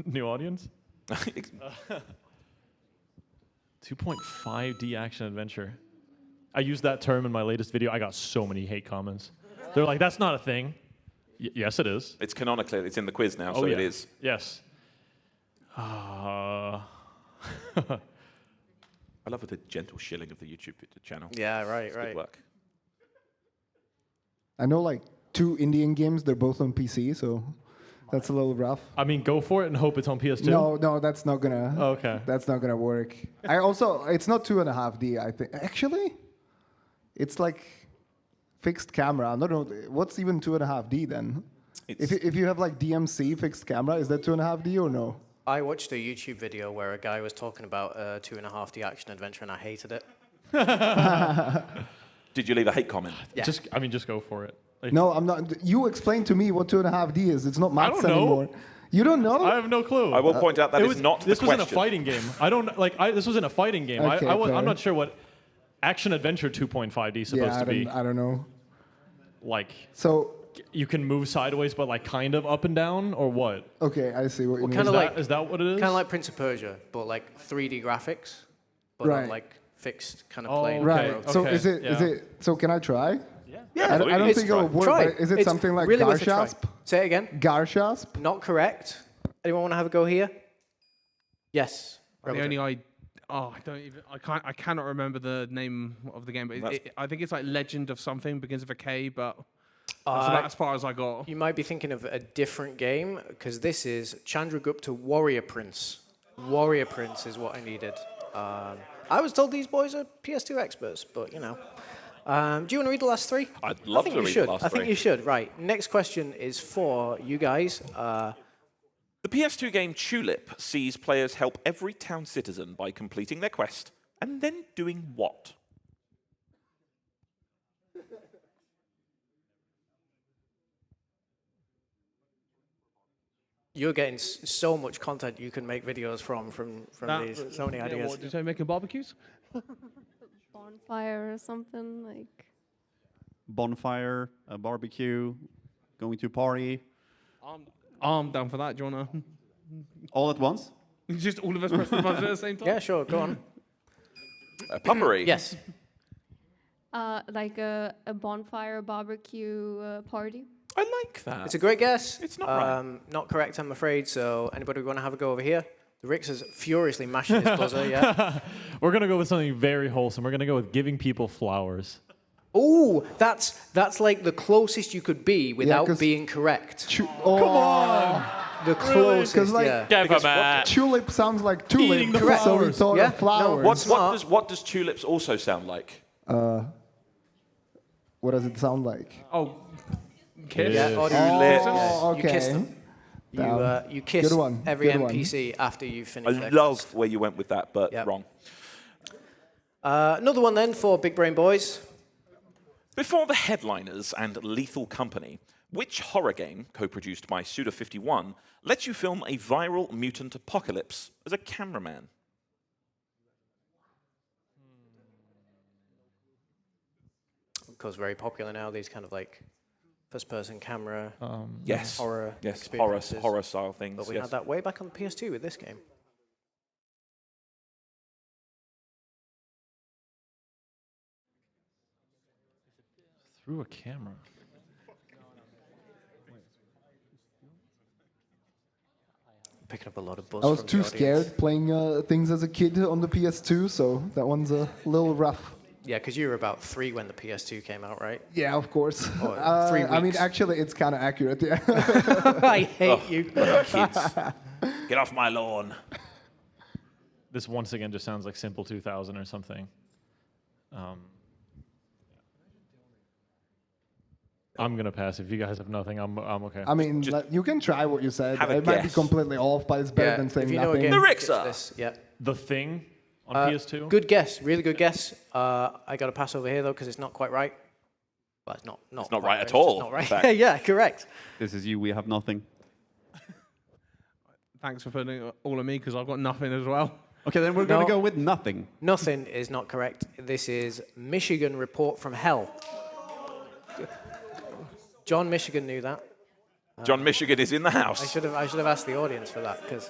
New audience? 2.5D action adventure. I used that term in my latest video. I got so many hate comments. They're like, that's not a thing. Yes, it is. It's canonically, it's in the quiz now, Oh, so yeah. it is. Yes. I love the gentle shilling of the YouTube channel. Yeah, right, It's right. good work. I know like 2 Indian games. They're both on PC, so that's a little rough. I mean, go for it and hope it's on PS2. No, that's not gonna. Okay. That's not gonna work. I also, it's not 2.5D. I think actually, it's like fixed camera. I don't know what's even 2.5D then. If you have like DMC fixed camera, is that 2.5D or no? I watched a YouTube video where a guy was talking about a 2.5D action adventure, and I hated it. Did you leave a hate comment? Yeah. Just go for it. Like, No, I'm not. You explain to me what 2.5D is. It's not maths don't know. anymore. You don't know? I have no clue. I will point out that is not the This question. wasn't a fighting game. I don't like. This wasn't a fighting game. Okay, fair. I'm not sure what action adventure 2.5D is supposed yeah, to be. I don't know. Like So you can move sideways, but like kind of up and down, or what? okay, I see what you mean. kinda like- Is that what it is? Kind of like Prince of Persia, but like 3D graphics, but Right. on like fixed kind of Oh, plane. okay. Right. So Okay, is it? yeah. So can I try? Yeah, I don't it's- think it will work. Try. But is it It's something like really worth a try. Garshasp? Say it again. Garshasp? Not correct. Anyone want to have a go here? Yes. The Rebel only Jack. I cannot remember the name of the game, but I think it's like Legend of something, begins with a K, but that's about as far as I got. You might be thinking of a different game because this is Chandragupta Warrior Prince. Warrior Prince is what I needed. I was told these boys are PS2 experts, but you know. Do you want to read the last three? I'd love I think to you read should. the last I think three. you should. Right. Next question is for you guys. The PS2 game Tulip sees players help every town citizen by completing their quest and then doing what? You're getting so much content you can make videos from these. So many ideas. What, did you say making barbecues? Bonfire or something like. Bonfire, a barbecue, going to a party, I'm down for that. Do you wanna? all at once. Just all of us press the button at the same time. Yeah, sure. Go on. Puppery. Yes. Like a bonfire barbecue party. I like that. It's a great guess. It's not right. Not correct, I'm afraid. So anybody want to have a go over here? The Rix is furiously mashing his buzzer. Yeah. We're gonna go with something very wholesome. We're gonna go with giving people flowers. Ooh, that's like the closest you could be without 'cause- being correct. Come on. The closest, 'Cause, like, yeah. Give him a... Tulip sounds like Eating tulip, the so we flowers. thought Yeah, of flowers. no, What does tulips also sound like? What does it sound like? Oh, kiss. Yeah, or Tulips. Oh, You kissed them. You kiss Good one, every good one. NPC after you I finish their love quest. where you went with that, but Yep. wrong. Another one then for Big Brain Boys. Before the headliners and Lethal Company, which horror game, co-produced by Suda51, lets you film a viral mutant apocalypse as a cameraman? Because very popular now, these kind of like first-person camera Yes. horror Yes, experiences. horror style things. But we yes. had that way back on the PS2 with this game. Through a camera. Picking up a lot of buzz I was from the too audience. scared playing things as a kid on the PS2, so that one's a little rough. Yeah, because you were about 3 when the PS2 came out, right? Yeah, of course. Oh, 3 I mean, weeks. actually, it's kind of accurate, yeah. I hate you. Kids, get off my lawn. This once again just sounds like Simple 2000 or something. I'm gonna pass. If you guys have nothing, I'm okay. I mean, you can try what you said. have a It might be guess. completely off, but it's better Yeah, than saying if you know nothing. a game, The it's Rixer. this, yeah. The Thing on PS2. Good guess, really good guess. I got to pass over here though because it's not quite right. Well, it's not not quite right at it's just all, Not in right. fact. Yeah, correct. This is you. We have nothing. Thanks for putting it all on me because I've got nothing as well. Okay, then we're going No. to go with nothing. Nothing is not correct. This is Michigan Report from Hell. John Michigan knew that. John Michigan is in the house. I should have asked the audience for that because.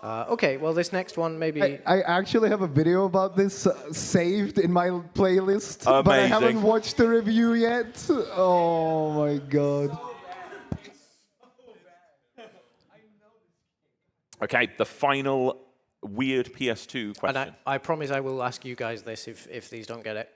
Okay, well this next one maybe. I actually have a video about this saved in my playlist, but I haven't Amazing. watched the review yet. Oh my god. Okay, the final weird PS2 question. And I promise I will ask you guys this if these don't get it.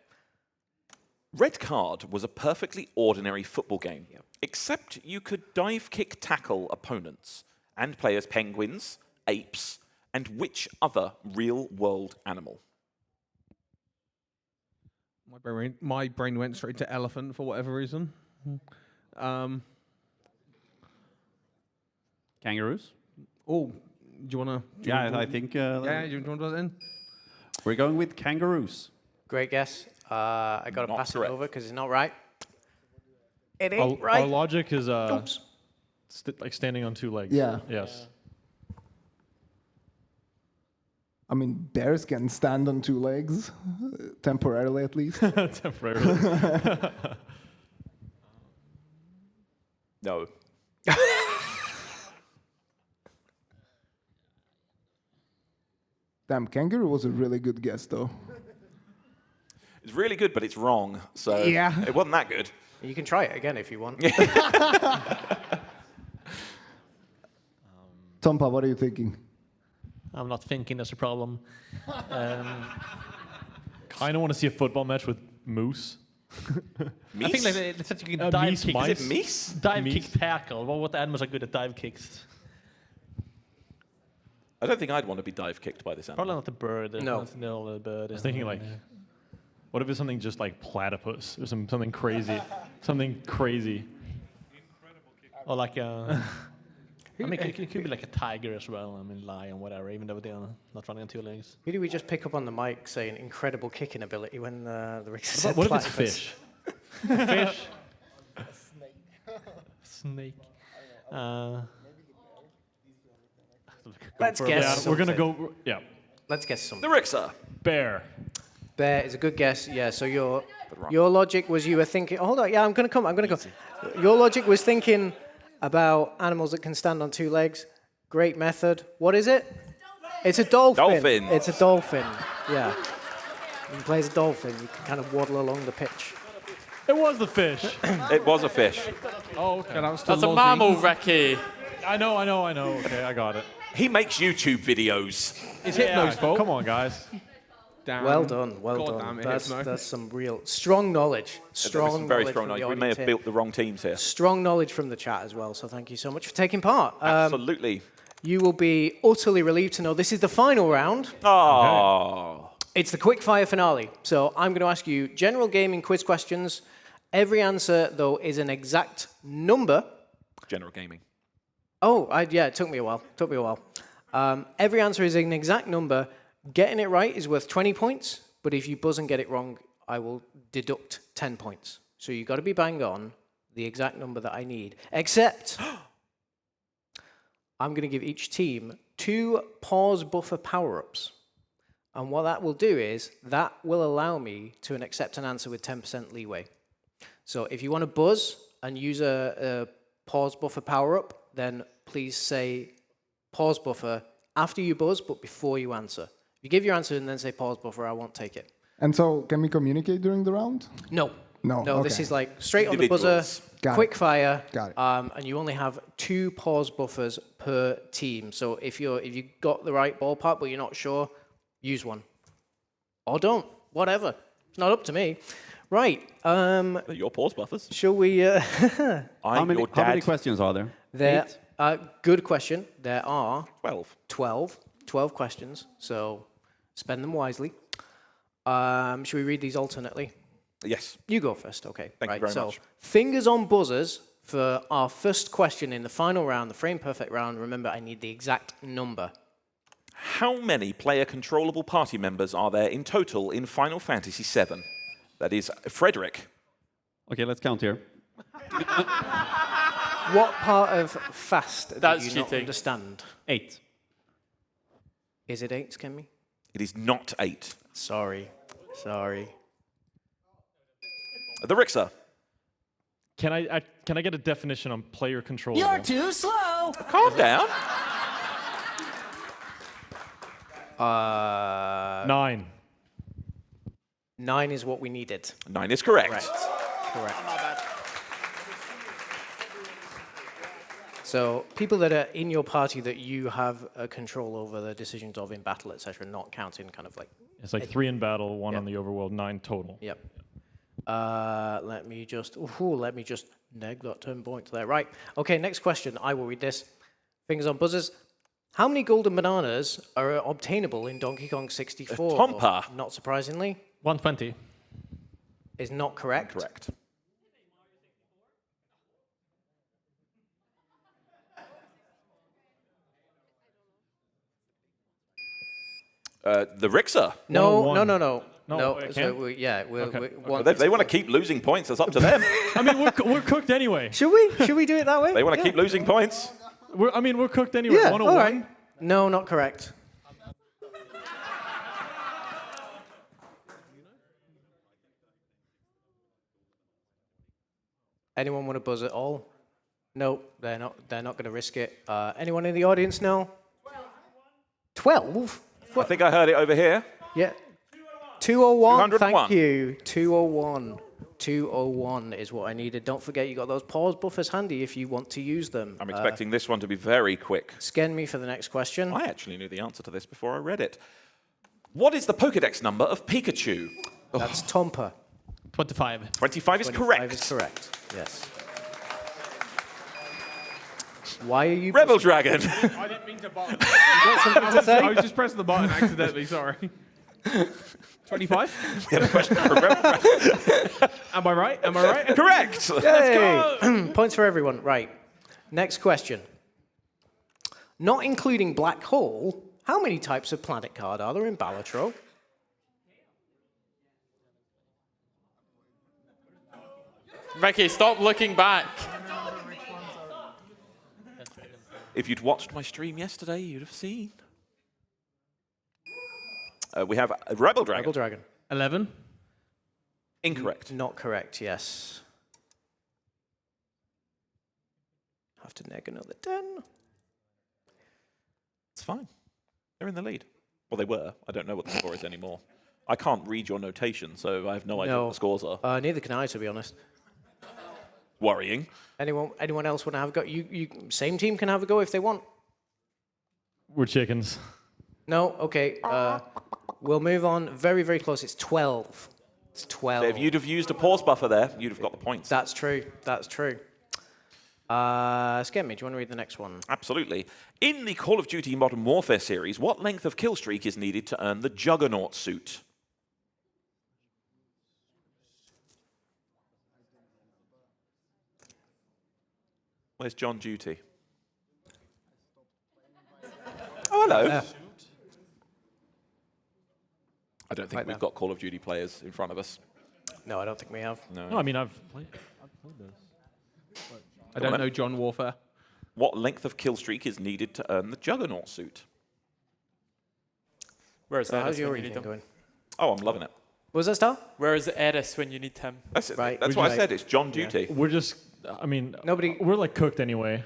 Red Card was a perfectly ordinary football game, except you could dive kick tackle opponents and play as penguins, apes, and which other real-world animal? My brain went straight to elephant for whatever reason. Kangaroos? Oh, do you want to? Yeah, I think Yeah, you want to put that in? we're going with kangaroos. Great guess. I got to Not pass correct. it over because it's not right. It ain't Our right. logic is Oops. like standing on 2 legs. Yeah. Yes. I mean, bears can stand on 2 legs, temporarily at least. Temporarily. No. Damn, kangaroo was a really good guess, though. It's really good, but it's wrong. So Yeah. it wasn't that good. You can try it again if you want. Tompa, what are you thinking? I'm not thinking that's a problem. Kind of want to see a football match with moose. I think like they said you can Meese dive kick. mice? Is it meese? Dive Meese? kick tackle. Well, what animals are good at dive kicks? I don't think I'd want to be dive kicked by this animal. Probably not the bird. No. No, the bird. I was thinking like, what if it's something just like platypus or something crazy, something crazy. Or like a. I mean, it could be like a tiger as well. I mean, lion, whatever. Even though they're not running on 2 legs. Who do we just pick up on the mic saying incredible kicking ability when the Rickster said What if it's platypus? fish? Fish. Snake. Let's for a guess. Yeah, something. we're gonna go. Yeah, Let's guess The something. Rixer. bear. Bear is a good guess. Yeah. So your logic was you were thinking. Hold on. Yeah, I'm gonna come. Your logic was thinking about animals that can stand on 2 legs. Great method. What is it? It's a dolphin. Dolphin. It's a dolphin. Yeah. When you play as a dolphin, you can kind of waddle along the pitch. It was the fish. It was a fish. Oh, okay, that was still That's a Lozzie. mammal, Ricky. I know. Okay, I got it. He makes YouTube videos. It's Hypno's fault. Come on, guys. Damn. Well done, well God done. damn it, Hypno. That's some real strong knowledge. Strong very knowledge strong from knowledge. the We may audience have here. built the wrong teams here. Strong knowledge from the chat as well, so thank you so much for taking part. Absolutely. You will be utterly relieved to know this is the final round. Oh. It's the quick-fire finale. So I'm going to ask you general gaming quiz questions. Every answer, though, is an exact number. General gaming. Oh, yeah, it took me a while. Every answer is an exact number. Getting it right is worth 20 points, but if you buzz and get it wrong, I will deduct 10 points. So you've got to be bang on the exact number that I need. Except, I'm going to give each team 2 pause buffer power-ups. And what that will do is, that will allow me to accept an answer with 10% leeway. So if you want to buzz and use a pause buffer power-up, then please say pause buffer after you buzz, but before you answer. If you give your answer and then say pause buffer, I won't take it. And so, can we communicate during the round? No. No, No, this okay. is like straight on the buzzer, Got quick it. fire, Got it. and you only have 2 pause buffers per team. So if you got the right ballpark but you're not sure, use one. Or don't. Whatever. It's not up to me. Right. Your pause buffers. Shall we... How many questions are there? There, good question. There are 12. 12 questions, so spend them wisely. Should we read these alternately? Yes. You go first, okay. Thank you very much. Fingers on buzzers for our first question in the final round, the frame perfect round. Remember, I need the exact number. How many player controllable party members are there in total in Final Fantasy VII? That is Frederick. Okay, let's count here. What part of fast That's do you not cheating. understand? 8. Is it 8, Skenmy? It is not 8. Sorry. The Rixer. Can I get a definition on player control? You're too slow. Calm down. 9. 9 is what we needed. 9 is correct. Correct. So people that are in your party that you have control over the decisions of in battle, etc., not counting kind of like... It's like 3 in battle, 1 Yep. on the overworld, 9 total. Yep. Let me just neg that 10 points there. Right. Okay, next question. I will read this. Fingers on buzzers. How many golden bananas are obtainable in Donkey Kong 64? Tompa. Not surprisingly, 120. is not correct. Correct. The Rixer. No. No, it So can't? They want to keep losing points. That's up to them. I mean, we're cooked anyway. Should we do it that way? They want to keep losing points. We're cooked anyway. Yeah. 101. All right. No, not correct. Anyone want to buzz at all? No, they're not going to risk it. Anyone in the audience know? 12? I think I heard it over here. Yeah. 201. 201. Thank you. 201. 201 is what I needed. Don't forget you got those pause buffers handy if you want to use them. I'm expecting this one to be very quick. Scan me for the next question. I actually knew the answer to this before I read it. What is the Pokédex number of Pikachu? That's Tompa. 25. 25 is 25 correct. is correct. Yes. Why are you... Rebel Dragon. I didn't mean to button. say? I was just pressing the button accidentally, sorry. 25? We have a question for Rebel Dragon. Am I right? Am I right? Correct. Yay! Points for everyone. Right. Next question. Not including Black Hole, how many types of planet card are there in Balatro? Ricky, stop looking back. If you'd watched my stream yesterday, you'd have seen. We have a Rebel Dragon. Rebel Dragon. 11. Incorrect. Not correct, yes. Have to neg another 10. It's fine. They're in the lead. Well, they were. I don't know what the score is anymore. I can't read your notation, so I have no idea what the scores are. Neither can I, to be honest. Worrying. Anyone else want to have a go? You same team can have a go if they want. We're chickens. No? Okay. We'll move on very, very close. It's 12. It's 12. If you'd have used a pause buffer there, you'd have got the points. That's true. That's true. Skenmy, do you want to read the next one? Absolutely. In the Call of Duty Modern Warfare series, what length of kill streak is needed to earn the Juggernaut suit? Where's John Duty? Oh, hello. I don't think Right we've there. got Call of Duty players in front of us. No, I don't think we have. No, I mean, I've played this. I don't know John Warfare. What length of kill streak is needed to earn the Juggernaut suit? Where's So how's Eris your when you need reading him? going? Oh, I'm loving it. What was that, Star? Where is Eris when you need him? That's it. Right. That's Would what you I said. It's John Duty. We're just, I mean, Nobody- we're like cooked anyway.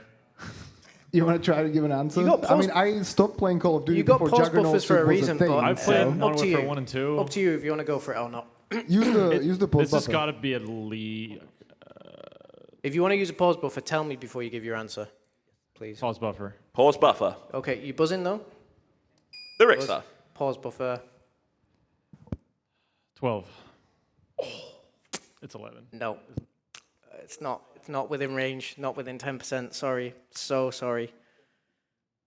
You want to try to give an answer? You got I pause- mean, I stopped playing Call of Duty You got before pause Juggernaut buffers for a was reason, thing. but I've played up Modern to Warfare you. 1 and 2. Up to you if you want to go for it or not. Use the pause This has buffer. got to be at least If you want to use a pause buffer, tell me before you give your answer, please. pause buffer. Pause buffer. Okay, you buzzing though? The Richter. Pause buffer. 12. It's 11. No, it's not. It's not within range. Not within 10%. Sorry. So sorry.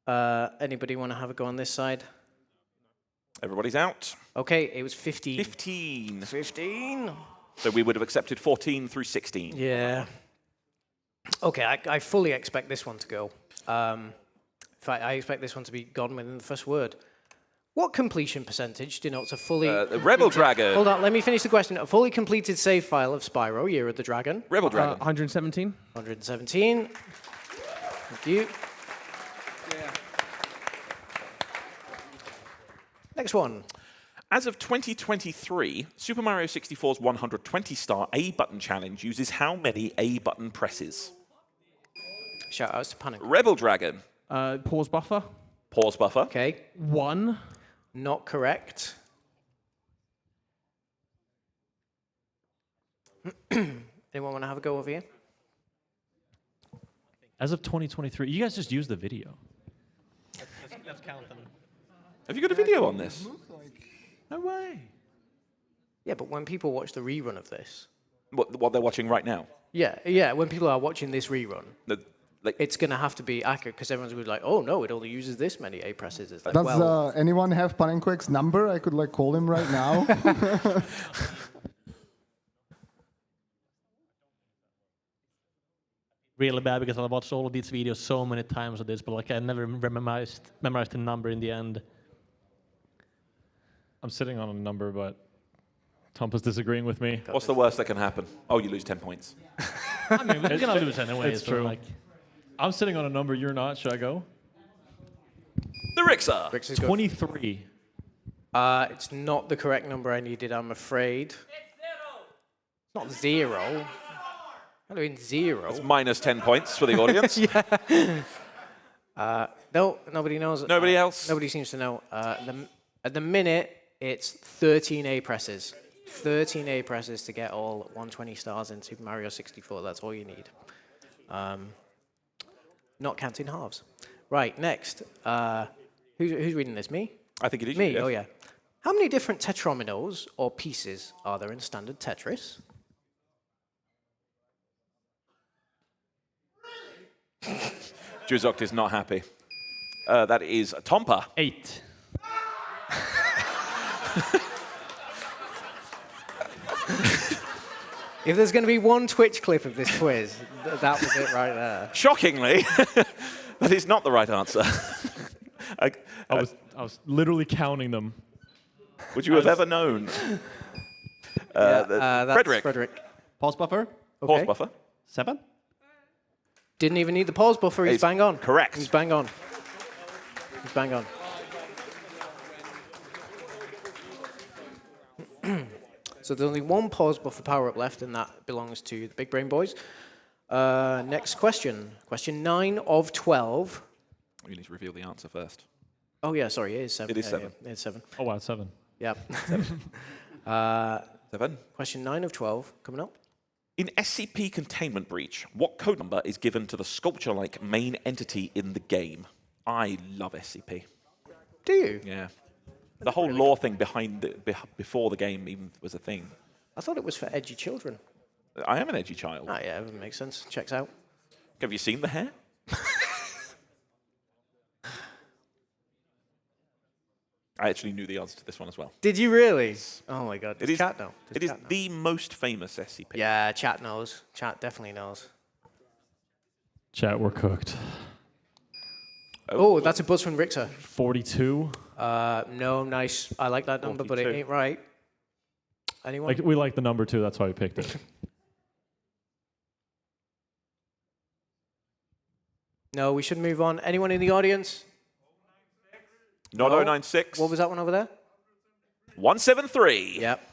Anybody want to have a go on this side? Everybody's out. Okay, it was 15. 15. 15. So we would have accepted 14 through 16. Yeah. Okay, I fully expect this one to go. In fact, I expect this one to be gone within the first word. What completion percentage denotes a fully... The Rebel Dragon. Hold on, let me finish the question. A fully completed save file of Spyro, Year of the Dragon. Rebel Dragon. 117. 117. Thank you. Next one. As of 2023, Super Mario 64's 120-star A-button challenge uses how many A-button presses? Shout outs to Panic. Rebel Dragon. Pause buffer. Pause buffer. Okay, 1. not correct. Anyone want to have a go over here? As of 2023, you guys just use the video. Let's count them. Have you got a video on this? No way. Yeah, but when people watch the rerun of this, What they're watching right now? yeah, when people are watching this rerun, Like, it's going to have to be accurate because everyone's going to be like, oh no, it only uses this many A presses. It's like, Does well, anyone have Panenquick's number? I could like call him right now. Really bad because I watched all of these videos so many times of this, but like I never memorized the number in the end. I'm sitting on a number, but Tompa's disagreeing with me. what's the worst that can happen? Oh, you lose 10 points. I mean, we're gonna lose anyway. It's so true. Like, I'm sitting on a number, you're not. Should I go? The Rixer. Rix is good. 23. It's not the correct number I needed, I'm afraid. It's not zero. I'm doing zero. It's minus 10 points for the audience. No, nobody knows. Nobody else? Nobody seems to know. At the minute, it's 13 A presses. 13 A presses to get all 120 stars in Super Mario 64. That's all you need. Not counting halves. Right, next. Who's reading this? Me? I think it is Me, you, yes. oh yeah. How many different tetrominos or pieces are there in standard Tetris? Juzok is not happy. That is Tompa. 8. If there's going to be one Twitch clip of this quiz, that was it right there. Shockingly, that is not the right answer. I was literally counting them. Would you have ever known? That's Frederick. Frederick. Pause buffer. Pause Okay. buffer. 7. Didn't even need the pause buffer. He's He's bang on. correct. He's bang on. He's bang on. So there's only one pause buffer power-up left, and that belongs to the Big Brain Boys. Next question. Question 9 of 12. You need to reveal the answer first. Oh, yeah, sorry, it is 7. It is Yeah, 7. yeah, it's 7. Oh, wow, 7. Yeah. 7. Question 9 of 12 coming up. In SCP Containment Breach, what code number is given to the sculpture-like main entity in the game? I love SCP. Do you? Yeah. The whole lore thing behind before the game even was a thing. I thought it was for edgy children. I am an edgy child. Ah, yeah, that makes sense. Checks out. Have you seen the hair? I actually knew the answer to this one as well. Did you really? Oh my god. It is, chat know? it is the most famous SCP. Yeah, chat knows. Chat definitely knows. Chat, we're cooked. Oh, that's a buzz from Richter. 42. No, nice. I like that number, but it 42. ain't right. Anyone? We like the number 2, that's why we picked it. No, we should move on. Anyone in the audience? Not No? 096. What was that one over there? 173. Yep.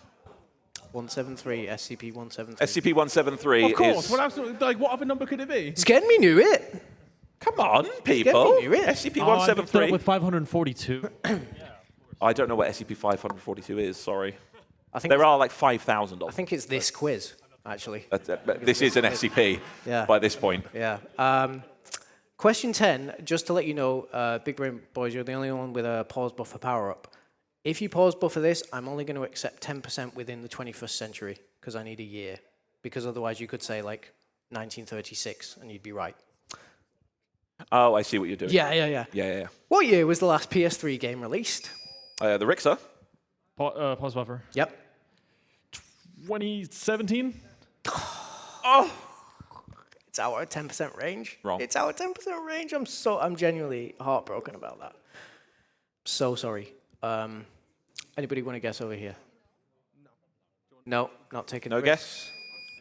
173, SCP-173. SCP-173 Of course. is... What else? Like, what other number could it be? Skenmy knew it. Come on, people. knew it. SCP-173. With 542. I don't know what SCP-542 is, sorry. I think There are like 5,000 of I them. think it's this quiz, actually. This is an SCP Yeah. by this point. Yeah. Question 10, just to let you know, Big Brain Boys, you're the only one with a pause buffer power-up. If you pause buffer this, I'm only going to accept 10% within the 21st century, because I need a year. Because otherwise you could say, like, 1936, and you'd be right. Oh, I see what you're doing. Yeah. What year was the last PS3 game released? The Rixer. Pause buffer. Yep. 2017? Oh! It's out of 10% range. Wrong. It's out of 10% range. I'm genuinely heartbroken about that. So sorry. Anybody want to guess over here? No, not taking No a risk. guess?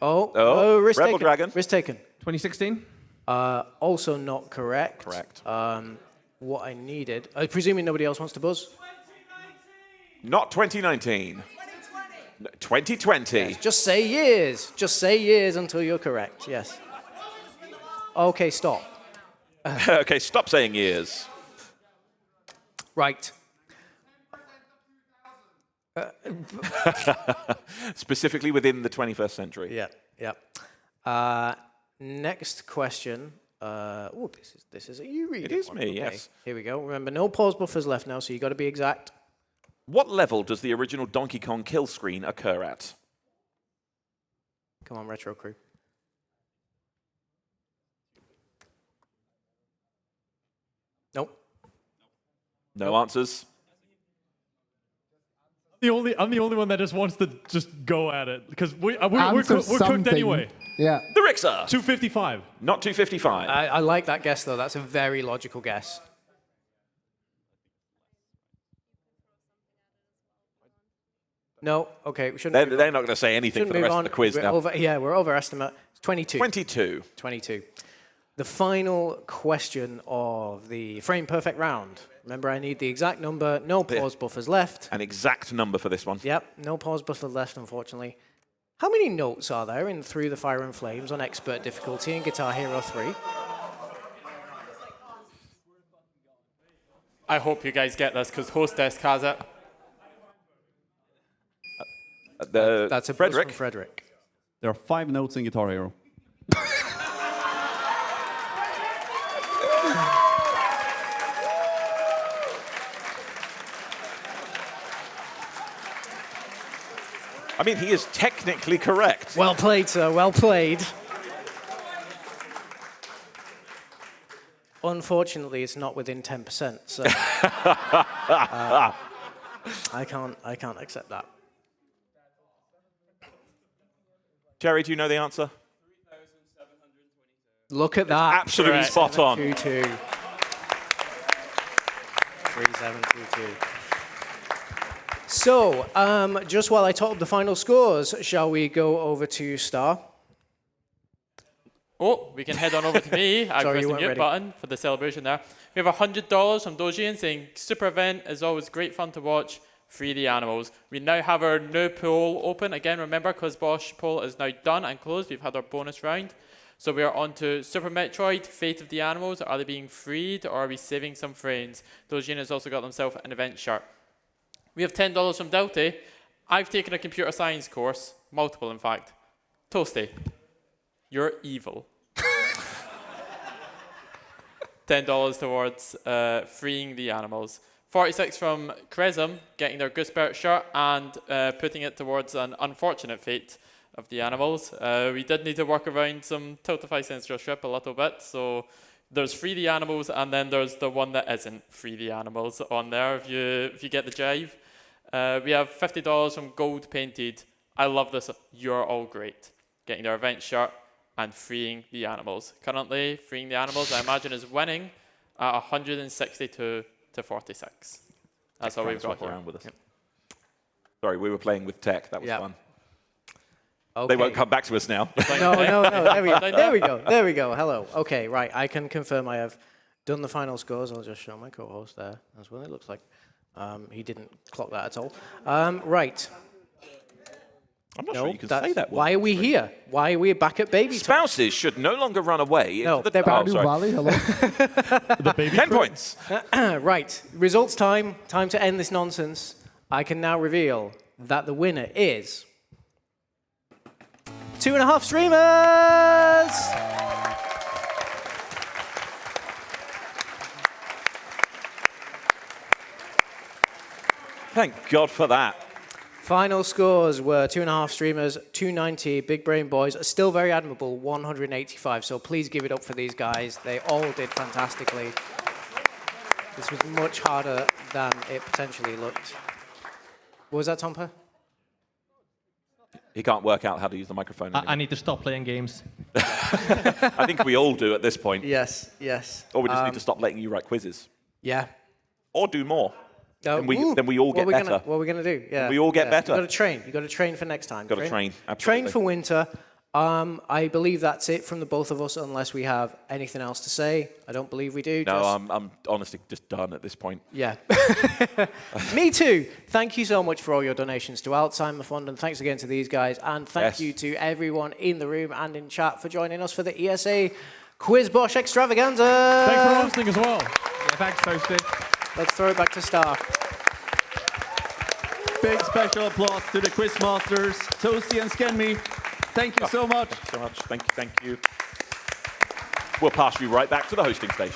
Oh, risk Rebel taken. Dragon. Risk taken. 2016? Also not correct. Correct. What I needed, presuming nobody else wants to buzz? Not 2019. 2020. Yes, just say years. Just say years until you're correct. Yes. Okay, stop. Okay, stop saying years. Right. Specifically within the 21st century. Yeah. Next question. Oh, this is a you read. It is me, okay. yes. Here we go. Remember, no pause buffers left now, so you got to be exact. What level does the original Donkey Kong kill screen occur at? Come on, Retro Crew. Nope. No answers. I'm the only one that just wants to just go at it because we're Answer cooked something. anyway. Yeah. The Rixer. 255. Not 255. I like that guess, though. That's a very logical guess. No, okay. We shouldn't. They're not going to say anything for the rest of the quiz now. We're overestimate. It's 22. 22. 22. The final question of the frame perfect round. Remember, I need the exact number. No pause buffers left. An exact number for this one. Yep, no pause buffer left, unfortunately. How many notes are there in Through the Fire and Flames on expert difficulty in Guitar Hero 3? I hope you guys get this because Hostess has it. That's a buzz Frederick. from Frederick. There are 5 notes in Guitar Hero. I mean, he is technically correct. Well played, sir. Well played. Unfortunately, it's not within 10%, so I can't accept that. Jerry, do you know the answer? Look at that. Absolutely spot on. 3722. So, just while I top up the final scores, shall we go over to Star? Oh, we can head on over to me. I Sorry, pressed you the weren't mute ready. button for the celebration there. We have $100 from Dojian saying, super event is always great fun to watch. Free the animals. We now have our new poll open. Again, remember, QuizBOSH poll is now done and closed. We've had our bonus round. So we are on to Super Metroid, Fate of the Animals. Are they being freed or are we saving some friends? Dojian has also got himself an event shirt. We have $10 from Delta. I've taken a computer science course, multiple in fact. Toasty, you're evil. $10 towards freeing the animals. 46 from Cresum, getting their Gooseberg shirt and putting it towards an unfortunate fate of the animals. We did need to work around some Tiltify censorship a little bit, so there's Free the Animals, and then there's the one that isn't Free the Animals on there, if you get the jive. We have $50 from Gold Painted. I love this. You're all great. Getting their event shirt and Freeing the Animals. Currently, Freeing the Animals, I imagine, is winning at 162 to 46. That's all we've got here. Around with us. Yep. Sorry, we were playing with tech. That was fun. Okay. They won't come back to us now. No. There we go. Hello. Okay, right. I can confirm I have done the final scores. I'll just show my co-host there. That's what it looks like. He didn't clock that at all. Right. I'm not sure you can say that word. Why are we here? Why are we back at baby time? Spouses should no longer run away. No, into they're the Valley, hello. The baby 10 crew? points. Right. Results time. Time to end this nonsense. I can now reveal that the winner is 2.5 streamers. Thank God for that. Final scores were 2.5 streamers, 290. Big Brain Boys are still very admirable, 185. So please give it up for these guys. They all did fantastically. This was much harder than it potentially looked. What was that, Tompa? He can't work out how to use the microphone anymore. I need to stop playing games. I think we all do at this point. Yes. Or we just need to stop letting you write quizzes. Yeah. Or do more. Then we all get better. What are we going to do? Yeah. We all get better. You've got to train. You've got to train for next time. Got to train, absolutely. Train for winter. I believe that's it from the both of us, unless we have anything else to say. I don't believe we do. No, I'm honestly just done at this point. Yeah. Me too. Thank you so much for all your donations to Alzheimer Fund, and thanks again to these guys. And thank you to everyone in the room and in chat for joining us for the ESA QuizBOSH Extravaganza. Thanks for hosting as well. Yeah, thanks, Toasty. Let's throw it back to Star. Big special applause to the Quizmasters, Toasty and Skenmy. Thank you so much. Thank you so much. Thank you. We'll pass you right back to the hosting station.